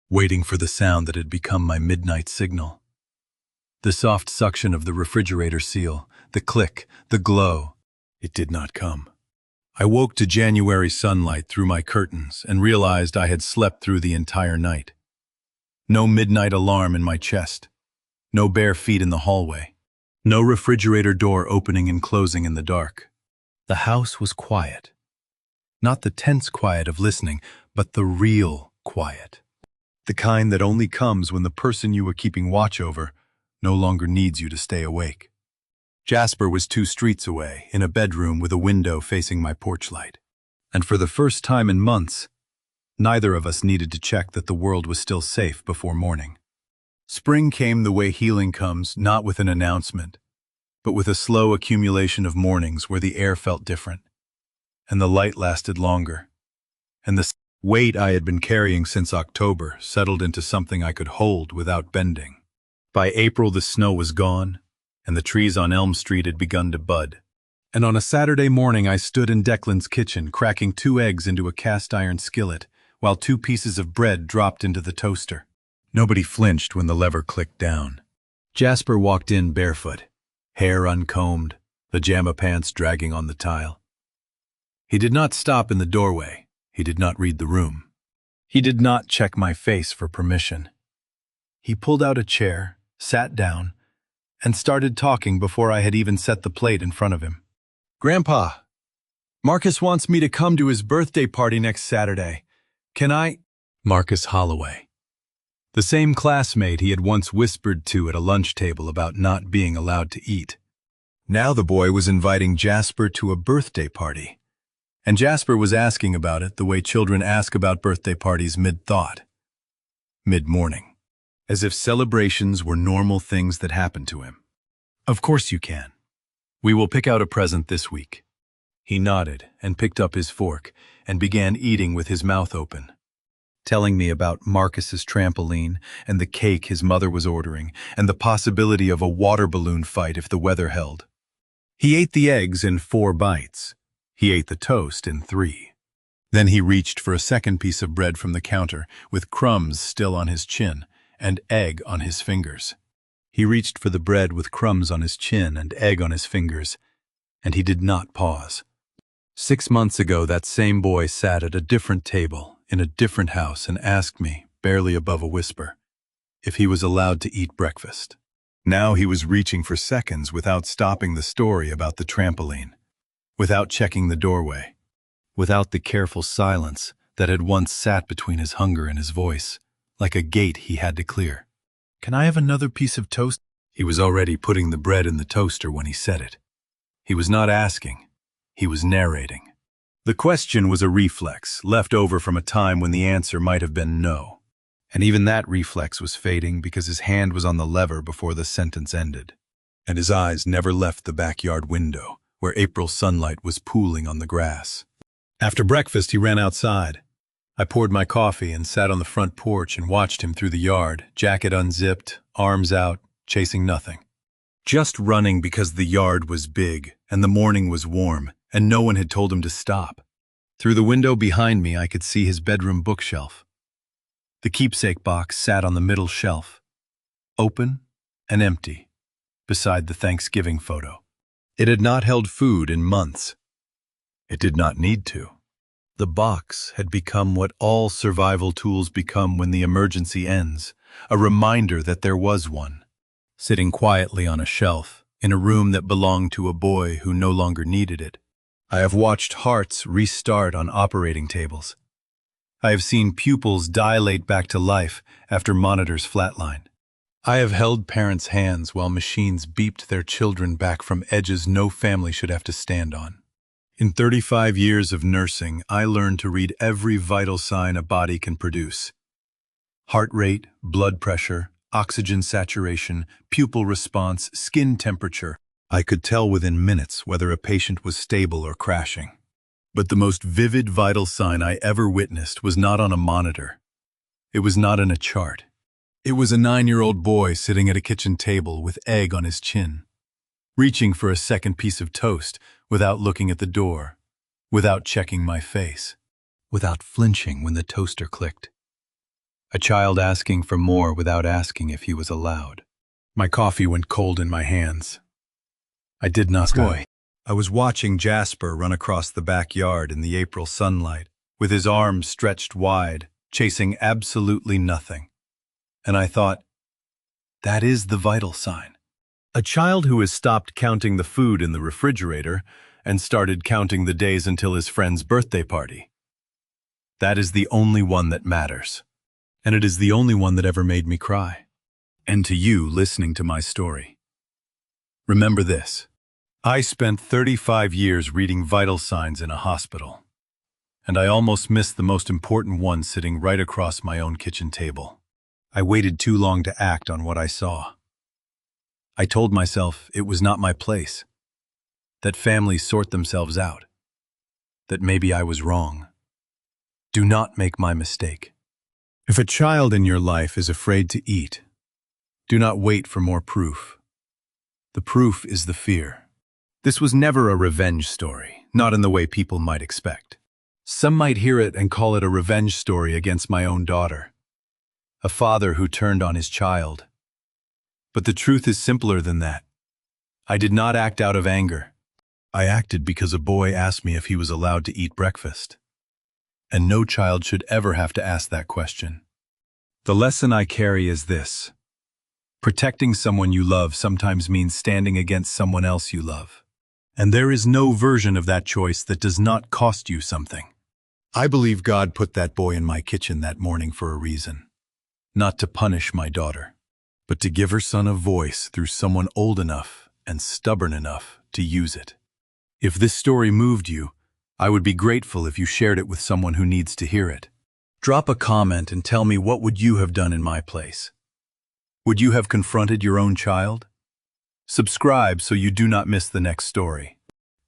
waiting for the sound that had become my midnight signal. The soft suction of the refrigerator seal, the click, the glow. It did not come. I woke to January sunlight through my curtains and realized I had slept through the entire night. No midnight alarm in my chest. No bare feet in the hallway. No refrigerator door opening and closing in the dark. The house was quiet. Not the tense quiet of listening, but the real quiet. The kind that only comes when the person you were keeping watch over no longer needs you to stay awake. Jasper was 2 streets away, in a bedroom with a window facing my porch light. And for the first time in months, neither of us needed to check that the world was still safe before morning. Spring came the way healing comes, not with an announcement, but with a slow accumulation of mornings where the air felt different, and the light lasted longer, and the weight I had been carrying since October settled into something I could hold without bending. By April, the snow was gone, and the trees on Elm Street had begun to bud. And on a Saturday morning, I stood in Declan's kitchen, cracking 2 eggs into a cast-iron skillet, while 2 pieces of bread dropped into the toaster. Nobody flinched when the lever clicked down. Jasper walked in barefoot, hair uncombed, pajama pants dragging on the tile. He did not stop in the doorway. He did not read the room. He did not check my face for permission. He pulled out a chair, sat down, and started talking before I had even set the plate in front of him. "Grandpa, Marcus wants me to come to his birthday party next Saturday. Can I?" Marcus Holloway. The same classmate he had once whispered to at a lunch table about not being allowed to eat. Now the boy was inviting Jasper to a birthday party. And Jasper was asking about it the way children ask about birthday parties mid-thought. Mid-morning. As if celebrations were normal things that happened to him. "Of course you can. We will pick out a present this week." He nodded and picked up his fork and began eating with his mouth open, telling me about Marcus's trampoline and the cake his mother was ordering and the possibility of a water balloon fight if the weather held. He ate the eggs in 4 bites. He ate the toast in 3. Then he reached for a second piece of bread from the counter with crumbs still on his chin and egg on his fingers. He reached for the bread with crumbs on his chin and egg on his fingers, and he did not pause. 6 months ago, that same boy sat at a different table in a different house and asked me, barely above a whisper, if he was allowed to eat breakfast. Now he was reaching for seconds without stopping the story about the trampoline, without checking the doorway, without the careful silence that had once sat between his hunger and his voice, like a gate he had to clear. "Can I have another piece of toast?" He was already putting the bread in the toaster when he said it. He was not asking. He was narrating. The question was a reflex, left over from a time when the answer might have been no. And even that reflex was fading because his hand was on the lever before the sentence ended. And his eyes never left the backyard window, where April sunlight was pooling on the grass. After breakfast, he ran outside. I poured my coffee and sat on the front porch and watched him through the yard, jacket unzipped, arms out, chasing nothing. Just running because the yard was big and the morning was warm and no one had told him to stop. Through the window behind me, I could see his bedroom bookshelf. The keepsake box sat on the middle shelf, open and empty, beside the Thanksgiving photo. It had not held food in months. It did not need to. The box had become what all survival tools become when the emergency ends, a reminder that there was one, sitting quietly on a shelf in a room that belonged to a boy who no longer needed it. I have watched hearts restart on operating tables. I have seen pupils dilate back to life after monitors flatline. I have held parents' hands while machines beeped their children back from edges no family should have to stand on. In 35 years of nursing, I learned to read every vital sign a body can produce. Heart rate, blood pressure, oxygen saturation, pupil response, skin temperature. I could tell within minutes whether a patient was stable or crashing. But the most vivid vital sign I ever witnessed was not on a monitor. It was not in a chart. It was a 9-year-old boy sitting at a kitchen table with egg on his chin, reaching for a second piece of toast without looking at the door, without checking my face, without flinching when the toaster clicked. A child asking for more without asking if he was allowed. My coffee went cold in my hands. I did not boy. I was watching Jasper run across the backyard in the April sunlight, with his arms stretched wide, chasing absolutely nothing. And I thought, that is the vital sign. A child who has stopped counting the food in the refrigerator and started counting the days until his friend's birthday party. That is the only one that matters. And it is the only one that ever made me cry. And to you listening to my story, remember this. I spent 35 years reading vital signs in a hospital, and I almost missed the most important one sitting right across my own kitchen table. I waited too long to act on what I saw. I told myself it was not my place, that families sort themselves out, that maybe I was wrong. Do not make my mistake. If a child in your life is afraid to eat, do not wait for more proof. The proof is the fear. This was never a revenge story, not in the way people might expect. Some might hear it and call it a revenge story against my own daughter, a father who turned on his child. But the truth is simpler than that. I did not act out of anger. I acted because a boy asked me if he was allowed to eat breakfast. And no child should ever have to ask that question. The lesson I carry is this. Protecting someone you love sometimes means standing against someone else you love. And there is no version of that choice that does not cost you something. I believe God put that boy in my kitchen that morning for a reason. Not to punish my daughter, but to give her son a voice through someone old enough and stubborn enough to use it. If this story moved you, I would be grateful if you shared it with someone who needs to hear it. Drop a comment and tell me, what would you have done in my place? Would you have confronted your own child? Subscribe so you do not miss the next story,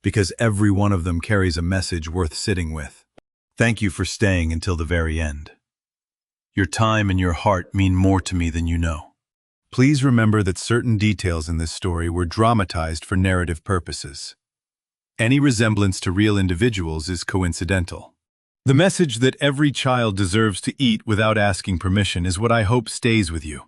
because every one of them carries a message worth sitting with. Thank you for staying until the very end. Your time and your heart mean more to me than you know. Please remember that certain details in this story were dramatized for narrative purposes. Any resemblance to real individuals is coincidental. The message that every child deserves to eat without asking permission is what I hope stays with you.